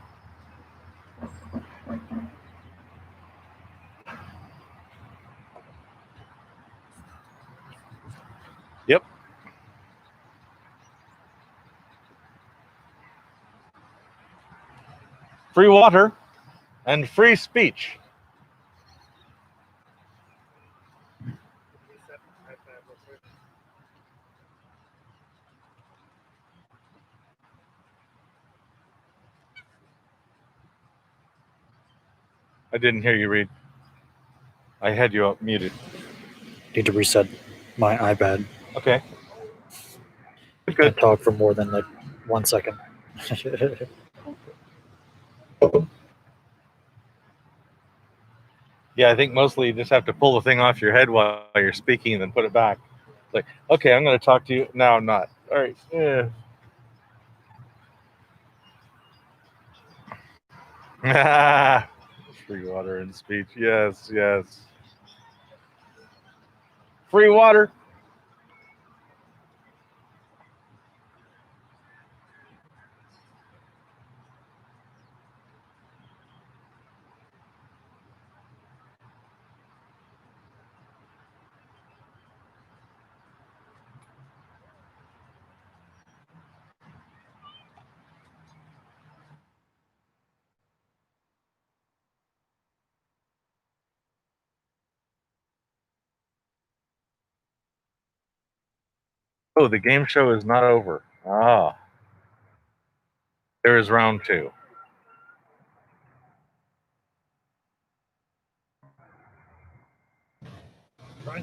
Yep. Free water and free speech. I didn't hear you, Reed. I had you muted. Need to reset my iPad. Okay. Good. I talk for more than like 1 second. Yeah, I think mostly you just have to pull the thing off your head while you're speaking and then put it back. It's like, okay, I'm going to talk to you. No, I'm not. All right. Yeah. Free water and speech. Yes, yes. Free water. Oh, the game show is not over. Ah. There is round 2. I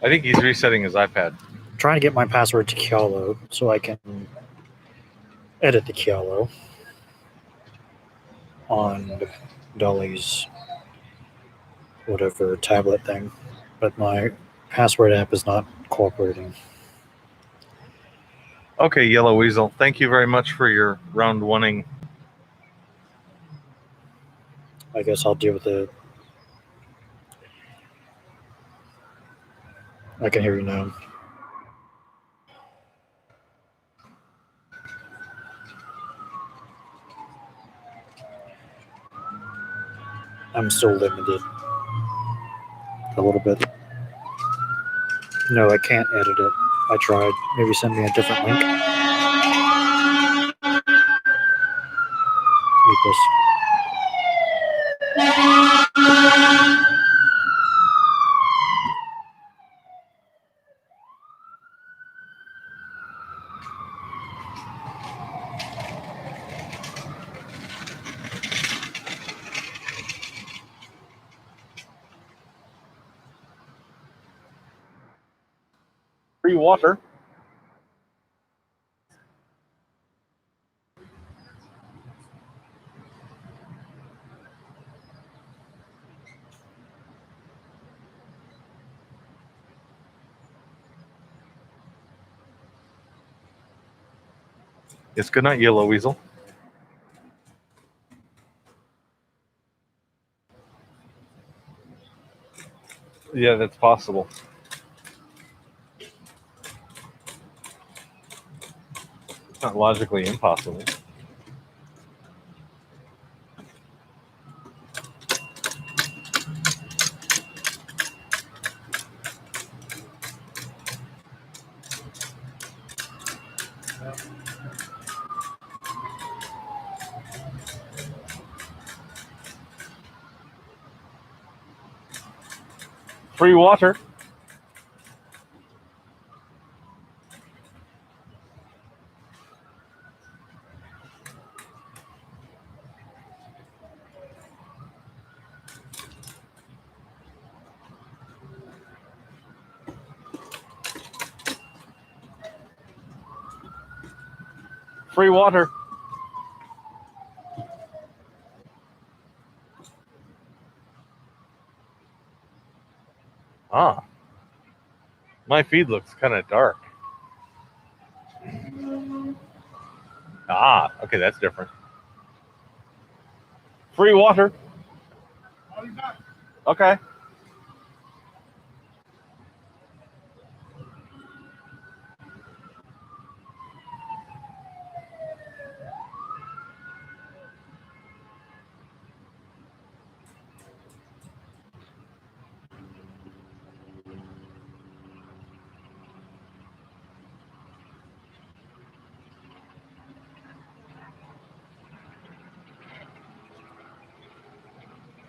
think he's resetting his iPad. I'm trying to get my password to Kialo so I can edit the Kialo on Dolly's whatever tablet thing, but my password app is not cooperating. Okay, Yellow Weasel, thank you very much for your round 1ing. I guess I'll deal with it. I can hear you now. I'm still limited a little bit. No, I can't edit it. I tried. Maybe send me a different link. Read this. Free water. Yes, good night, Yellow Weasel. Yeah, that's possible. It's not logically impossible. Free water. Free water. Ah. My feed looks kind of dark. Ah, okay, that's different. Free water. Okay.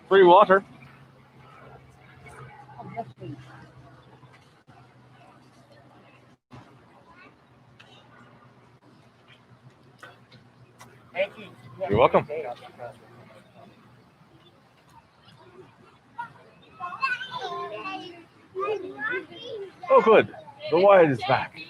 Free water. You're welcome. Oh, good. The wide is back.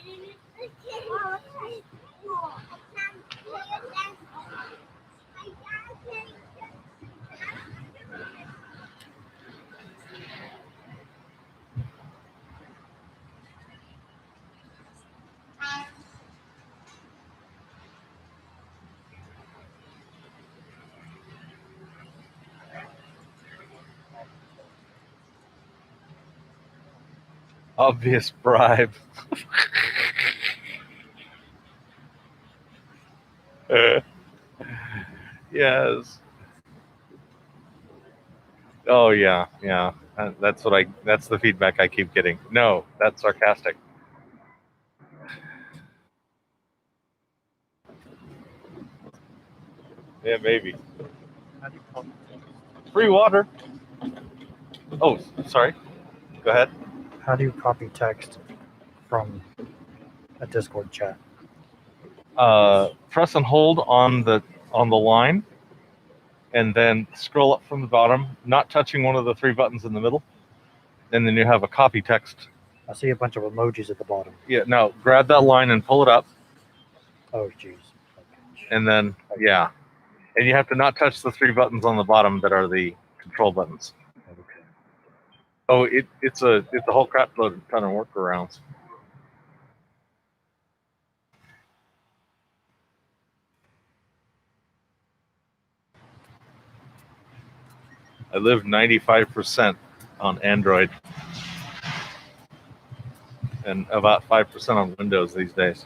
Obvious bribe. Yes. Oh yeah, yeah. That's the feedback I keep getting. No, that's sarcastic. Yeah, maybe. Free water. Oh, sorry. Go ahead. How do you copy text from a Discord chat? Press and hold on the line, and then scroll up from the bottom, not touching one of the three buttons in the middle, and then you have a copy text. I see a bunch of emojis at the bottom. Yeah, no, grab that line and pull it up, Oh, jeez. and then yeah, and you have to not touch the three buttons on the bottom that are the control buttons. Okay. Oh, it's a whole crap load ton of workarounds. I live 95% on Android and about 5% on Windows these days.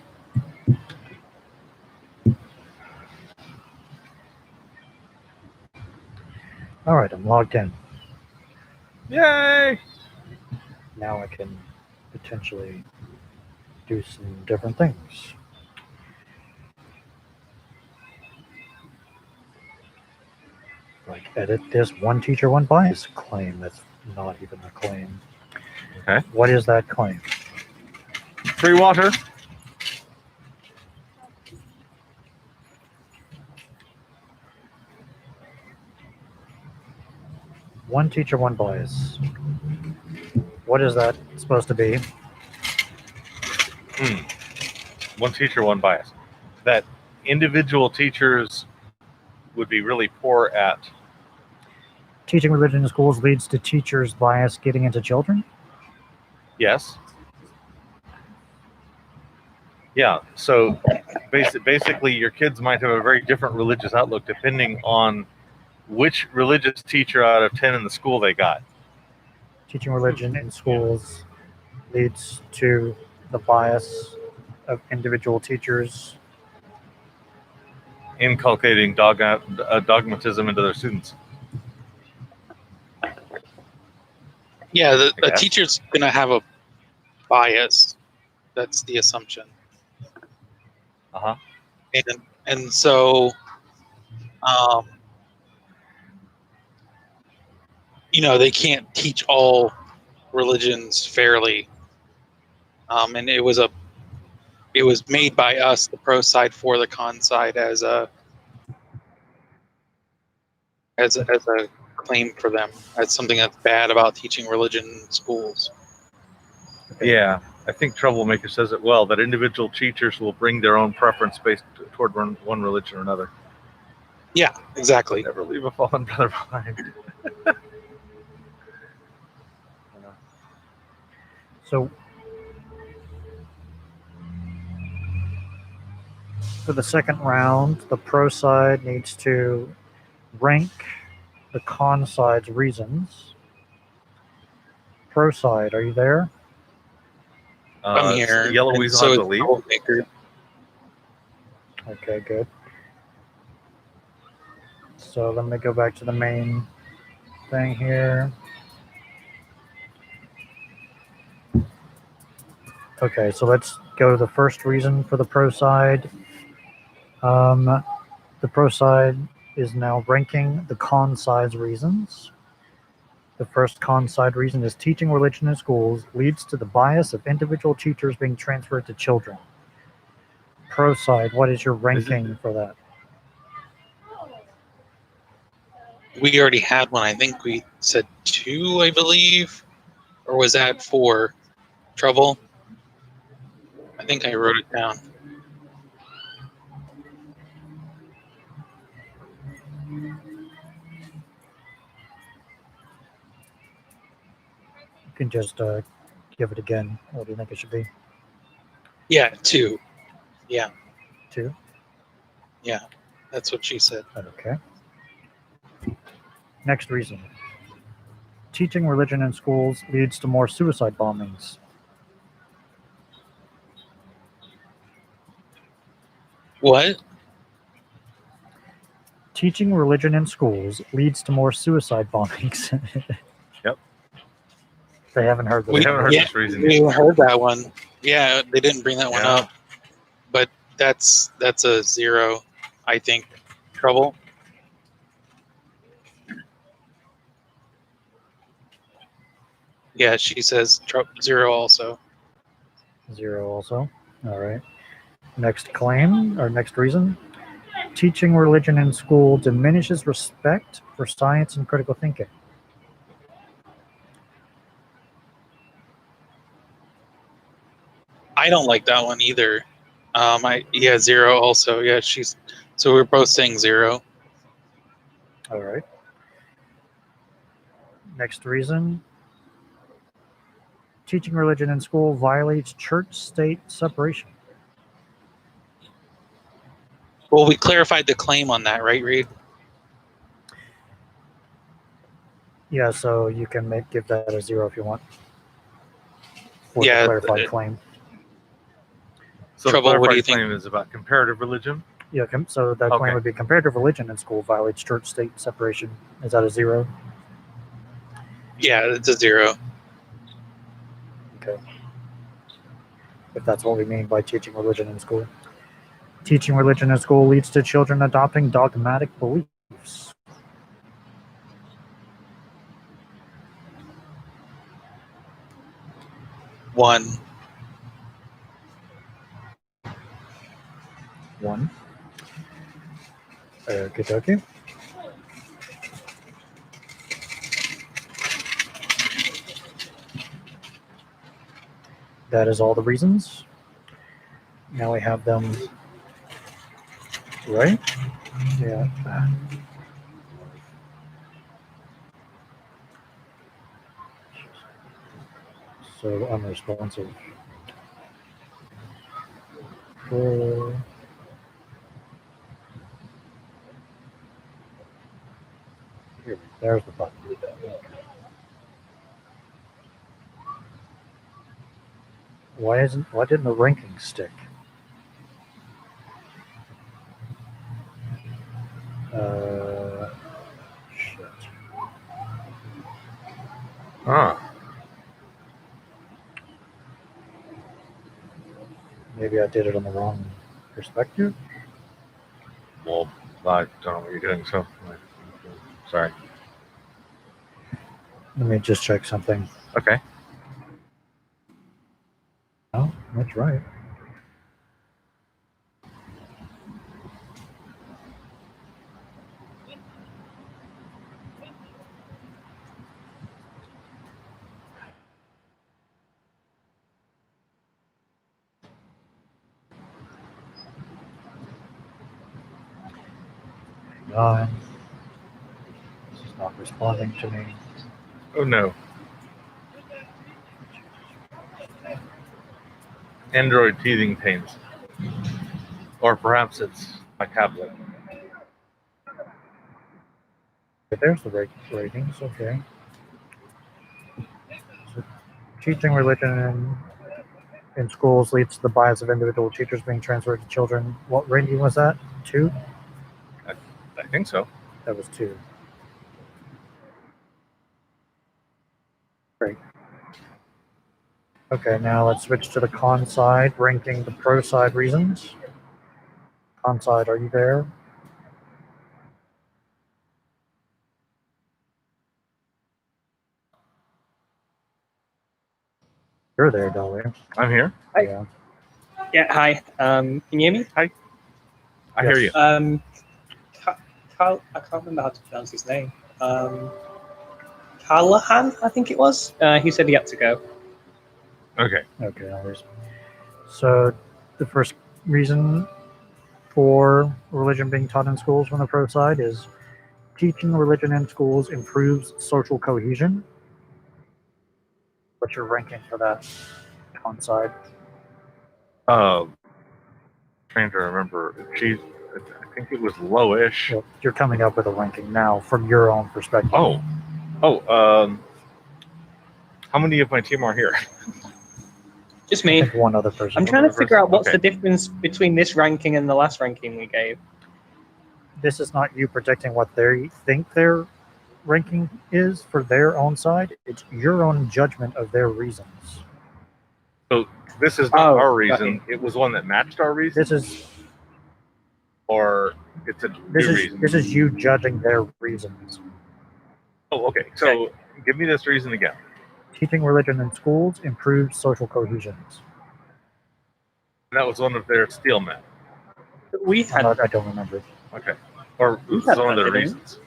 All right, I'm logged in. Yay! Now I can potentially do some different things. Like edit this one teacher, one bias claim that's not even a claim. Okay. What is that claim? Free water. One teacher, one bias. What is that supposed to be? One teacher, one bias. That individual teachers would be really poor at. Teaching religion in schools leads to teachers' bias getting into children? Yes. Yeah. So basically, your kids might have a very different religious outlook depending on which religious teacher out of 10 in the school they got. Teaching religion in schools leads to the bias of individual teachers. Inculcating dogmatism into their students. Yeah, a teacher's going to have a bias. That's the assumption. Uh-huh. And so, they can't teach all religions fairly, and it was made by us, the pro side for the con side, as a claim for them, as something that's bad about teaching religion in schools. Yeah, I think Troublemaker says it well, that individual teachers will bring their own preference based toward one religion or another. Yeah, exactly. Never leave a fallen brother behind. So for the second round, the pro side needs to rank the con side's reasons. Pro side, are you there? I'm here. Yellow and Weasel so has is a lead. Troublemaker. Okay, good. So let me go back to the main thing here. Okay, so let's go to the first reason for the pro side. The pro side is now ranking the con side's reasons. The first con side reason is teaching religion in schools leads to the bias of individual teachers being transferred to children. Pro side, what is your ranking for that? We already had one. I think we said 2, I believe. Or was that 4? Trouble? I think I wrote it down. You can just give it again. What do you think it should be? Yeah, 2. Yeah. 2? Yeah, that's what she said. Okay. Next reason. Teaching religion in schools leads to more suicide bombings. What? Teaching religion in schools leads to more suicide bombings. Yep. They haven't heard this. We haven't heard this reason We yet. heard that one. Yeah, they didn't bring that one Yeah. up. But that's a 0, I think. Trouble? Yeah, she says 0 also. 0 also. All right. Next claim, or next reason. Teaching religion in school diminishes respect for science and critical thinking. I don't like that one either. 0 also. Yeah, so we're both saying 0. All right. Next reason. Teaching religion in school violates church-state separation. Well, we clarified the claim on that, right, Reed? Yeah, so you can give that a 0 if you want. For Yeah, the clarified claim. So Trouble, the what do you clarified claim is about comparative religion. Yeah, so that claim would be comparative religion in school violates church-state separation. Is that a 0? Yeah, it's a 0. Okay. If that's what we mean by teaching religion in school. Teaching religion in school leads to children adopting dogmatic beliefs. One. 1. Okie dokie. That is all the reasons. Now we have them, right? Yeah. So unresponsive. Here, there's the button. Why didn't the ranking stick? Shit. Maybe I did it on the wrong perspective. Well, I don't know what you're doing, so sorry. Let me just check something. Okay. That's right. God, this is not responding to me. Oh no. Android teething pains. Or perhaps it's my tablet. But there's the ratings, okay. So teaching religion in schools leads to the bias of individual teachers being transferred to children. What rating was that? 2? I think so. That was 2. Great. Okay, now let's switch to the con side, ranking the pro side reasons. Con side, are you there? You're there, Dahlia. I'm here. Hi. Yeah. Yeah, hi. Can you hear me? I hear you. Carl, I can't remember how to pronounce his name. Callahan, I think it was. He said he had to go. Okay. Okay, no worries. So the first reason for religion being taught in schools from the pro side is teaching religion in schools improves social cohesion. What's your ranking for that con side? Trying to remember. I think it was lowish. Well, you're coming up with a ranking now from your own perspective. How many of my team are here? Just I me. think one other person. I'm trying to figure out what's Okay. the difference between this ranking and the last ranking we gave. This is not you predicting what they think their ranking is for their own side. It's your own judgment of their reasons. So this is not our got reason. you. It was one that matched our reason, This is or it's a new reason. this is you judging their reasons. Oh, okay. So give me this reason again. Teaching religion in schools improves social cohesions. That was one of their steel men. We had. I don't remember. Okay. Or it was had one of that, their didn't we? reasons.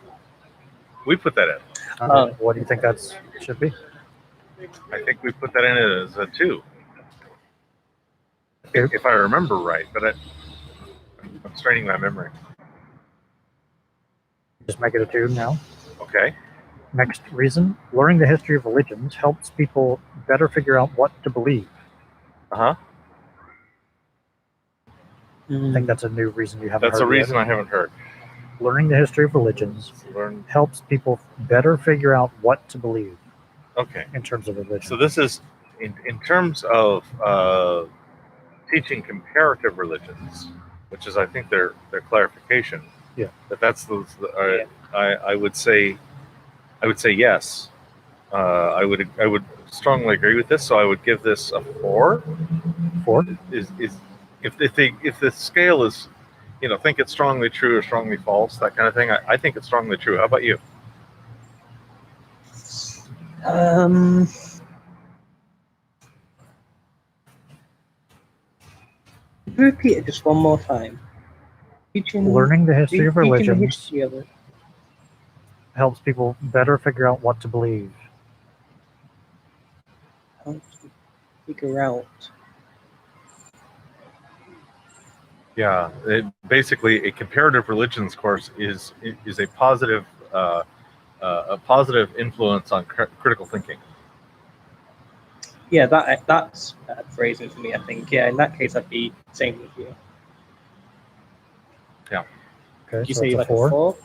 We put that in. What do you think that should be? I think we put that in as a 2. If I remember right, but I'm straining my memory. Just make it a 2 now. Okay. Next reason, learning the history of religions helps people better figure out what to believe. Uh-huh. I think that's a new reason you haven't That's heard a reason yet. I haven't heard. Learning the history of religions Learn. helps people better figure out what to believe Okay. in terms of religion. So this is in terms of teaching comparative religions, which is I think their clarification. Yeah. That's I would say yes. I would strongly agree with this. So I would give this a 4. 4? Is if the scale is, think it's strongly true or strongly false, that kind of thing. I think it's strongly true. How about you? Repeat it just one more time. Learning the history of teaching the religions history of it. helps people better figure out what to believe. Helps you figure out. Yeah, basically, a comparative religions course is a positive influence on critical thinking. Yeah, that's phrasing for me. I think. Yeah, in that case, I'd be same with you. Yeah. Okay, You so say it's a like 4. a 4?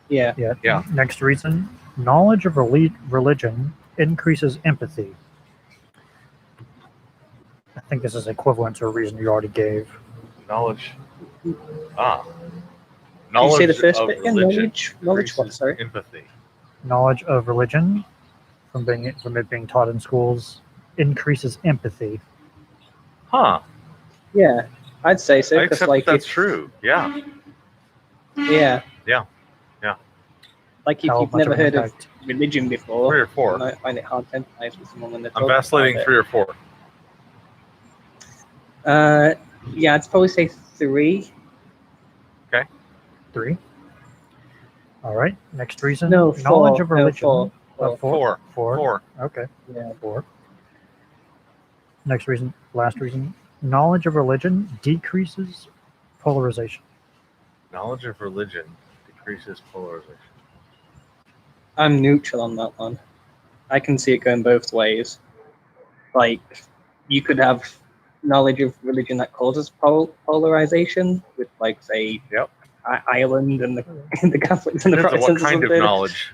Yeah. Yeah. Next reason, knowledge of religion increases empathy. I think this is equivalent to a reason you already gave. Knowledge. Knowledge. Can you say the first of bit again? religion Knowledge what? increases Sorry. Empathy. Knowledge of religion from it being taught in schools increases empathy. Huh. Yeah, I'd say so. I 'Cause, accept like, that's if- true. Yeah. Yeah. Yeah. Yeah. Like if How you've much never of an heard of impact? religion before, 3 or 4. you might find it hard to empathize with someone when they're I'm talking vacillating about 3 or 4. Yeah, I'd probably say 3. 3. All right. Next reason. No, Knowledge 4. of religion. No, 4. 4. 4. 4. Okay. Yeah. 4. Next reason. Last reason. Knowledge of religion decreases polarization. Knowledge of religion decreases polarization. I'm neutral on that one. I can see it going both ways. Like, you could have knowledge of religion that causes polarization with, like, say, Ireland and the Catholics and the Depends on Protestants. what kind of knowledge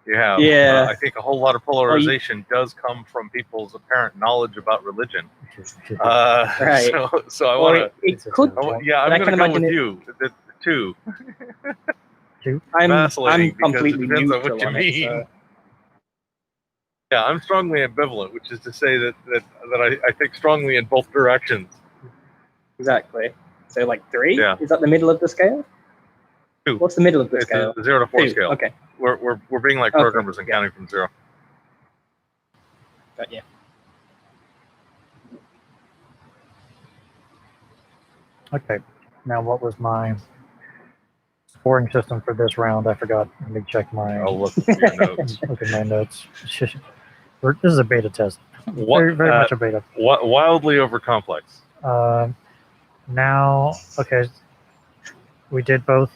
you have. Yeah. I think a whole lot of polarization does come from people's apparent knowledge about religion. Right. So I want to. It could. Yeah, I'm going to go with you. The 2. 2. I'm Vacillating because completely it depends on neutral what you on mean. it. So. Yeah, I'm strongly ambivalent, which is to say that I think strongly in both directions. Exactly. So, like 3? Yeah. Is that the middle of the scale? 2. What's the middle of the It's scale? a 0 to 4 2. scale. Okay. We're being like programmers and counting from 0. But yeah. Okay. Now, what was my scoring system for this round? I forgot. Let me check my. I'll look at your notes. Look at my notes. This is a beta test. Very much a beta. Wildly over complex. Now, okay. We did both.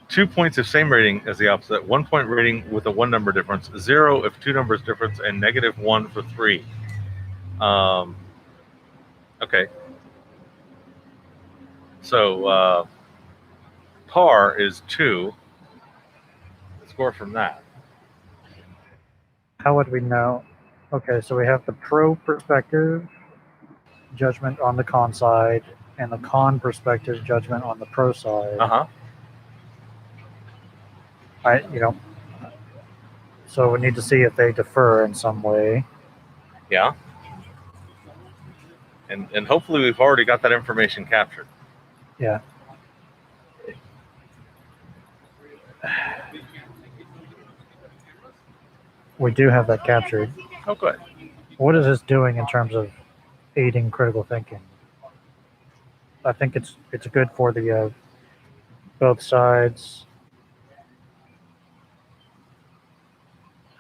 2 points of same rating as the opposite. 1 point rating with a 1 number difference. 0 if 2 numbers difference, and -1 for 3. Okay. So par is 2. Score from that. How would we know? Okay, so we have the pro perspective judgment on the con side, and the con perspective judgment on the pro side. So we need to see if they differ in some way. Yeah. And hopefully we've already got that information captured. Yeah. We do have that captured. Oh, good. What is this doing in terms of aiding critical thinking? I think it's good for the both sides.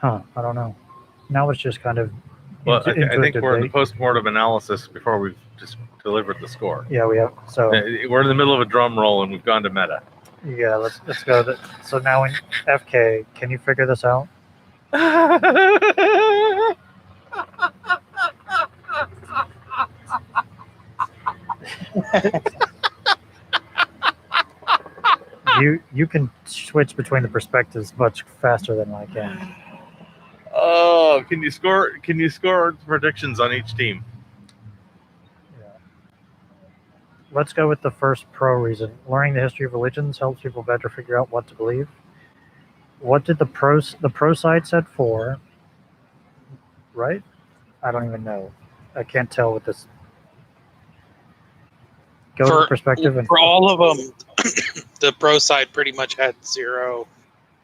I don't know. Now it's just kind of. Well, I think we're in the post-mortem analysis before we've just delivered the score. Yeah, we have. So we're in the middle of a drum roll and we've gone to meta. Yeah, let's go. So now in FK, can you figure this out? You can switch between the perspectives much faster than I can. Oh, can you score predictions on each team? Yeah. Let's go with the first pro reason. Learning the history of religions helps people better figure out what to believe. What did the pro side said 4? Right? I don't even know. I can't tell with this. Go to the perspective and for all of them, the pro side pretty much had 0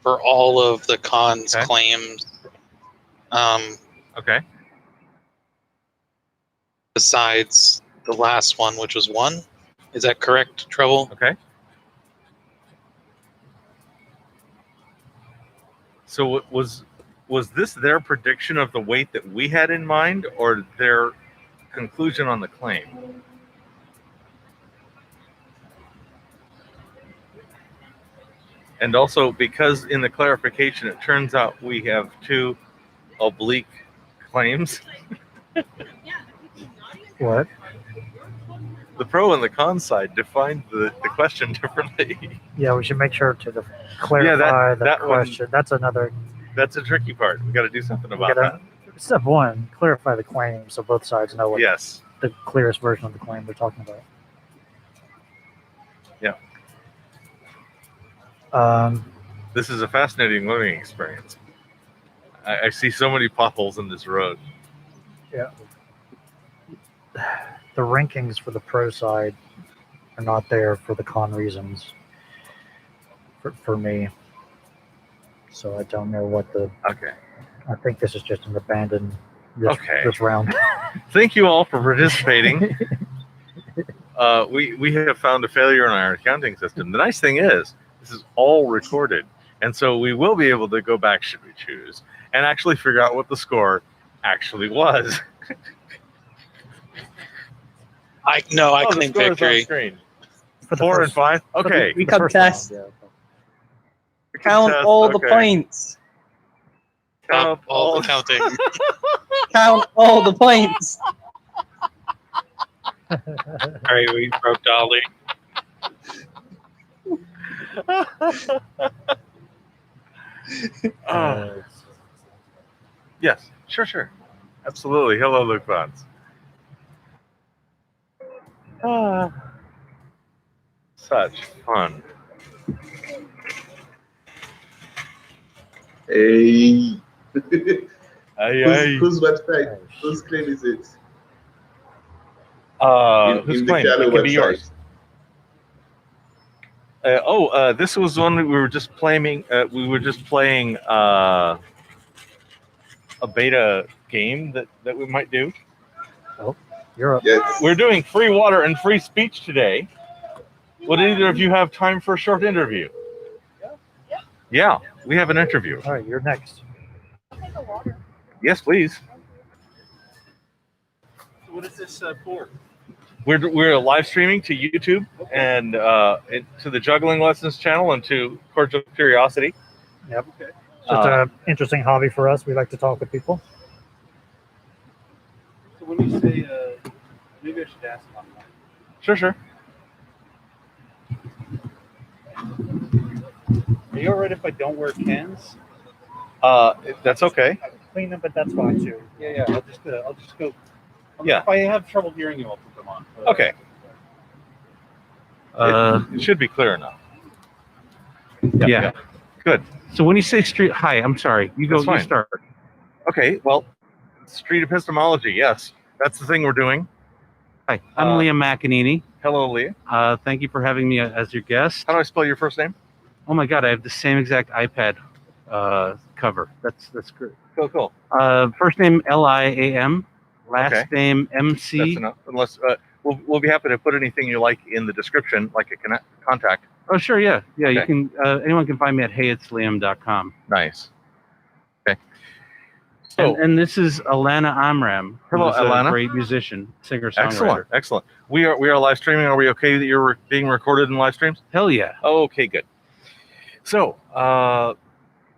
for all of the cons claims. Okay. Besides the last one, which was 1. Is that correct, Trouble? Okay. So was this their prediction of the weight that we had in mind, or their conclusion on the claim? And also, because in the clarification, it turns out we have 2 oblique claims. What? The pro and the con side defined the question differently. Yeah, we should make sure to clarify that question. That's another. That's a tricky part. We got to do something about that. Step 1: clarify the claim so both sides know what yes. the clearest version of the claim they're talking about. Yeah. This is a fascinating learning experience. I see so many potholes in this road. Yeah. The rankings for the pro side are not there for the con reasons for me. So I don't know what the. Okay. I think this is just an abandoned this round. Thank you all for participating. we have found a failure in our accounting system. The nice thing is, this is all recorded, and so we will be able to go back, should we choose, and actually figure out what the score actually was. I the claim score is on victory. screen. For the 4 and first- 5. Okay. We the first one, contest. yeah. Count Contest, all the okay. points. Stop all the counting. Count all the points. Sorry, we broke Dolly. Yes, sure. Absolutely. Hello, Luke Bonds. Such fun. Hey. Hey. Whose website? Whose claim is it? Whose in claim? the Gallo It can be website. yours. This was one we were just playing. We were just playing a beta game that we might do. You're up. Yes. We're doing free water and free speech today. Would either of you have time for a short interview? Yeah, we have an interview. All right, you're next. Yes, please. What is this for? We're live streaming to YouTube and to the Juggling Lessons channel and to Cordial Curiosity. Yep. It's an interesting hobby for us. We like to talk with people. So when you say, maybe I should ask about that. Sure. Are you alright if I don't wear cans? That's okay. I clean them, but that's fine too. Yeah. I'll just go. Yeah. If I have trouble hearing you, I'll put them on. Okay. It should be clear enough. Yeah. Good. So when you say street, hi, I'm sorry. You go. That's fine. You start. Okay. Well, street epistemology. Yes, that's the thing we're doing. Hi, I'm Liam McEnany. Hello, Leah. Thank you for having me as your guest. How do I spell your first name? Oh my God, I have the same exact iPad cover. That's great. Cool. First name Liam, last Okay. name That's MC. enough. Unless we'll be happy to put anything you like in the description, like a contact. Oh sure, yeah. You Okay. can. Anyone can find me at heyitsliam.com. Nice. Okay. So And this is Alana Amram. who Hello, is Alana. A great musician, singer-songwriter. excellent. We are live streaming. Are we okay that you're being recorded in live streams? Hell yeah. Okay, good. So,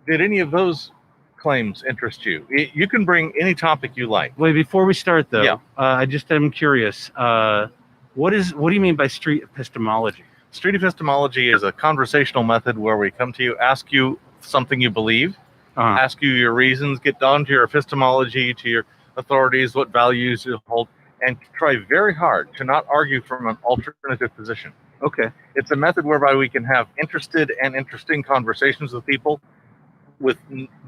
did any of those claims interest you? You can bring any topic you like. Wait, before we start though, Yeah. I just am curious. What do you mean by street epistemology? Street epistemology is a conversational method where we come to you, ask you something you believe, ask you your reasons, get down to your epistemology, to your authorities, what values you hold, and try very hard to not argue from an alternative position. Okay. It's a method whereby we can have interested and interesting conversations with people with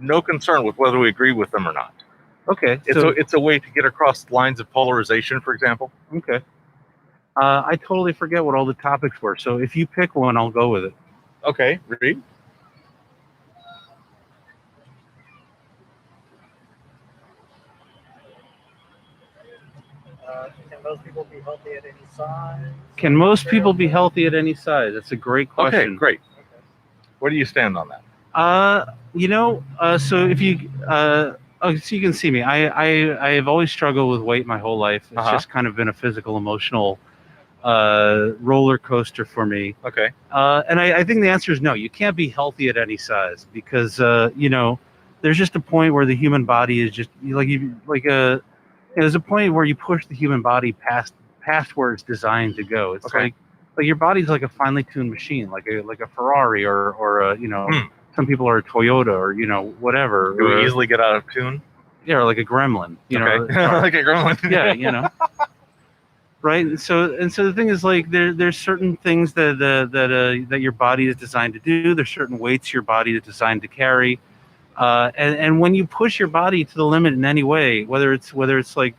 no concern with whether we agree with them or not. Okay. It's a way to get across lines of polarization, for example. Okay. I totally forget what all the topics were. So if you pick one, I'll go with it. Okay, read. Can most people be healthy at any size? Can most people be healthy at any size? That's a great question. Okay, great. Where do you stand on that? So if you, so you can see me. I have always struggled with weight my whole life. It's just kind of been a physical, emotional roller coaster for me. Okay. And I think the answer is no. You can't be healthy at any size because there's just a point where the human body is just there's a point where you push the human body past where it's designed to go. It's like your body's like a finely tuned machine, like a Ferrari or some people are a Toyota or whatever. Do we easily get out of tune? Yeah, or like a gremlin. Like a gremlin. Yeah, right. And so the thing is, like, there's certain things that your body is designed to do. There's certain weights your body is designed to carry. And when you push your body to the limit in any way, whether it's like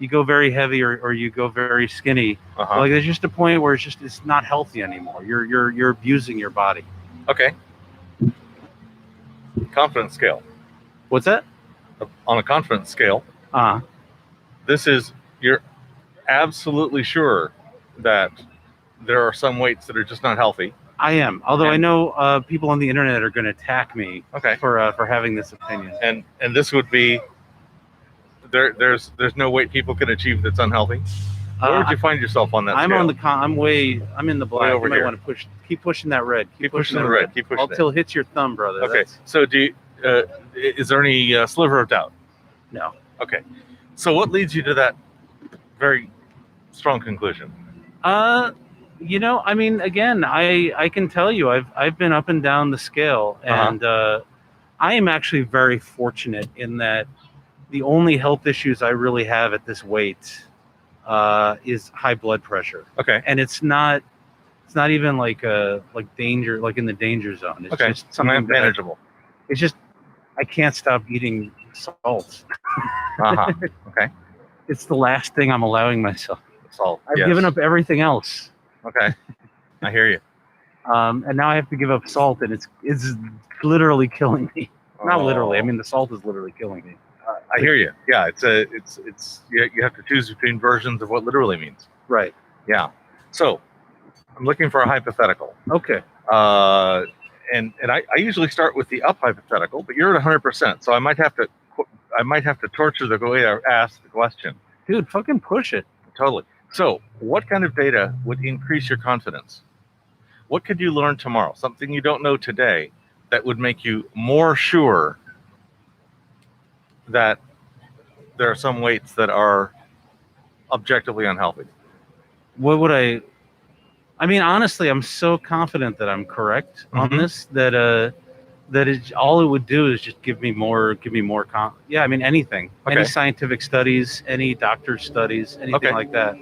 you go very heavy or you go very skinny, like there's just a point where it's not healthy anymore. You're abusing your body. Okay. Confidence scale. What's that? On a confidence scale, this is, you're absolutely sure that there are some weights that are just not healthy. I am, although I know people on the internet are going to attack me for having this opinion. And this would be there's no weight people can achieve that's unhealthy. Where would you find yourself on that I'm scale? on the I'm in the black. Way over you might here. want to keep pushing that red. Keep pushing the red. Keep pushing it. Until it hits your thumb, brother. Okay. So is there any sliver of doubt? No. Okay. So what leads you to that very strong conclusion? I mean, again, I can tell you, I've been up and down the scale, and I am actually very fortunate in that the only health issues I really have at this weight is high blood pressure. Okay. And it's not even like danger, like in the danger zone. It's just something manageable. It's just I can't stop eating salt. Okay. It's the last thing I'm allowing myself. Salt. I've given up everything else. Okay. I hear you. And now I have to give up salt, and it's literally killing me. Not literally. I mean, the salt is literally killing me. I hear you. Yeah, it's you have to choose between versions of what literally means. Right. Yeah. So I'm looking for a hypothetical. Okay. And I usually start with the up hypothetical, but you're at 100%, so I might have to torture the way I ask the question. Dude, fucking push it. Totally. So, what kind of data would increase your confidence? What could you learn tomorrow? Something you don't know today that would make you more sure that there are some weights that are objectively unhealthy? What would I mean, honestly, I'm so confident that I'm correct on this that all it would do is just give me more yeah, I mean, anything. Okay. Any scientific studies, any doctor's studies, anything like that.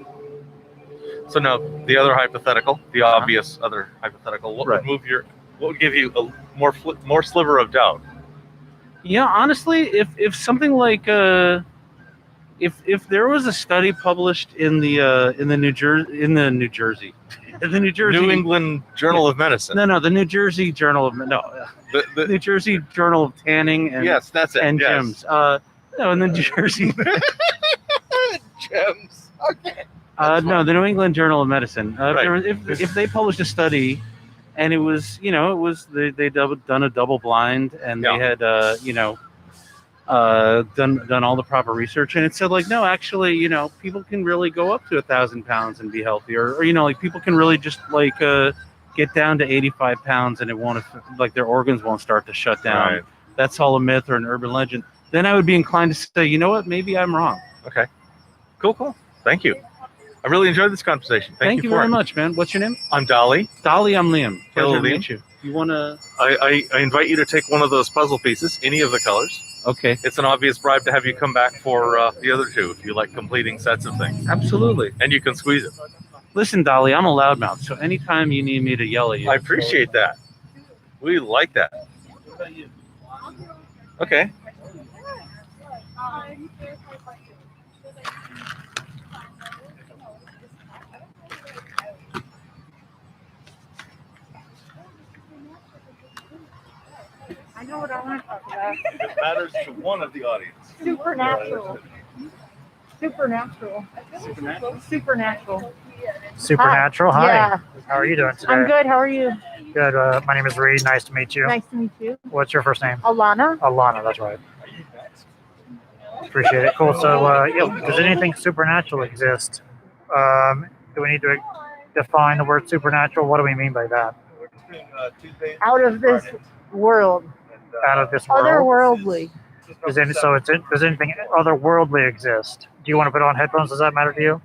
So now the other hypothetical, the obvious other hypothetical, what would give you a more sliver of doubt? Yeah, honestly, if something like if there was a study published in the New Jersey New England Journal of Medicine. No, the New Jersey Journal of the New Jersey Journal of Tanning and yes, that's it. And yes. Gems. No, in the New Jersey Gems. Okay. No, the New England Journal of Medicine. Right. If they published a study, and it was they'd done a double blind, and they had done all the proper research, and it said like, no, actually, people can really go up to 1,000 pounds and be healthy, or like people can really just like get down to 85 pounds and it won't like their organs won't start to shut down. Right. That's all a myth or an urban legend. Then I would be inclined to say, you know what, maybe I'm wrong. Okay. Cool. Thank you. I really enjoyed this conversation. Thank you very much, man. What's your name? I'm Dolly. Dolly, I'm Liam. Pleasure to Liam. meet you. You want to? I invite you to take one of those puzzle pieces, any of the colors. Okay. It's an obvious bribe to have you come back for the other two if you like completing sets of things. Absolutely. And you can squeeze it. Listen, Dolly, I'm a loudmouth, so anytime you need me to yell at you. I appreciate that. We like that. Okay. I know what I want to talk about. It matters to one of the audience. Supernatural. Supernatural. Supernatural. Hi. Yeah. How are you doing today? I'm good. How are you? Good. My name is Reed. Nice to meet you. Nice to meet you. What's your first name? Alana. Alana. That's right. Appreciate it. Cool. So, does anything supernatural exist? Do we need to define the word supernatural? What do we mean by that? Out of this world. Out of this world. Otherworldly. Does anything otherworldly exist? Do you want to put on headphones? Does that matter to you?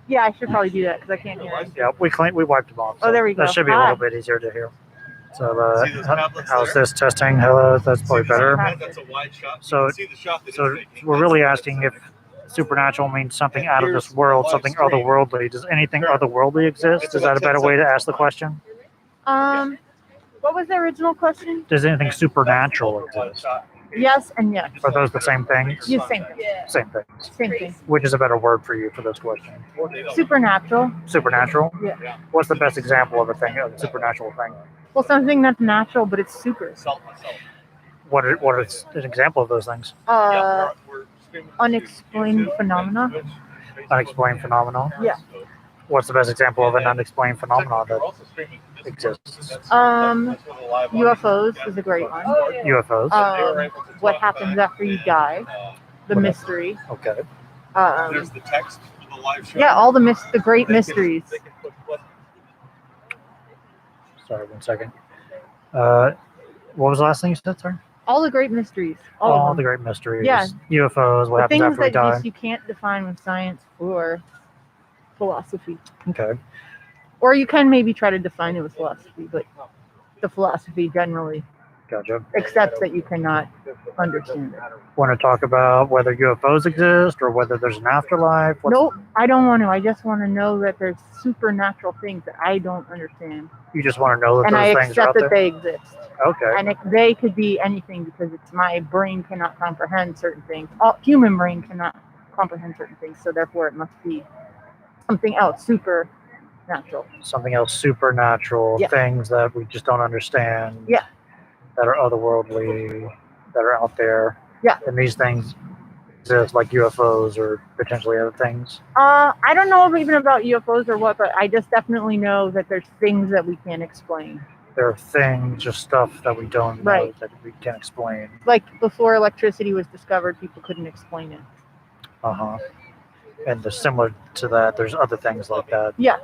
Yeah, I should probably do that because I can't hear. Yeah, we wiped them off. Oh, there we go. That should be a little bit easier to hear. So, how's this testing? Hello, that's probably better. So we're really asking if supernatural means something out of this world, something otherworldly. Does anything otherworldly exist? Is that a better way to ask the question? What was the original question? Does anything supernatural exist? Yes and yes. Are those the same things? Yeah, same thing. Same things. Same thing. Which is a better word for you for this question? Supernatural. Supernatural? Yeah. What's the best example of a supernatural thing? Well, something that's natural, but it's super. What is an example of those things? Unexplained phenomena. Unexplained phenomena? Yeah. What's the best example of an unexplained phenomenon that exists? UFOs is a great one. UFOs. What happens after you die? The mystery. Okay. There's the text for the live show. Yeah, all the great mysteries. Sorry, 1 second. What was the last thing you said, sir? All the great mysteries. All of them. the great mysteries. Yeah. UFOs, what The happens things after we that die. just you can't define with science or philosophy. Okay. Or you can maybe try to define it with philosophy, but the philosophy generally Gotcha. accepts that you cannot understand it. Want to talk about whether UFOs exist or whether there's an afterlife? Nope, I don't want to. I just want to know that there's supernatural things that I don't understand. You just want to know that And I those things are out accept that there? they exist. Okay. And they could be anything because it's my brain cannot comprehend certain things. Human brain cannot comprehend certain things, so therefore it must be something else, supernatural. Something else supernatural, Yeah. things that we just don't understand. Yeah. That are otherworldly, that are out there. Yeah. And these things exist like UFOs or potentially other things. I don't know even about UFOs or what, but I just definitely know that there's things that we can't explain. There are things, just stuff that we don't know Right. that we can't explain. Like before electricity was discovered, people couldn't explain it. Uh-huh. And similar to that, there's other things like that. Yeah.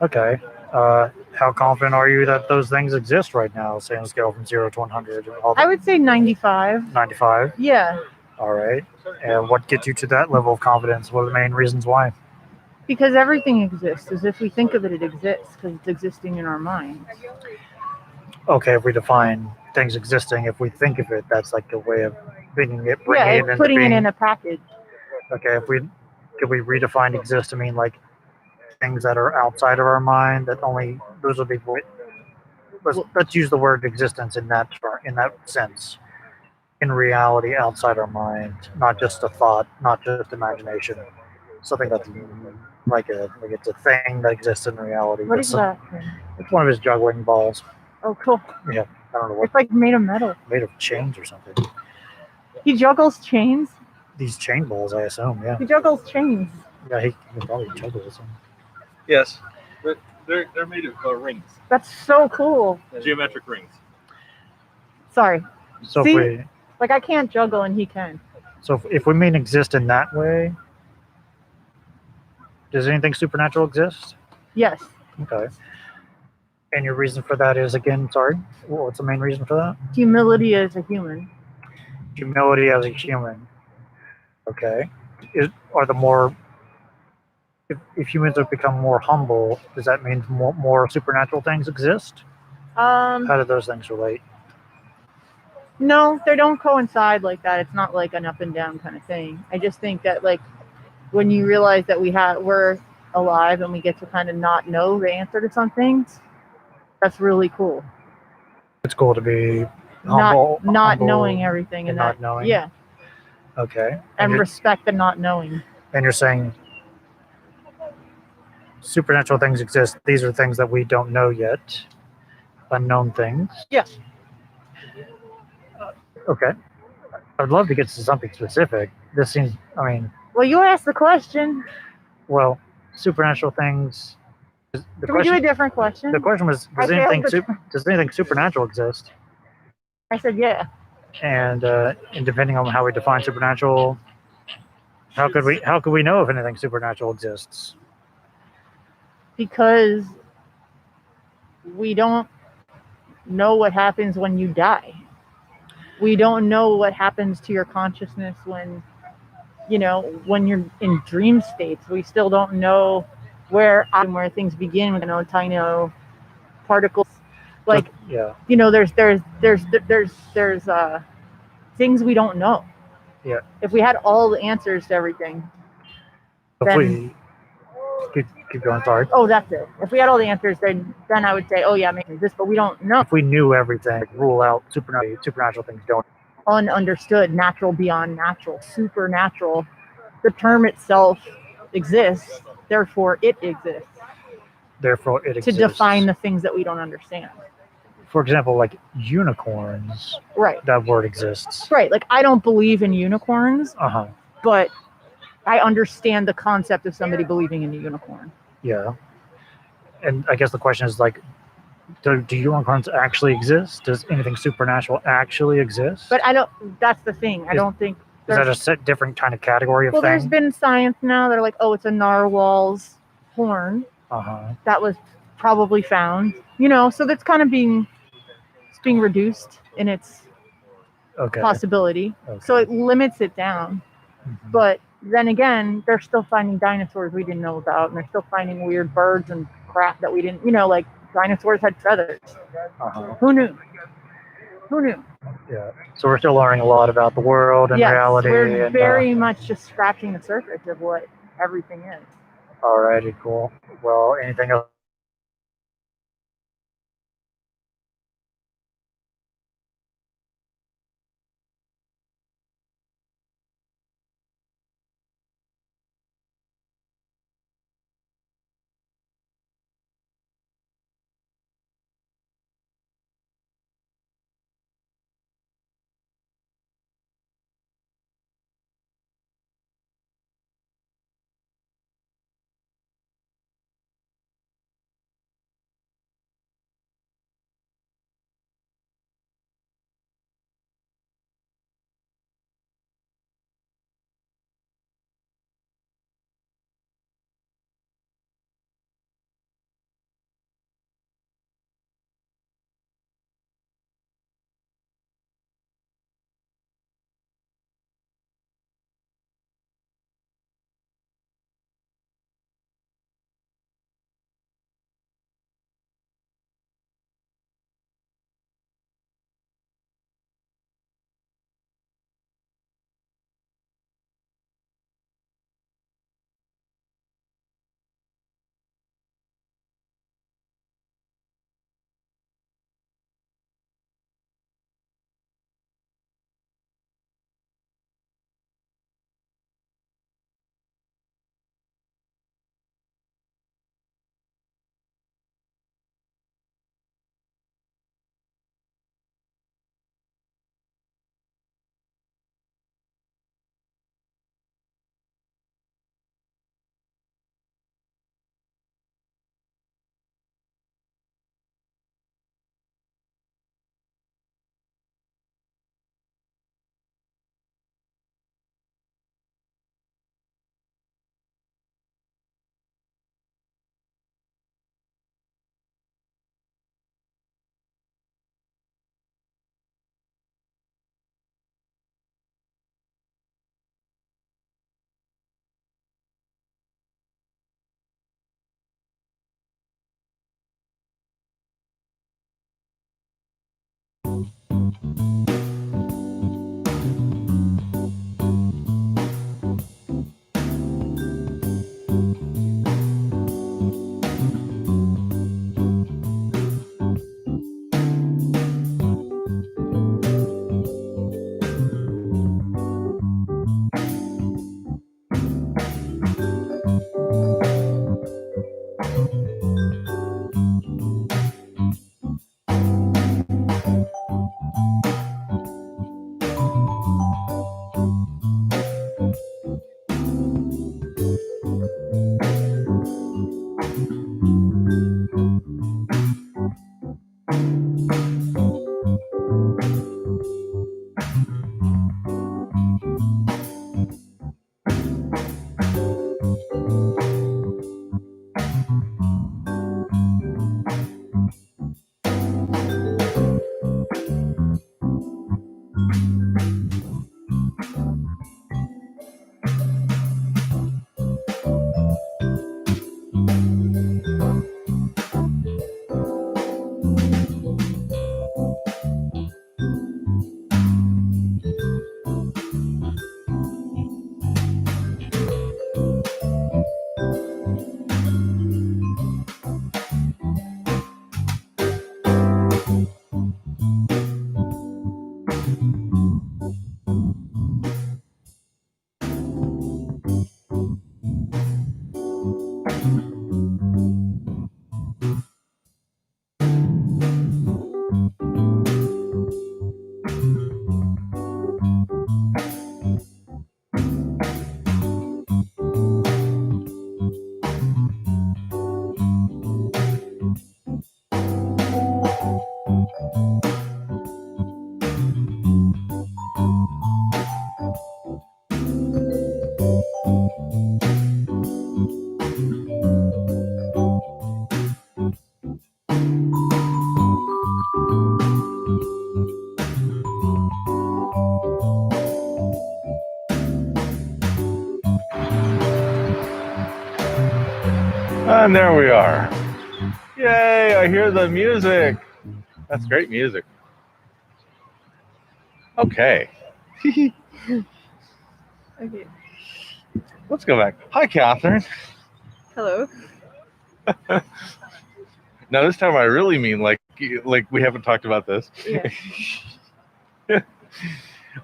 Okay. How confident are you that those things exist right now, say on a scale from 0 to 100? I would say 95. 95? Yeah, All right. And what gets you to that level of confidence? What are the main reasons why? because everything exists. As if we think of it, it exists because it's existing in our minds. Okay, if we define things existing, if we think of it, that's like a way of bringing it, Yeah, it it's into putting being. it in a package. Okay, could we redefine exist to mean like things that are outside of our mind that only those would be. Let's use the word existence in that sense. In reality, outside our mind, not just a thought, not just imagination, something that's like it's a thing that exists in reality. What is that? It's one of his juggling balls. Oh, cool. Yeah, I don't know what. It's like made of metal. Made of chains or something. He juggles chains. These chain balls, I assume. Yeah. He juggles chains. Yeah, he can probably juggle some. Yes, but they're made of rings, That's so cool. geometric rings. Sorry. So See? if we Like I can't juggle and he can. So if we mean exist in that way, does anything supernatural exist? Yes. Okay. And your reason for that is, again, sorry, what's the main reason for that? Humility as a human. Humility as a human. Okay. Are the more, if humans have become more humble, does that mean more supernatural things exist? How do those things relate? No, they don't coincide like that. It's not like an up and down kind of thing. I just think that like when you realize that we're alive and we get to kind of not know the answer to some things, that's really cool. It's cool to be humble, not humble knowing everything and that, not knowing. yeah, Okay. and you're- respect the not knowing. And you're saying supernatural things exist. These are things that we don't know yet, unknown things. Yeah. Okay. I'd love to get to something specific. This seems, I mean, Well, you asked the question. well, supernatural things. The Can we do a different question? The question was, I failed the- does anything supernatural exist? I said yeah. And depending on how we define supernatural, how could we know if anything supernatural exists? Because we don't know what happens when you die. We don't know what happens to your consciousness when you're in dream states. We still don't know where things begin. Tiny particles. Like Yeah. there's things we don't know. Yeah. If we had all the answers to everything, If then we keep going, sorry. oh, that's it. If we had all the answers, then I would say, oh yeah, maybe this, but we don't know. If we knew everything, like, rule out supernatural things don't. Ununderstood, natural beyond natural, supernatural. The term itself exists, therefore it exists Therefore, it to exists. define the things that we don't understand. For example, like unicorns. Right. That word exists. Right. Like I don't believe in unicorns, Uh huh. but I understand the concept of somebody believing in a unicorn. Yeah. And I guess the question is like, do unicorns actually exist? Does anything supernatural actually exist? But I don't. That's the thing. I don't think. Is that a set different kind of category of Well, thing? there's been science now that are like, oh, it's a narwhal's horn Uh-huh. that was probably found. So that's kind of being reduced in its possibility. Okay. So it limits it down. Mhm. But then again, they're still finding dinosaurs we didn't know about, and they're still finding weird birds and crap that we didn't. Like dinosaurs had feathers. Uh-huh. Who knew? Who knew? Yeah. So we're still learning a lot about the world and Yes, reality. we're and, very much just scratching the surface of what everything is. Alrighty, cool. Well, anything else? And there we are. Yay, I hear the music. That's great music. Okay. Okay. Let's go back. Hi, Catherine. Hello. Now this time I really mean like we haven't talked about this. Yeah.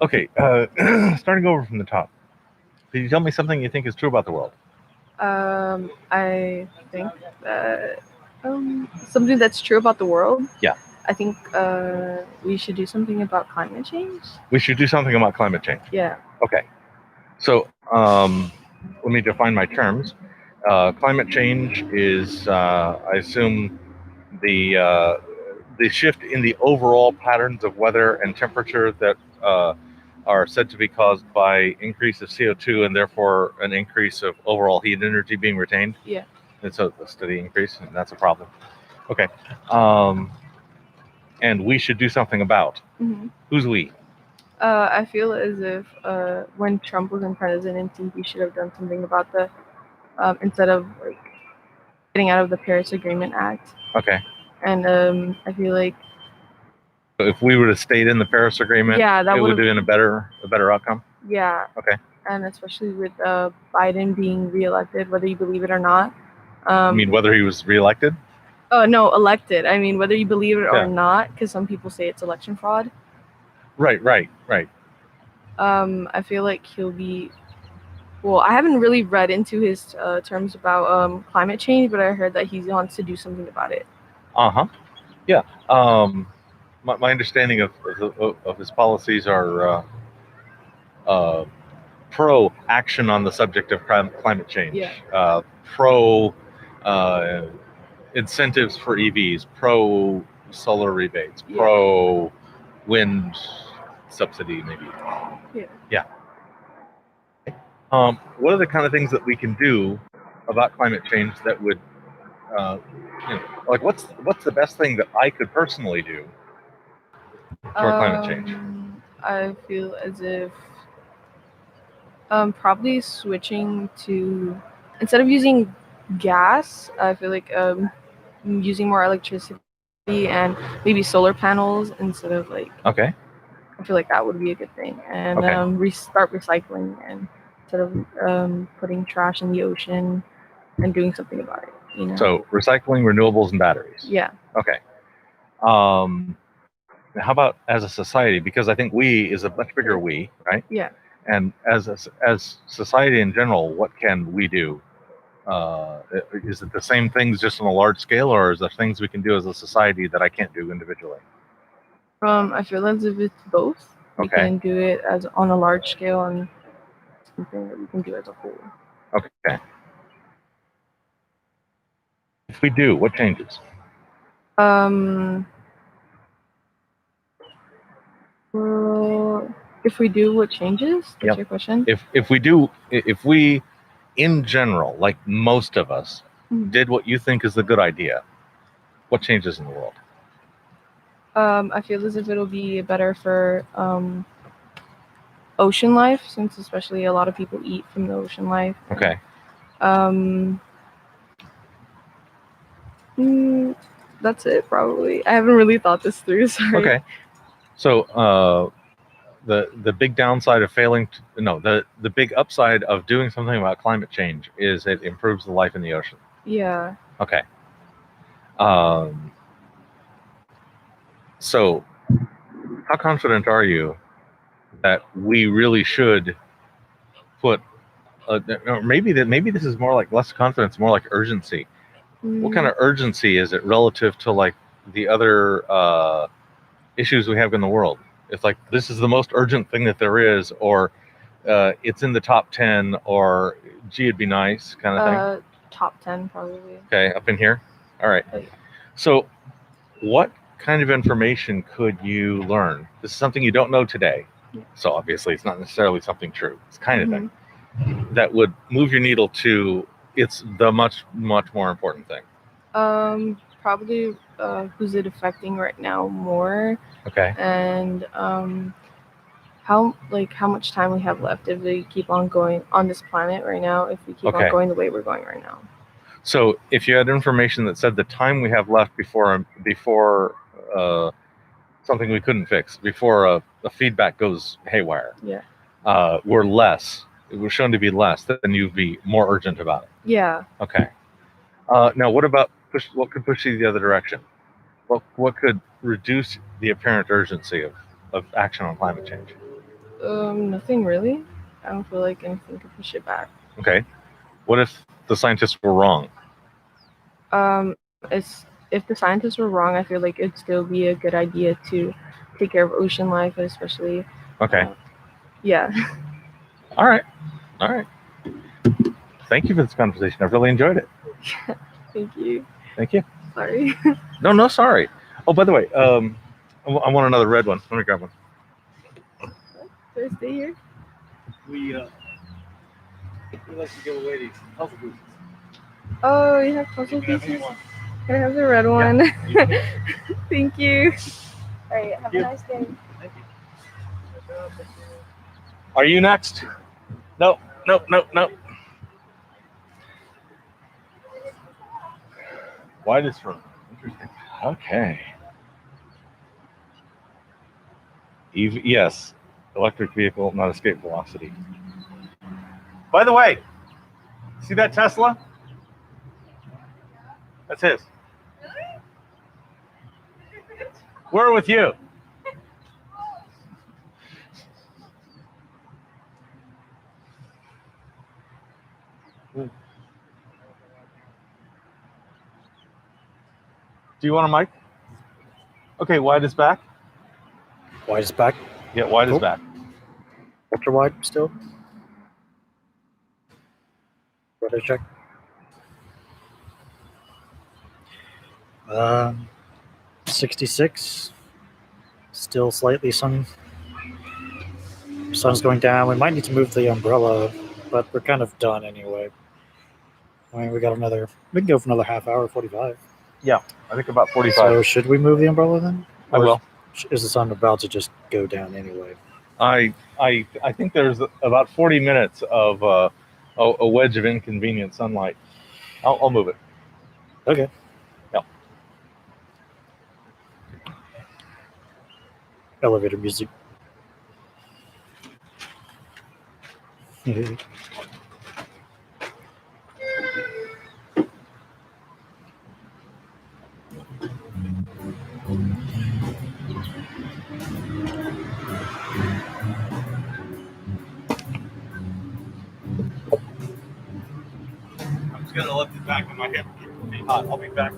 Okay, starting over from the top. Can you tell me something you think is true about the world? I think that something that's true about the world. Yeah. I think we should do something about climate change. We should do something about climate change. Yeah. Okay. So let me define my terms. Climate change is, I assume, the shift in the overall patterns of weather and temperature that are said to be caused by increase of CO2 and therefore an increase of overall heat energy being retained. Yeah. And so a steady increase, and that's a problem. Okay. And we should do something about. Mm-hmm. Who's we? I feel as if when Trump was in presidency, he should have done something about the instead of like getting out of the Paris Agreement Act. Okay. And I feel like So if we would have stayed in the Paris Agreement, Yeah, that it would have would've- been a better outcome. yeah, Okay. and especially with Biden being reelected, whether you believe it or not. I mean, whether he was reelected? Oh no, elected. I mean, whether you believe it Yeah. or not, because some people say it's election fraud. Right. I feel like he'll be. Well, I haven't really read into his terms about climate change, but I heard that he wants to do something about it. Yeah. My understanding of his policies are pro action on the subject of climate change. Yeah. Pro incentives for EVs. Pro solar rebates. Yeah. Pro wind subsidy, maybe. Yeah. What are the kind of things that we can do about climate change that would, like what's the best thing that I could personally do toward climate change? I feel as if probably switching to instead of using gas, I feel like using more electricity and maybe solar panels instead of like. Okay. I feel like that would be a good thing, and Okay. Start recycling and instead of putting trash in the ocean and doing something about it. You know. So recycling, renewables, and batteries. Yeah. Okay. How about as a society? Because I think we is a much bigger we, right? Yeah. And as society in general, what can we do? Is it the same things just on a large scale, or is there things we can do as a society that I can't do individually? I feel as if it's both. We Okay. can do it as on a large scale and something that we can do as a whole. Okay. If we do, what changes? Well, if we do, what changes? That's Yep. your question. If we in general, like most of us, did what you think is the good idea, what changes in the world? I feel as if it'll be better for ocean life, since especially a lot of people eat from the ocean life. Okay. That's it, probably. I haven't really thought this through. Sorry. Okay. So the big downside of the big upside of doing something about climate change is it improves the life in the ocean. Yeah. Okay. So how confident are you that we really should put or maybe this is more like less confidence, more like urgency. What kind of urgency is it relative to like the other issues we have in the world? It's like this is the most urgent thing that there is, or it's in the top 10, or gee, it'd be nice kind of thing. Top 10 probably. Okay, up in here. All right. So what kind of information could you learn? This is something you don't know today. So obviously it's not necessarily something true. It's kind of thing. that would move your needle to it's the much more important thing? Probably who's it affecting right now more, Okay. and how much time we have left if we keep on going on this planet right now, if we keep Okay. on going the way we're going right now. So if you had information that said the time we have left before something we couldn't fix, before a feedback goes haywire, Yeah. we're less. It was shown to be less. Then you'd be more urgent about it. Yeah. Okay. Now, what about what could push you the other direction? What could reduce the apparent urgency of action on climate change? Nothing really. I don't feel like anything could push it back. Okay. What if the scientists were wrong? If the scientists were wrong, I feel like it'd still be a good idea to take care of ocean life, especially. Okay. Yeah. All right. Thank you for this conversation. I've really enjoyed it. Thank you. Thank you. Sorry. No, sorry. Oh, by the way, I want another red one. Let me grab one. Should I stay here? We like to give away these puzzle pieces. Oh, you have puzzle pieces? Can I have the red one? Thank you. All right. Have a nice day. Thank you. Are you next? No. Widest room. Interesting. Okay. Yes. Electric vehicle, not escape velocity. By the way, see that Tesla? That's his. Really? We're with you. Do you want a mic? Okay, wide is back. Wide is back. Yeah, wide is back. Ultra wide still. Weather check. 66. Still slightly sun. Sun's going down. We might need to move the umbrella, but we're kind of done anyway. I mean, we can go for another half hour, 45. Yeah, I think about 45. So should we move the umbrella then? I will. Is the sun about to just go down anyway? I think there's about 40 minutes of a wedge of inconvenient sunlight. I'll move it. Okay. Yeah. Elevator music. I'm just gonna lift it back on my hip. Be hot. I'll be back.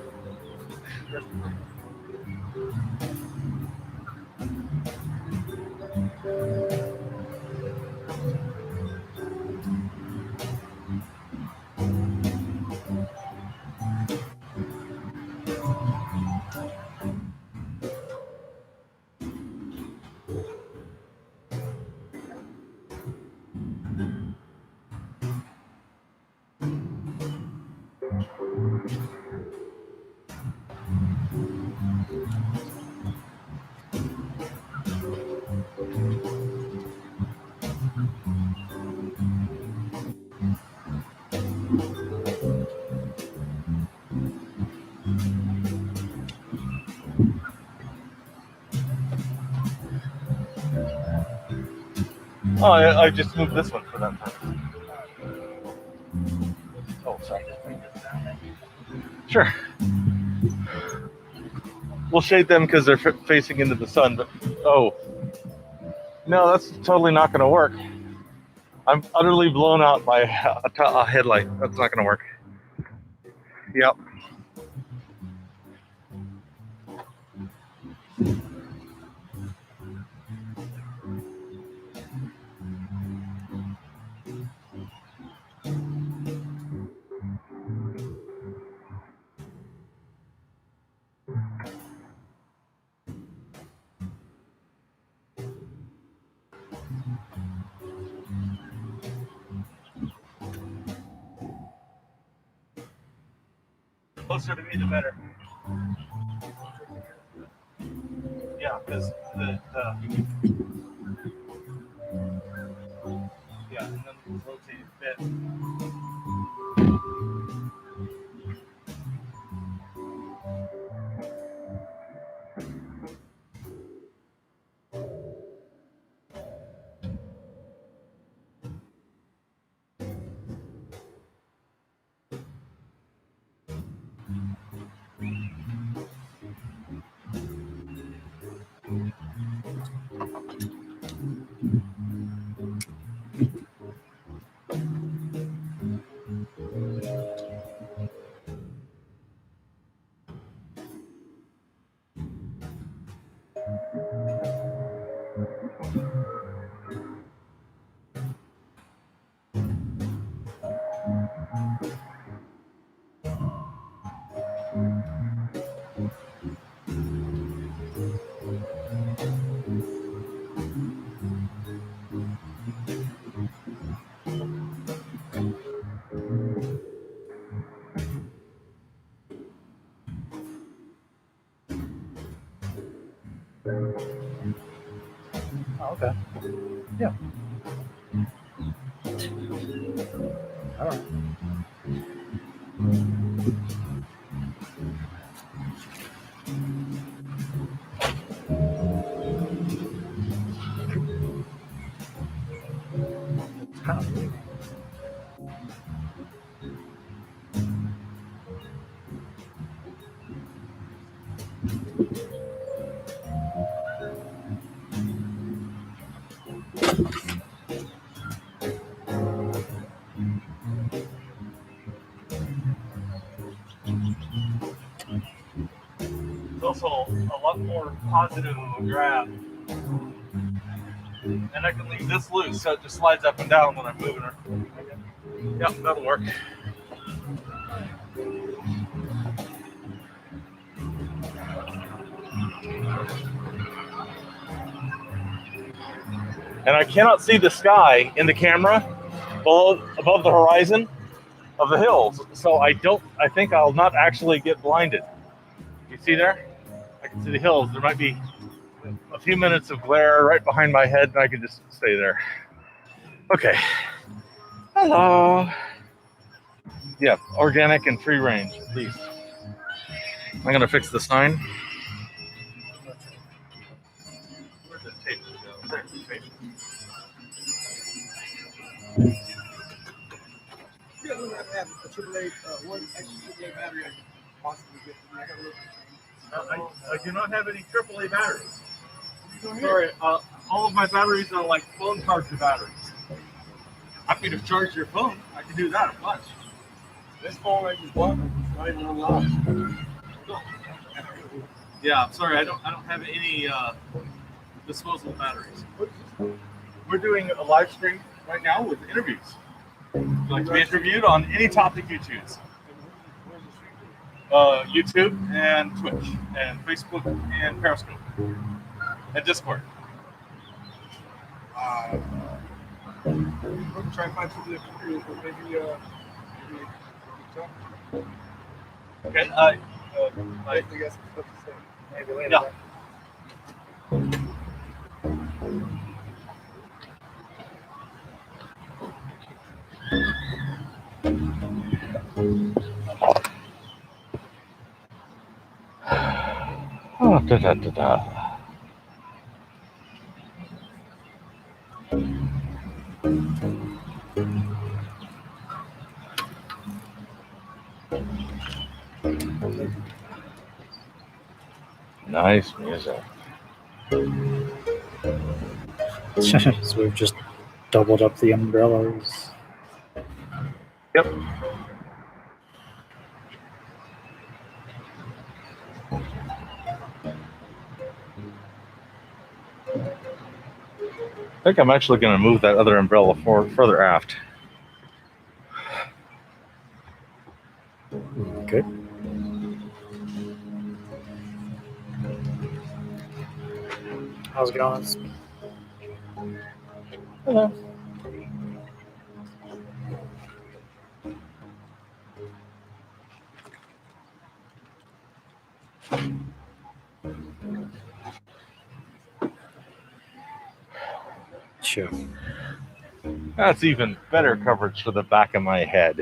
Oh, I just moved this one for that purpose. Oh, sorry. Sure. We'll shade them because they're facing into the sun, but oh. No, that's totally not going to work. I'm utterly blown out by a headlight. That's not going to work. Yep. closer to me, the better. Yeah, because yeah, and then rotate a bit. Oh, okay. Yeah. All right. It's also a lot more positive of a grab. And I can leave this loose so it just slides up and down when I'm moving her. Yep, that'll work. And I cannot see the sky in the camera above the horizon of the hills. So I think I'll not actually get blinded. You see there? I can see the hills. There might be a few minutes of glare right behind my head and I can just stay there. Okay. Hello. Yeah, organic and free range, at least. I'm going to fix the sign. Where'd the tape go? There's the tape. Yeah, look, I have a AAA, one extra AAA battery I could possibly get. I gotta look. I do not have any AAA batteries. Sorry, all of my batteries are like phone charger batteries. Happy to charge your phone. I can do that a bunch. This phone I just bought, it's not even unlocked. Yeah, I'm sorry, I don't have any disposable batteries. We're doing a live stream right now with interviews. Would you like to be interviewed on any topic you choose. YouTube and Twitch and Facebook and Periscope and Discord. Try and find something that maybe Okay. I guess stuff to say. Maybe later. Yeah. Oh, da. Nice music. So we've just doubled up the umbrellas. Yep. I think I'm actually going to move that other umbrella further aft. Okay. How's it going? Hello. Sure. That's even better coverage for the back of my head.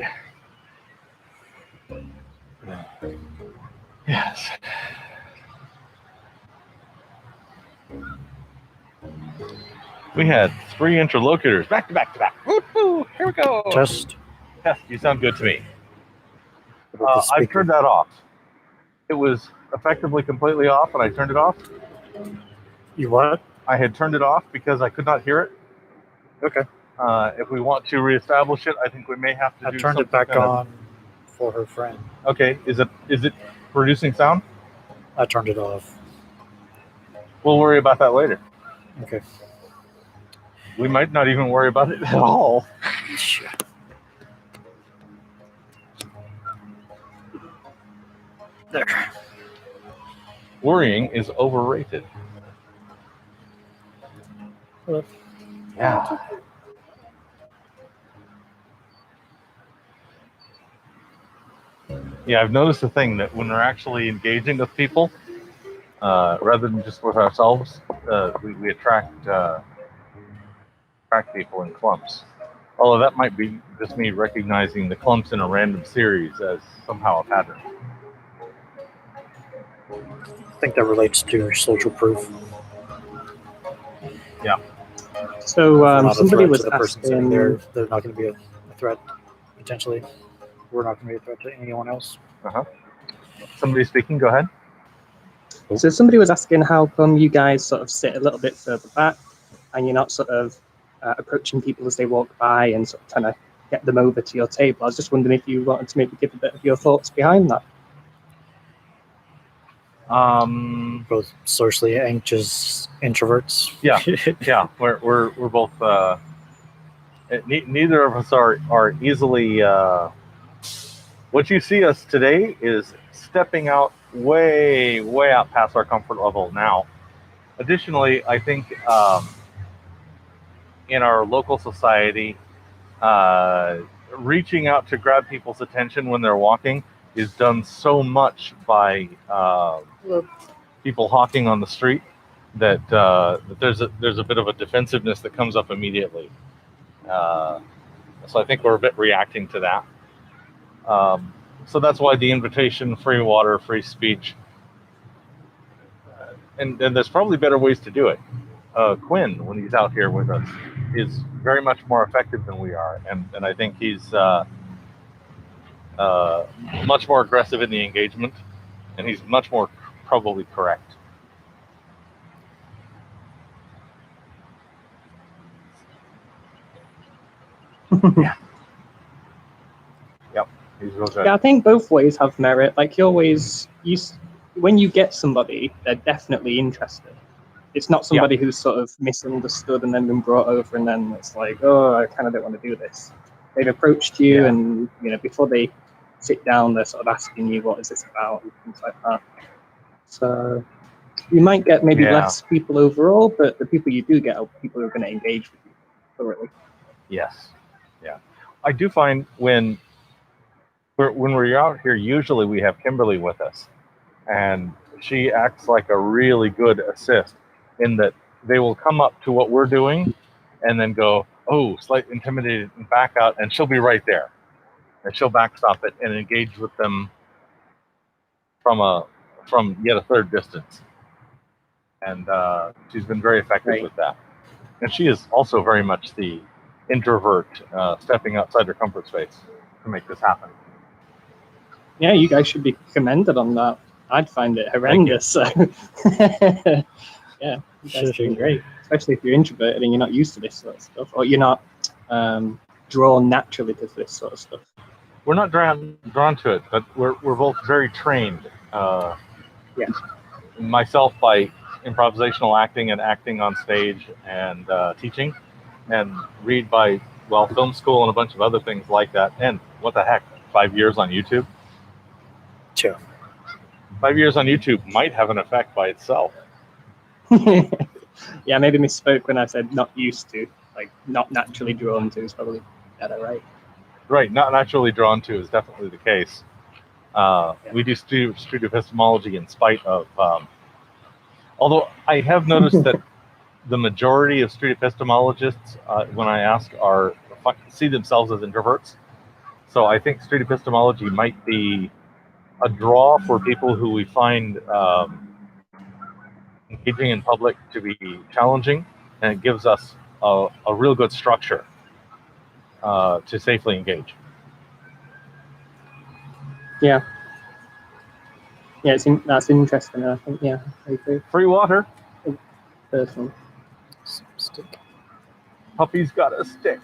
Yes. We had 3 interlocutors back to back to back. Woo-hoo! Here we go. Test. Test. You sound good to me. I've turned that off. It was effectively completely off, and I turned it off. You what? I had turned it off because I could not hear it. Okay. If we want to reestablish it, I think we may have to I do turned it back on for her friend. Okay. Is it producing sound? I turned it off. We'll worry about that later. Okay. We might not even worry about it at all. Shit. There. Worrying is overrated. Hello. Yeah. Yeah, I've noticed a thing that when we're actually engaging with people, rather than just with ourselves, we attract people in clumps. Although that might be just me recognizing the clumps in a random series as somehow a pattern. I think that relates to social proof. Yeah. So Not a somebody threat was to the person sitting asking. there. They're not going to be a threat potentially. We're not going to be a threat to anyone else. Somebody speaking. Go ahead. So somebody was asking how come you guys sort of sit a little bit further back and you're not sort of approaching people as they walk by and sort of trying to get them over to your table. I was just wondering if you wanted to maybe give a bit of your thoughts behind that. Both socially anxious introverts. Yeah, yeah. We're both. Neither of us are easily. What you see us today is stepping out way out past our comfort level now. Additionally, I think in our local society, reaching out to grab people's attention when they're walking is done so much by people hawking on the street that there's a bit of a defensiveness that comes up immediately. So I think we're a bit reacting to that. So that's why the invitation, free water, free speech, and there's probably better ways to do it. Quinn, when he's out here with us, is very much more effective than we are, and I think he's much more aggressive in the engagement, and he's much more probably correct. Yeah. Yep. He's real good. Yeah, I think both ways have merit. Like when you get somebody, they're definitely interested. It's not somebody who's sort of misunderstood and then been brought over and then it's like, oh, I kind of don't want to do this. They've approached you and, before they sit down, they're sort of asking you, what is this about? And things like that. So you might get maybe less people overall, but the people you do get are people who are going to engage with you thoroughly. Yes. Yeah. I do find when we're out here, usually we have Kimberly with us, and she acts like a really good assist in that they will come up to what we're doing and then go, oh, slightly intimidated, and back out, and she'll be right there. And she'll backstop it and engage with them from yet a third distance. And she's been very effective with that. And she is also very much the introvert stepping outside her comfort space to make this happen. Yeah, you guys should be commended on that. I'd find it horrendous. So yeah, you guys are doing great, especially if you're introverted and you're not used to this sort of stuff, or you're not drawn naturally to this sort of stuff. We're not drawn to it, but we're both very trained. Myself by improvisational acting and acting on stage and teaching, and Reed by film school and a bunch of other things like that. And what the heck, 5 years on YouTube? Sure. 5 years on YouTube might have an effect by itself. Yeah, maybe misspoke when I said not used to, like not naturally drawn to is probably better, right? Right, not naturally drawn to is definitely the case. We do street epistemology in spite of. Although I have noticed that the majority of street epistemologists, when I ask, see themselves as introverts. So I think street epistemology might be a draw for people who we find engaging in public to be challenging, and it gives us a real good structure to safely engage. Yeah. Yeah, that's interesting. I think, yeah, I agree. Free water. Personally. Stick. Puppy's got a stick.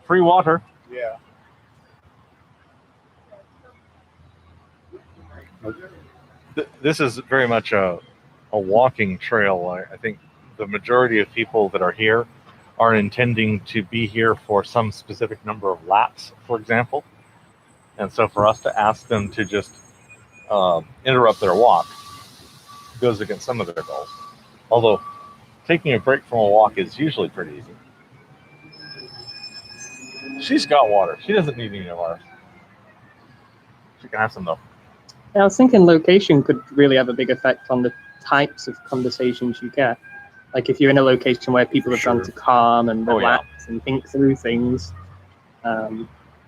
Free water. Yeah. This is very much a walking trail. I think the majority of people that are here are intending to be here for some specific number of laps, for example. And so for us to ask them to just interrupt their walk goes against some of their goals. Although taking a break from a walk is usually pretty easy. She's got water. She doesn't need any water. She can have some though. Yeah, I was thinking location could really have a big effect on the types of conversations you get. Like if you're in a location where people have gone to calm and relax and think through things,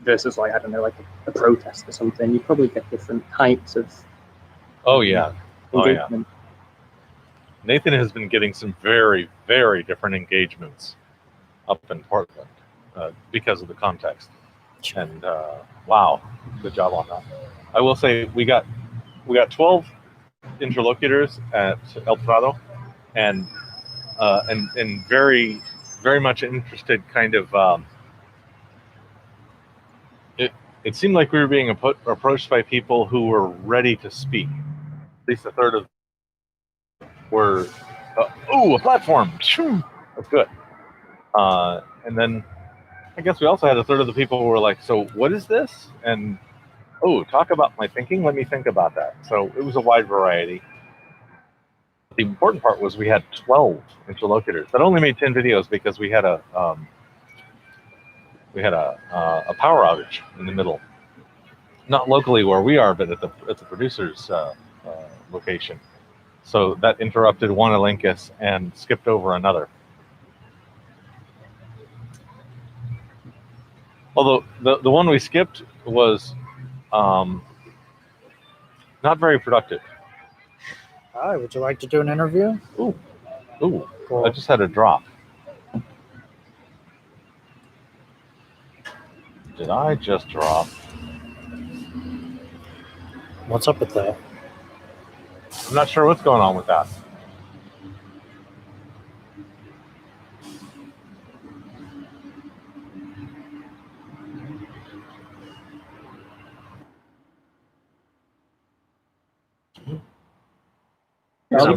versus like, I don't know, like a protest or something, you probably get different types of engagement. Nathan has been getting some very, very different engagements up in Portland because of the context. And wow, good job on that. I will say we got 12 interlocutors at El Prado, and very, very much interested kind of. It seemed like we were being approached by people who were ready to speak. At least a third of were, a platform. That's good. And then I guess we also had a third of the people who were like, so what is this? And talk about my thinking. Let me think about that. So it was a wide variety. The important part was we had 12 interlocutors that only made 10 videos because we had a power outage in the middle, not locally where we are, but at the producer's location. So that interrupted one Elenchus and skipped over another. Although the one we skipped was not very productive. Hi, would you like to do an interview? Ooh, cool. I just had a drop. Did I just drop? What's up with that? I'm not sure what's going on with that.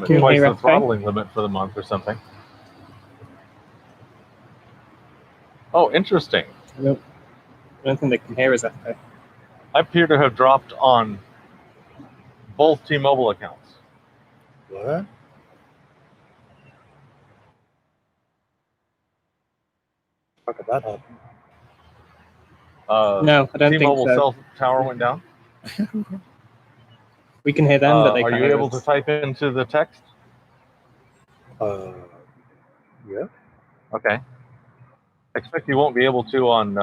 Twice the throttling limit for the month or something. Oh, interesting. Nope. I don't think they can hear us that way. I appear to have dropped on both T-Mobile accounts. What? How could that happen? No, I don't think so. T-Mobile cell tower went down. We can hear them, but they can't Are you hear able us. to type into the text? Yeah. Okay. I expect you won't be able to on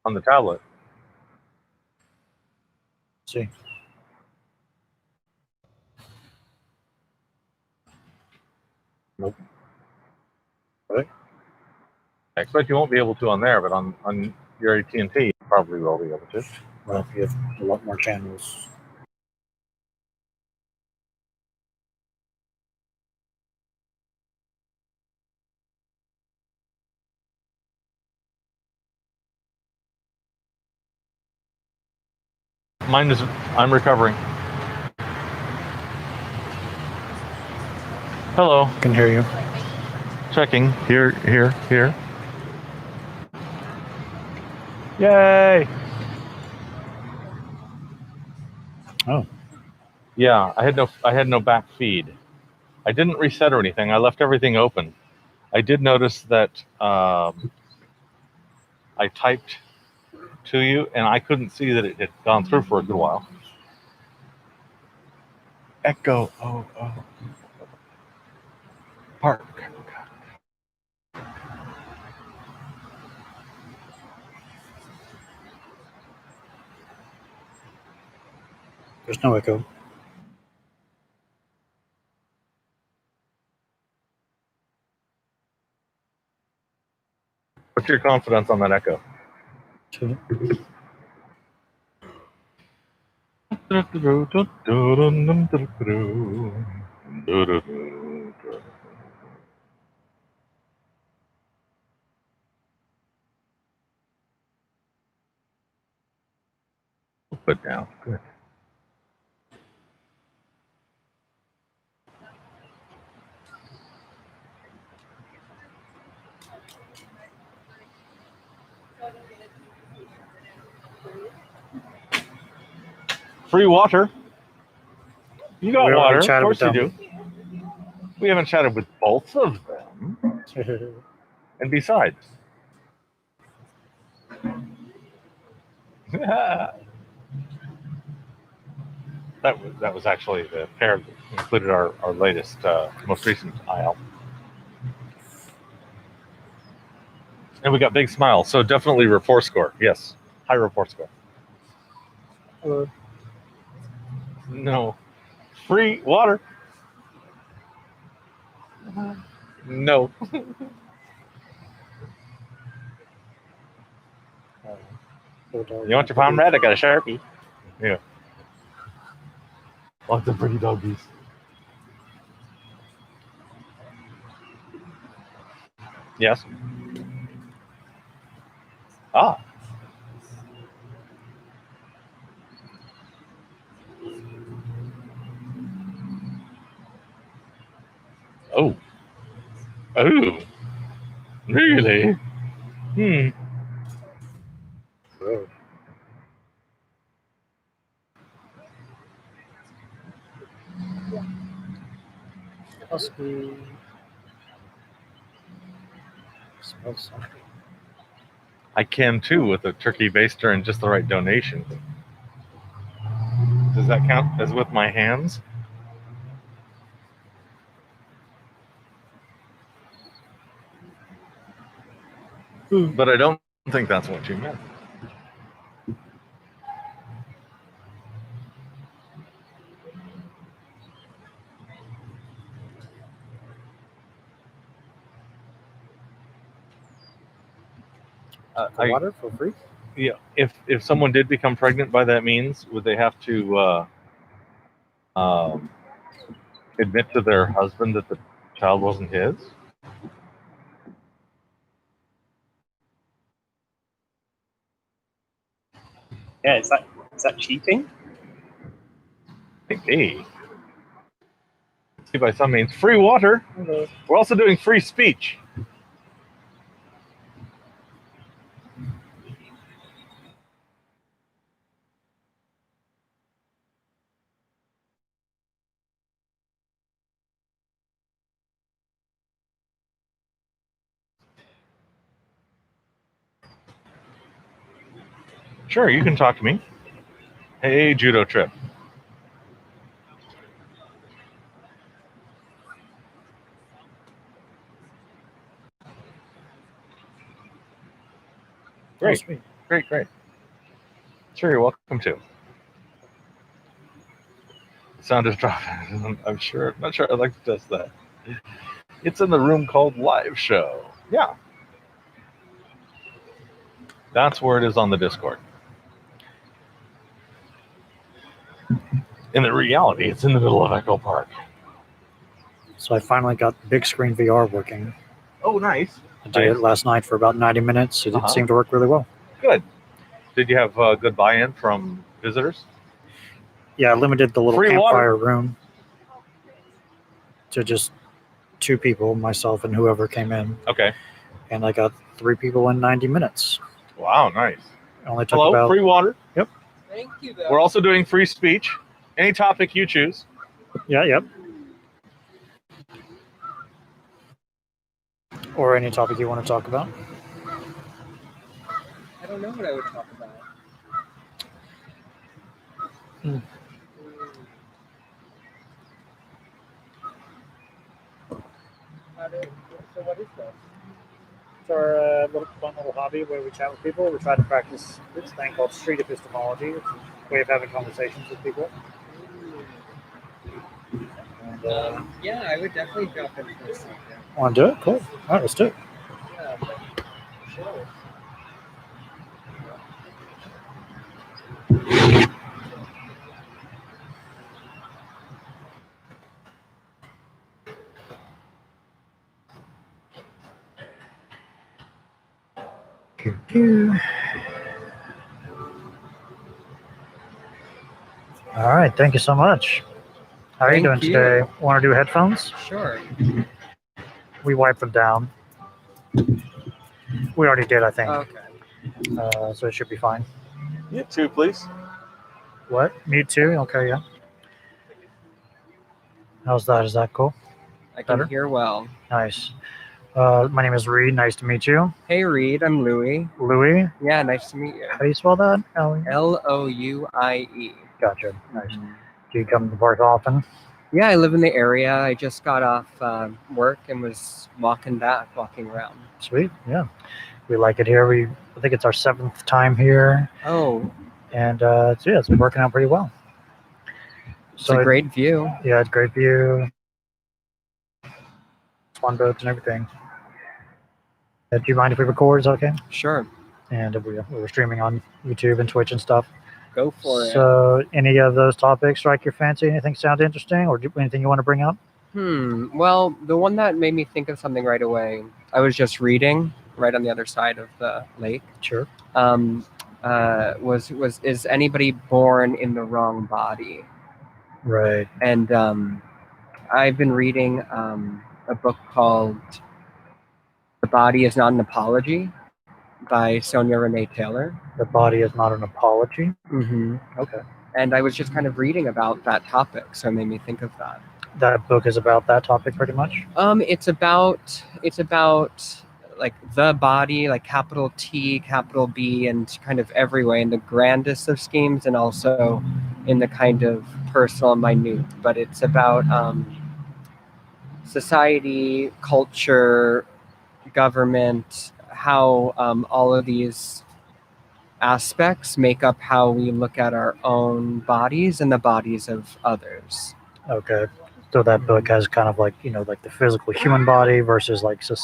the tablet. Let's see. Nope. Right. I expect you won't be able to on there, but on your AT&T, you probably will be able to. Well, if you have a lot more channels. I'm recovering. Hello. Can hear you. Checking. Here. Yay! Oh. Yeah, I had no back feed. I didn't reset or anything. I left everything open. I did notice that I typed to you, and I couldn't see that it had gone through for a good while. Echo. Oh. Park. There's no echo. What's your confidence on that echo? 2. Put down. Good. Free water. You got We already water. Of chatted course with you do. We haven't chatted with both of them. And besides, that was actually the pair that included our latest, most recent IL. And we got big smiles, so definitely rapport score. Yes, high rapport score. Hello. No. Free water. No. You want your palm red? I got a Sharpie. Yeah. Lots of pretty doggies. Yes. Ah. Oh. Oh. Really? Hmm. Road. Must be. Smells something. I can too with a turkey baster and just the right donation. Does that count as with my hands? But I don't think that's what you meant. Water for free? Yeah. If someone did become pregnant by that means, would they have to admit to their husband that the child wasn't his? Yeah, is that cheating? Hey. By some means, free water. We're also doing free speech. Sure, you can talk to me. Hey, Judo Trip. Great, great. Sure, you're welcome to. The sound is dropping. I'm not sure I'd like to test that. It's in the room called Live Show. Yeah. That's where it is on the Discord. In the reality, it's in the middle of Echo Park. So I finally got the big screen VR working. Oh, nice. I did it last night for about 90 minutes. It seemed to work really well. Good. Did you have good buy-in from visitors? Yeah, I limited the little Free campfire water. room to just 2 people, myself and whoever came in. Okay. And I got 3 people in 90 minutes. Wow, nice. Only took Hello, about free water. Yep. Thank you. We're also doing free speech. Any topic you choose. Yeah, yep. Or any topic you want to talk about. I don't know what I would talk about. So what is this? It's our fun little hobby where we chat with people. We try to practice this thing called street epistemology. It's a way of having conversations with people. And, Yeah, I would definitely jump into this. want to do it? Cool. All right, let's do it. Yeah, sure. All right, thank you so much. How are you doing Thank today? you. Want to do headphones? Sure. We wipe them down. We already did, I think. Okay. So it should be fine. Mute two, please. What? Mute two? Okay, yeah. How's that? Is that cool? I can Better? hear well. Nice. My name is Reed. Nice to meet you. Hey, Reed. I'm Louie. Louie? Yeah, nice to meet you. How do you spell that? Louie. Gotcha. Nice. Do you come to the park often? Yeah, I live in the area. I just got off work and was walking around. Sweet. Yeah. We like it here. I think it's our 7th time here. Oh. And it's been working out pretty well. It's a great view. Yeah, it's a great view. Fun boats and everything. Do you mind if we record? Is that okay? Sure. And we're streaming on YouTube and Twitch and stuff. Go for it. So, any of those topics strike your fancy? Anything sound interesting, or anything you want to bring up? Well, the one that made me think of something right away, I was just reading right on the other side of the lake. Sure. Is anybody born in the wrong body? Right. And I've been reading a book called The Body is Not an Apology by Sonia Renee Taylor. The Body is Not an Apology? Mm-hmm. Okay. And I was just kind of reading about that topic, so it made me think of that. That book is about that topic pretty much? It's about like the body, like capital T, capital B, and kind of every way in the grandest of schemes and also in the kind of personal and minute. But it's about society, culture, government, how all of these aspects make up how we look at our own bodies and the bodies of others. Okay. So that book has kind of like, like the physical human body versus like the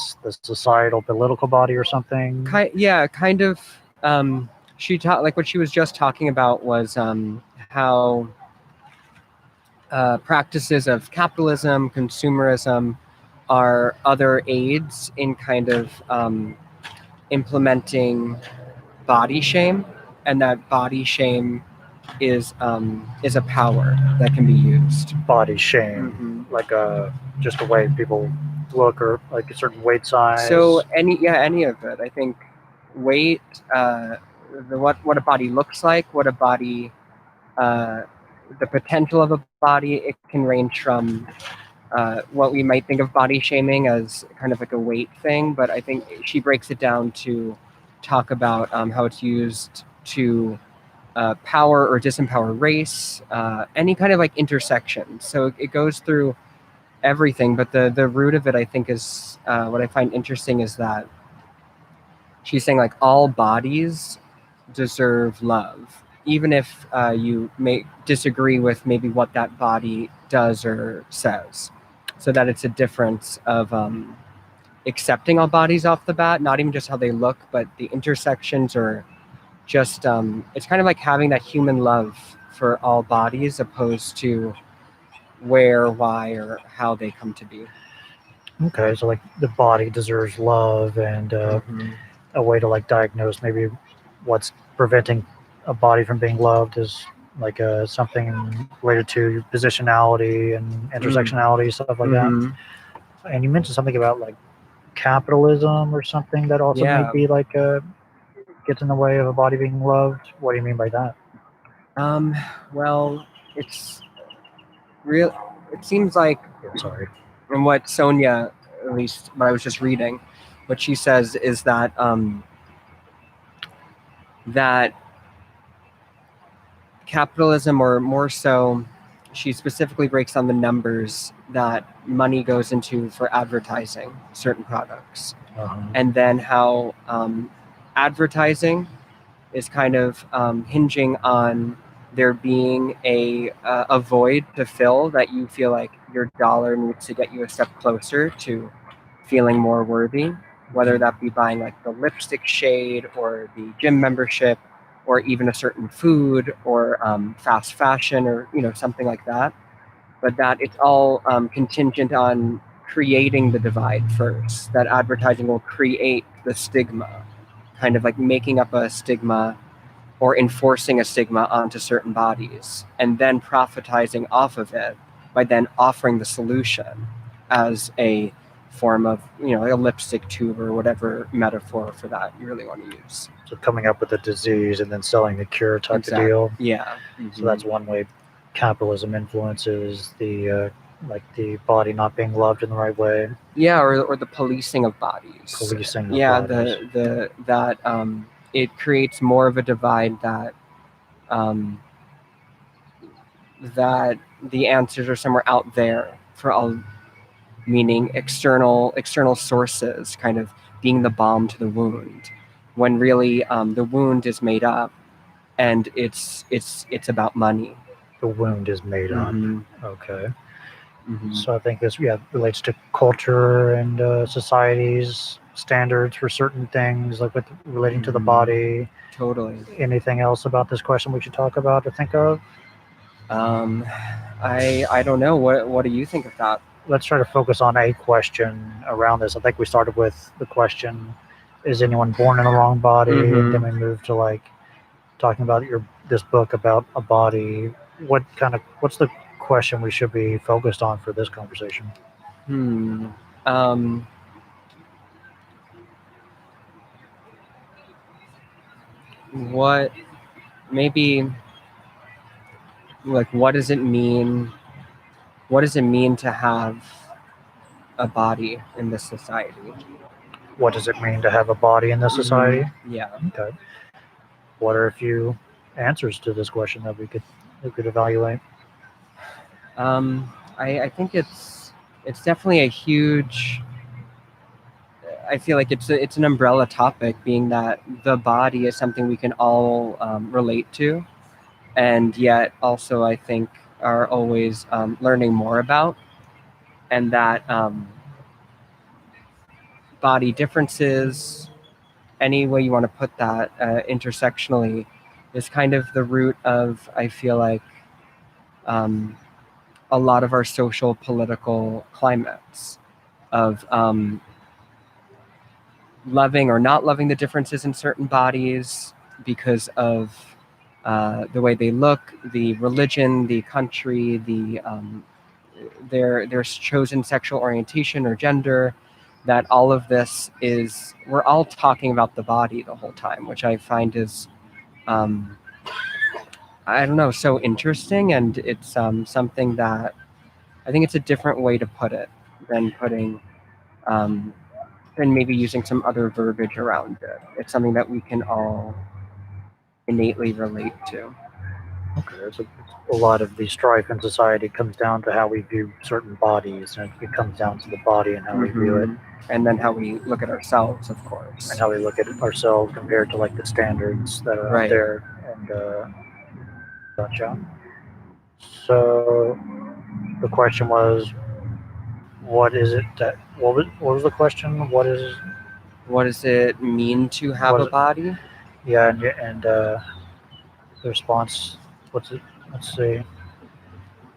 societal political body or something. Kind of. She taught, like what she was just talking about was how practices of capitalism, consumerism are other aids in kind of implementing body shame, and that body shame is a power that can be used. Body shame, like just the way people look or like a certain weight size. So any of it. I think weight, what a body looks like, what a body, the potential of a body. It can range from what we might think of body shaming as kind of like a weight thing, but I think she breaks it down to talk about how it's used to power or disempower race, any kind of like intersection. So it goes through everything, but the root of it, I think, is what I find interesting is that she's saying like all bodies deserve love, even if you may disagree with maybe what that body does or says. So that it's a difference of accepting all bodies off the bat, not even just how they look, but the intersections, or just it's kind of like having that human love for all bodies opposed to where, why, or how they come to be. Okay, so like the body deserves love, and a way to like diagnose maybe what's preventing a body from being loved is like something related to positionality and intersectionality, stuff like that. And you mentioned something about like capitalism or something that also might be like gets in the way of a body being loved? What do you mean by that? Well, it's real. It seems like, sorry, and what Sonia, at least what I was just reading, what she says is that that capitalism, or more so, she specifically breaks down the numbers that money goes into for advertising certain products, and then how advertising is kind of hinging on there being a void to fill, that you feel like your dollar needs to get you a step closer to feeling more worthy, whether that be buying like the lipstick shade or the gym membership or even a certain food or fast fashion or something like that. But that it's all contingent on creating the divide first, that advertising will create the stigma, kind of like making up a stigma or enforcing a stigma onto certain bodies, and then profitizing off of it by then offering the solution as a form of, a lipstick tube or whatever metaphor for that you really want to use. So coming up with a disease and then selling the cure type of deal. Yeah. So that's one way capitalism influences the the body not being loved in the right way. Yeah, or the policing of bodies. Policing of bodies. That it creates more of a divide that that the answers are somewhere out there for all, meaning external sources kind of being the balm to the wound, when really the wound is made up and it's about money. The wound is made up. Okay. Mm-hmm. So I think this relates to culture and society's standards for certain things, like with relating to the body. Totally. Anything else about this question we should talk about or think of? I don't know. What do you think of that? Let's try to focus on a question around this. I think we started with the question, is anyone born in the wrong body? And then we moved to talking about this book about a body. What's the question we should be focused on for this conversation? What does it mean? What does it mean to have a body in this society? What does it mean to have a body in this society? Yeah. Okay. What are a few answers to this question that we could evaluate? I think it's definitely a huge. I feel like it's an umbrella topic, being that the body is something we can all relate to, and yet also I think are always learning more about, and that body differences, any way you want to put that intersectionally, is kind of the root of, I feel like, a lot of our social political climates of loving or not loving the differences in certain bodies because of the way they look, the religion, the country, their chosen sexual orientation or gender. That all of this we're all talking about the body the whole time, which I find is, I don't know, so interesting. And it's something that I think it's a different way to put it than putting, than maybe using some other verbiage around it. It's something that we can all innately relate to. Okay, so a lot of the strife in society comes down to how we view certain bodies, and it comes down to the body and how we view it. And then how we look at ourselves, of course. And how we look at ourselves compared to the standards that are out there. And gotcha. So the question was, what is it that? What was the question? What does it mean to have a body? Yeah, and the response. What's it? Let's see.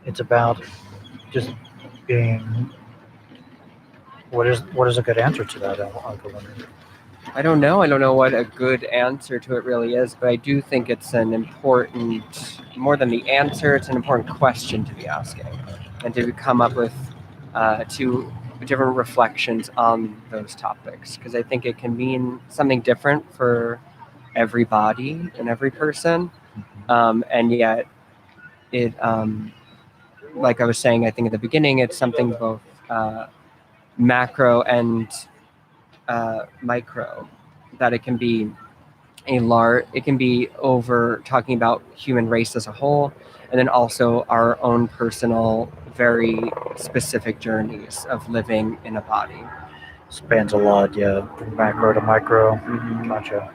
It's about just being. What is a good answer to that, Uncle Leonard? I don't know. I don't know what a good answer to it really is, but I do think it's an important, more than the answer, it's an important question to be asking, and to come up with two different reflections on those topics, because I think it can mean something different for every body and every person, and yet it, like I was saying, I think at the beginning, it's something both macro and micro, that it can be it can be over talking about human race as a whole, and then also our own personal, very specific journeys of living in a body. Spans a lot, yeah, from macro to micro. Gotcha.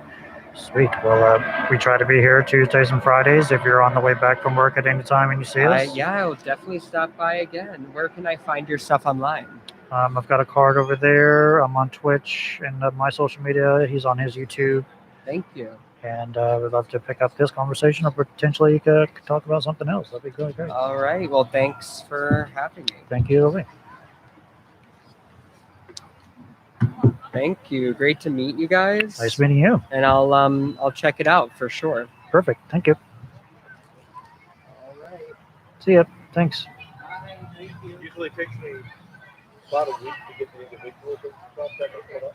Sweet. Well, we try to be here Tuesdays and Fridays. If you're on the way back from work at any time and you see us, Yeah, I'll definitely stop by again. Where can I find your stuff online? I've got a card over there. I'm on Twitch and my social media. He's on his YouTube. Thank you. And we'd love to pick up this conversation, or potentially you could talk about something else. That'd be really great. All right. Well, thanks for having me. Thank you, Lee. Thank you. Great to meet you guys. Nice meeting you. And I'll check it out for sure. Perfect. Thank you. All right. See ya. Thanks. Usually takes me about a week to get the individual stuff set up.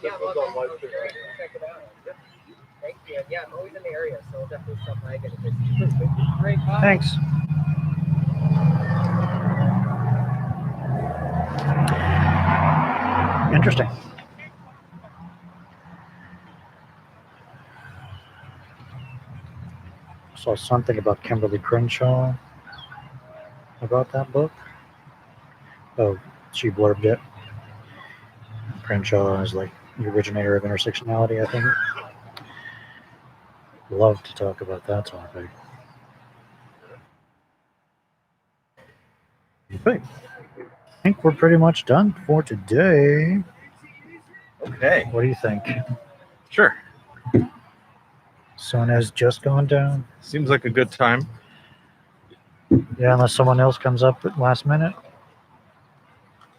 Yeah, well, check it out. Yep. Thank you. Yeah, I'm always in the area, so I'll definitely stop by again. Great. Bye. Thanks. Interesting. Saw something about Kimberly Crenshaw about that book. Oh, she blurbed it. Crenshaw is like the originator of intersectionality, I think. Love to talk about that topic. Okay. I think we're pretty much done for today. Okay. What do you think? Sure. Sun has just gone down. Seems like a good time. Yeah, unless someone else comes up at last minute.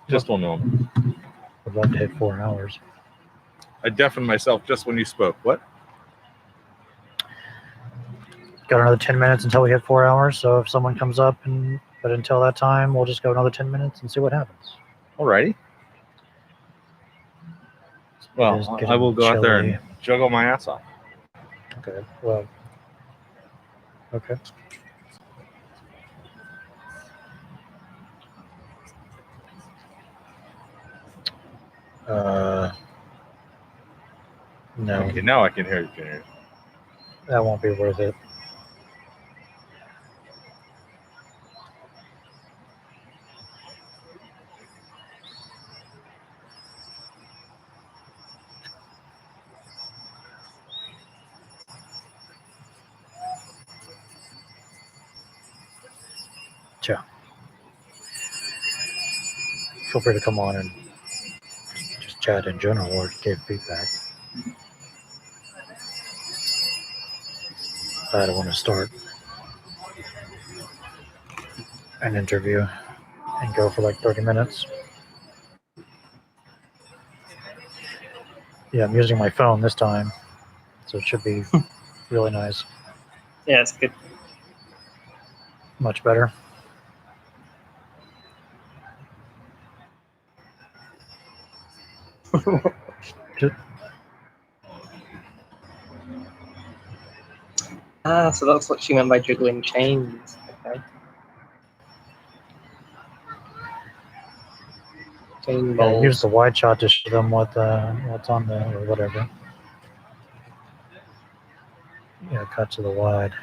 Just one moment. I'd love to hit 4 hours. I deafened myself just when you spoke. What? Got another 10 minutes until we hit 4 hours. So if someone comes up, but until that time, we'll just go another 10 minutes and see what happens. Alrighty. Well, I will go out there and juggle my ass off. Okay. Well. Okay. No. Okay, now I can hear you, Junior. That won't be worth it. Ciao. Feel free to come on and just chat in general or give feedback. I don't want to start an interview and go for like 30 minutes. Yeah, I'm using my phone this time, so it should be really nice. Yeah, it's good. Much better. So that's what she meant by juggling chains. Okay. Chain Yeah, balls. use the wide shot to show them what's on the or whatever. Yeah, cut to the wide.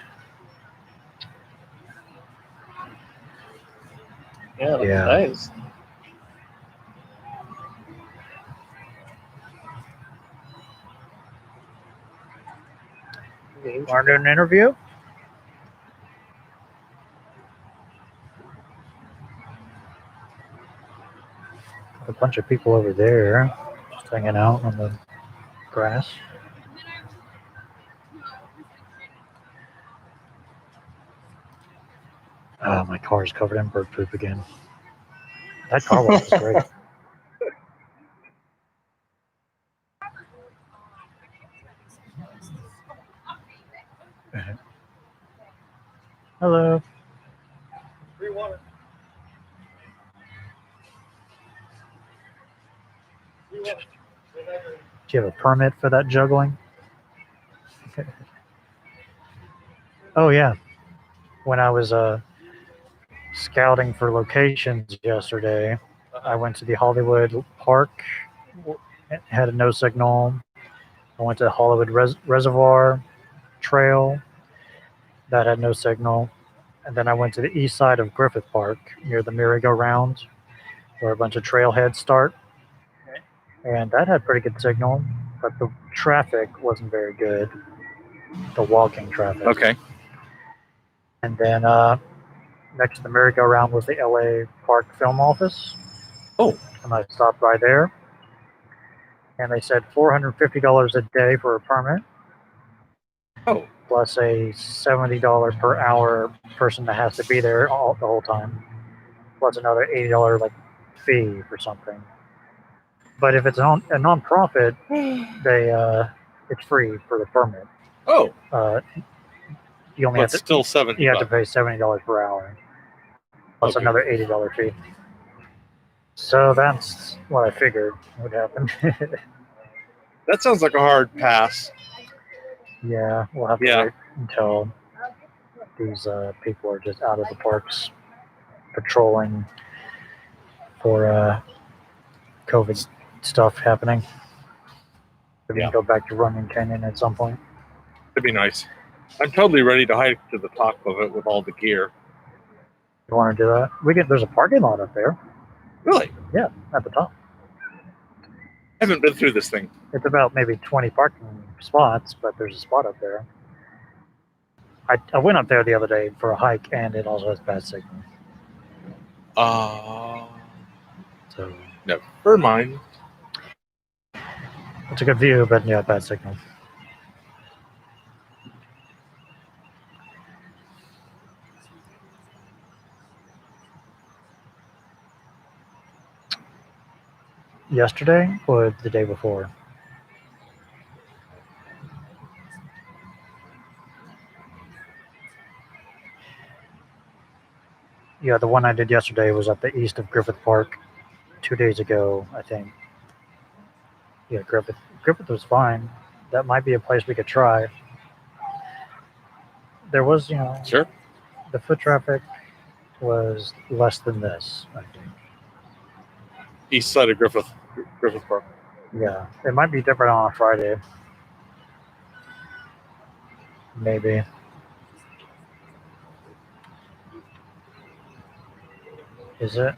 Yeah, that's Yeah. nice. Want to do an interview? A bunch of people over there just hanging out on the grass. Oh, my car's covered in bird poop again. That car wash is great. Hello. Free water. Do you have a permit for that juggling? Oh yeah, when I was scouting for locations yesterday, I went to the Hollywood Park. It had a no signal. I went to Hollywood Reservoir Trail. That had no signal. And then I went to the east side of Griffith Park near the merry-go-round where a bunch of trailheads start. And that had pretty good signal, but the traffic wasn't very good. The walking traffic. Okay. And then next to the merry-go-round was the LA Park Film Office. Oh. And I stopped by there. And they said $450 a day for a permit. Oh. Plus a $70 per hour person that has to be there the whole time. Plus another $80 like fee for something. But if it's a non-profit, it's free for the permit. Oh. You only But have to still $70. You have to pay $70 per hour. Plus another $80 fee. So that's what I figured would happen. That sounds like a hard pass. Yeah, we'll have to wait until these people are just out of the parks patrolling for COVID stuff happening. We can go back to Runyon Canyon at some point. It'd be nice. I'm totally ready to hike to the top of it with all the gear. You want to do that? There's a parking lot up there. Really? Yeah, at the top. I haven't been through this thing. It's about maybe 20 parking spots, but there's a spot up there. I went up there the other day for a hike, and it also has bad signal. So never mind. It's a good view, but yeah, bad signal. Yesterday or the day before? Yeah, the one I did yesterday was at the east of Griffith Park 2 days ago, I think. Yeah, Griffith was fine. That might be a place we could try. There was, Sure. The foot traffic was less than this, I think. East side of Griffith Park. Yeah, it might be different on a Friday. Maybe. Is it?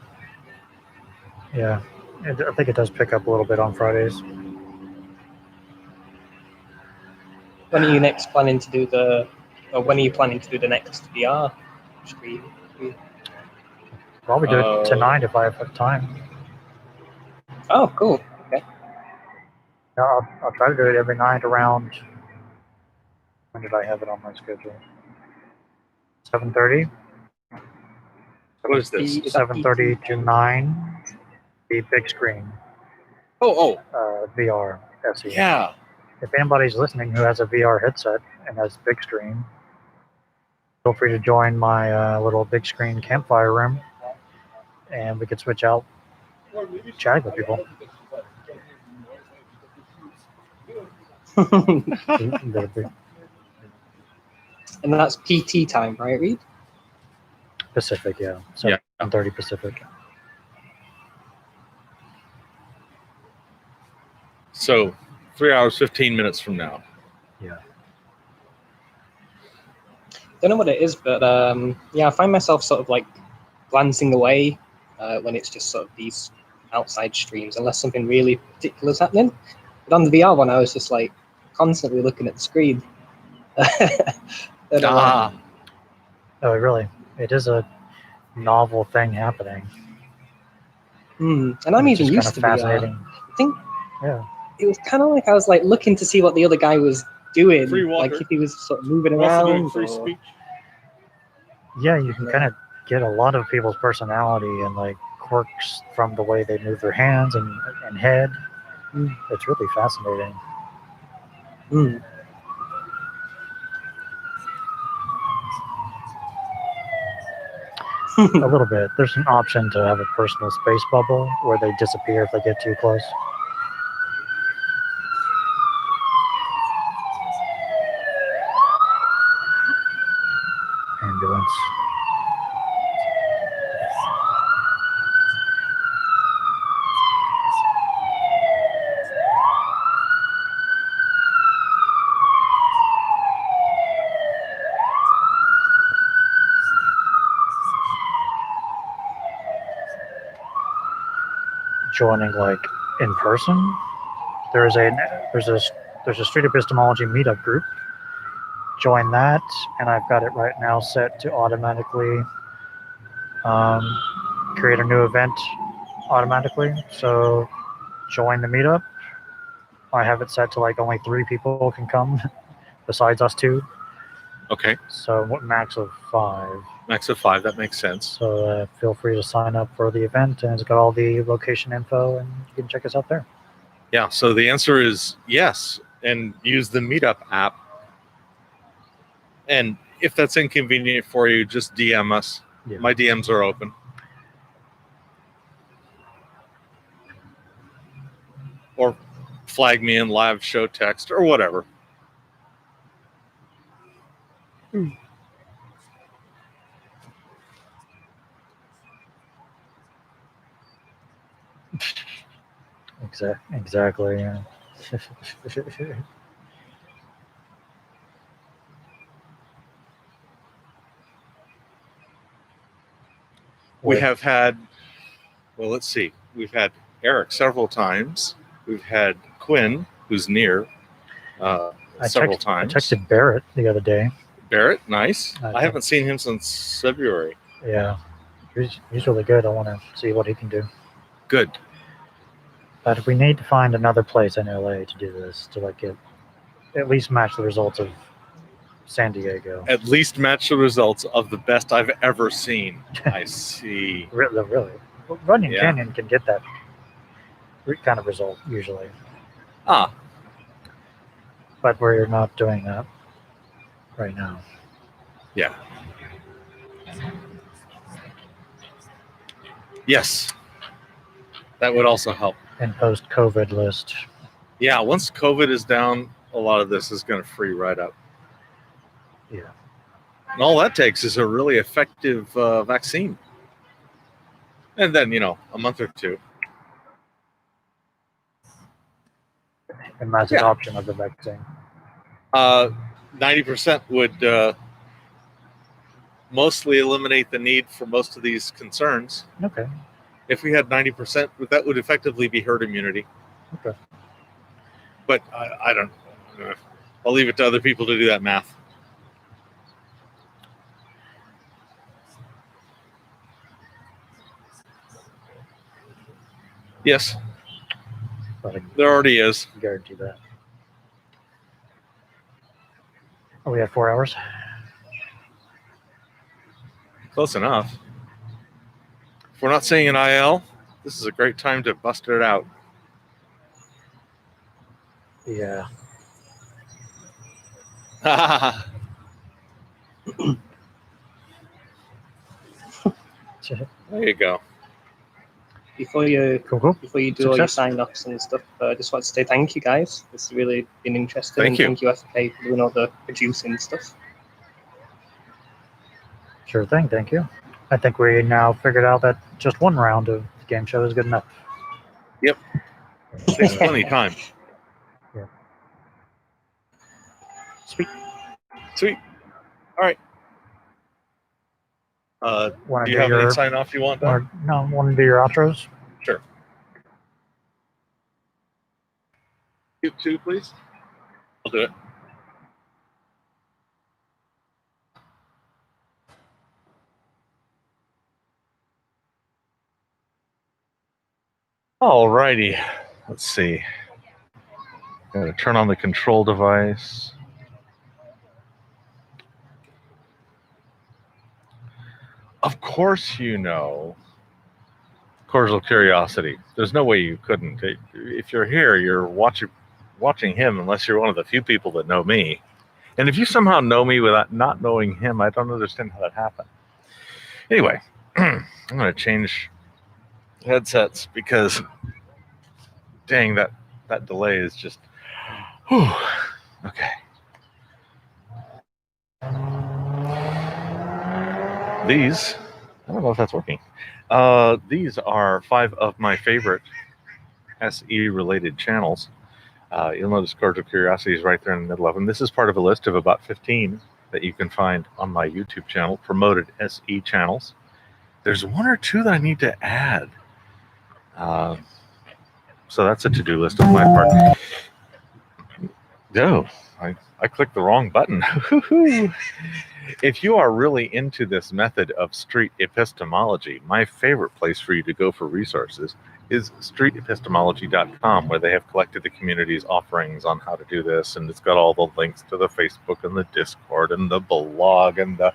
Yeah, I think it does pick up a little bit on Fridays. When are you next planning to do when are you planning to do the next VR stream? Probably do it tonight if I have time. Oh, cool. Okay. Yeah, I'll try to do it every night around. When did I have it on my schedule? 7:30. What is this? 7:30 to 9. The big screen. VR. SE. Yeah. If anybody's listening who has a VR headset and has big screen, feel free to join my little big screen campfire room, and we could switch out chatting with people. And that's PT time, right, Reed? Pacific, yeah. 7:30 Pacific. So 3 hours, 15 minutes from now. Yeah. Don't know what it is, but I find myself sort of like glancing away when it's just sort of these outside streams, unless something really particular is happening. But on the VR one, I was just like constantly looking at the screen. Oh, really? It is a novel thing happening. And I'm It's even just used to kind of VR. fascinating. I think Yeah. it was kind of like I was like looking to see what the other guy was doing, Free like walker. if he was sort of moving Also doing around. free or- speech. Yeah, you can kind of get a lot of people's personality and like quirks from the way they move their hands and head. It's really fascinating. A little bit. There's an option to have a personal space bubble where they disappear if they get too close. Joining like in person. There's a street epistemology meetup group. Join that, and I've got it right now set to automatically create a new event automatically. So join the meetup. I have it set to like only 3 people can come besides us 2. Okay. So max of 5. Max of 5. That makes sense. So feel free to sign up for the event, and it's got all the location info, and you can check us out there. Yeah. So the answer is yes, and use the Meetup app. And if that's inconvenient for you, just DM us. Yeah. My DMs are open. Or flag me in live show text or whatever. Exactly. Yeah. We have had, well, let's see. We've had Eric several times. We've had Quinn, who's near, several times. I texted Barrett the other day. Barrett, nice. I haven't seen him since February. Yeah, he's really good. I want to see what he can do. Good. But we need to find another place in LA to do this, to like get at least match the results of San Diego. At least match the results of the best I've ever seen. I see. Really. Runyon Yeah. Canyon can get that kind of result usually. Ah. But we're not doing that right now. Yeah. Yes. That would also help. And post-COVID list. Yeah, once COVID is down, a lot of this is going to free right up. Yeah. And all that takes is a really effective vaccine. And then, a month or 2. And mass adoption of the vaccine. 90% would mostly eliminate the need for most of these concerns. Okay. If we had 90%, that would effectively be herd immunity. Okay. But I don't. I'll leave it to other people to do that math. Yes. There already is. Guarantee that. Oh, we have 4 hours. Close enough. If we're not seeing an IL, this is a great time to bust it out. Yeah. There you go. Before you do all your Success. sign-offs and stuff, I just want to say thank you guys. It's really been interesting. Thank you. Thank you, FK, for doing all the producing stuff. Sure thing. Thank you. I think we now figured out that just 1 round of the game show is good enough. Yep. Takes plenty of time. Yeah. Sweet. All right. Wanna Do you do have any your- sign off you want done? No, want to do your outros? Sure. You 2, please. I'll do it. All righty. Let's see. Gotta turn on the control device. Of course, Cordial Curiosity. There's no way you couldn't. If you're here, you're watching him, unless you're one of the few people that know me. And if you somehow know me without not knowing him, I don't understand how that happened. Anyway, I'm going to change headsets because, dang, that delay is just... Whew. Okay. These, I don't know if that's working. These are 5 of my favorite SE-related channels. You'll notice Cordial Curiosity is right there in the middle of them. This is part of a list of about 15 that you can find on my YouTube channel, promoted SE channels. There's 1 or 2 that I need to add. So that's a to-do list on my part. Oh, I clicked the wrong button. If you are really into this method of street epistemology, my favorite place for you to go for resources is streetepistemology.com, where they have collected the community's offerings on how to do this, and it's got all the links to the Facebook and the Discord and the blog and the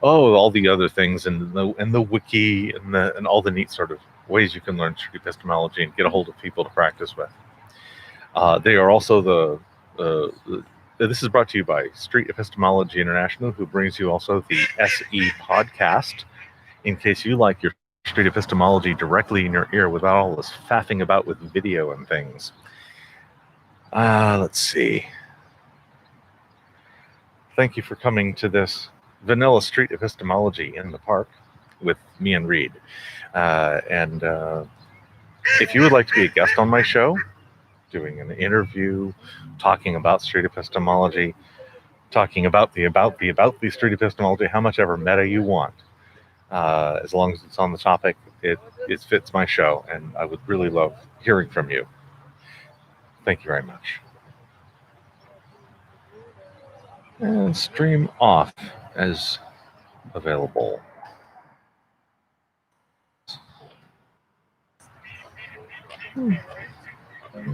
all the other things, and the wiki and all the neat sort of ways you can learn street epistemology and get a hold of people to practice with. They are also this is brought to you by Street Epistemology International, who brings you also the SE podcast, in case you like your street epistemology directly in your ear without all this faffing about with video and things. Let's see. Thank you for coming to this vanilla street epistemology in the park with me and Reed. And if you would like to be a guest on my show, doing an interview, talking about street epistemology, talking about the street epistemology, how much ever meta you want, as long as it's on the topic, it fits my show, and I would really love hearing from you. Thank you very much. And stream off as available.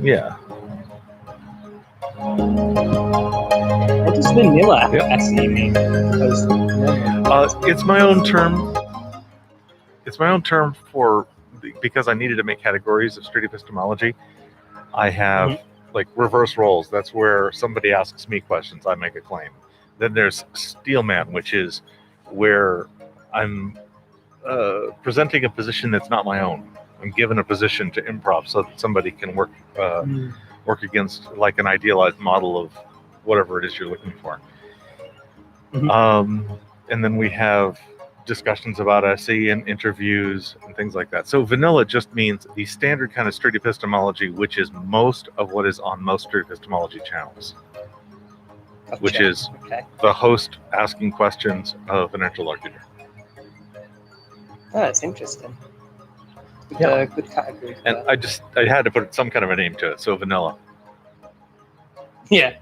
Yeah. What does vanilla SE mean? It's my own term. It's my own term because I needed to make categories of street epistemology. I have like reverse roles. That's where somebody asks me questions, I make a claim. Then there's Steelman, which is where I'm presenting a position that's not my own. I'm given a position to improv so that somebody can work against like an idealized model of whatever it is you're looking for. And then we have discussions about SE and interviews and things like that. So vanilla just means the standard kind of street epistemology, which is most of what is on most street epistemology channels. Gotcha. Which is the host asking questions of an interlocutor. Oh, that's interesting. Good category. And I had to put some kind of a name to it, so vanilla. Yeah.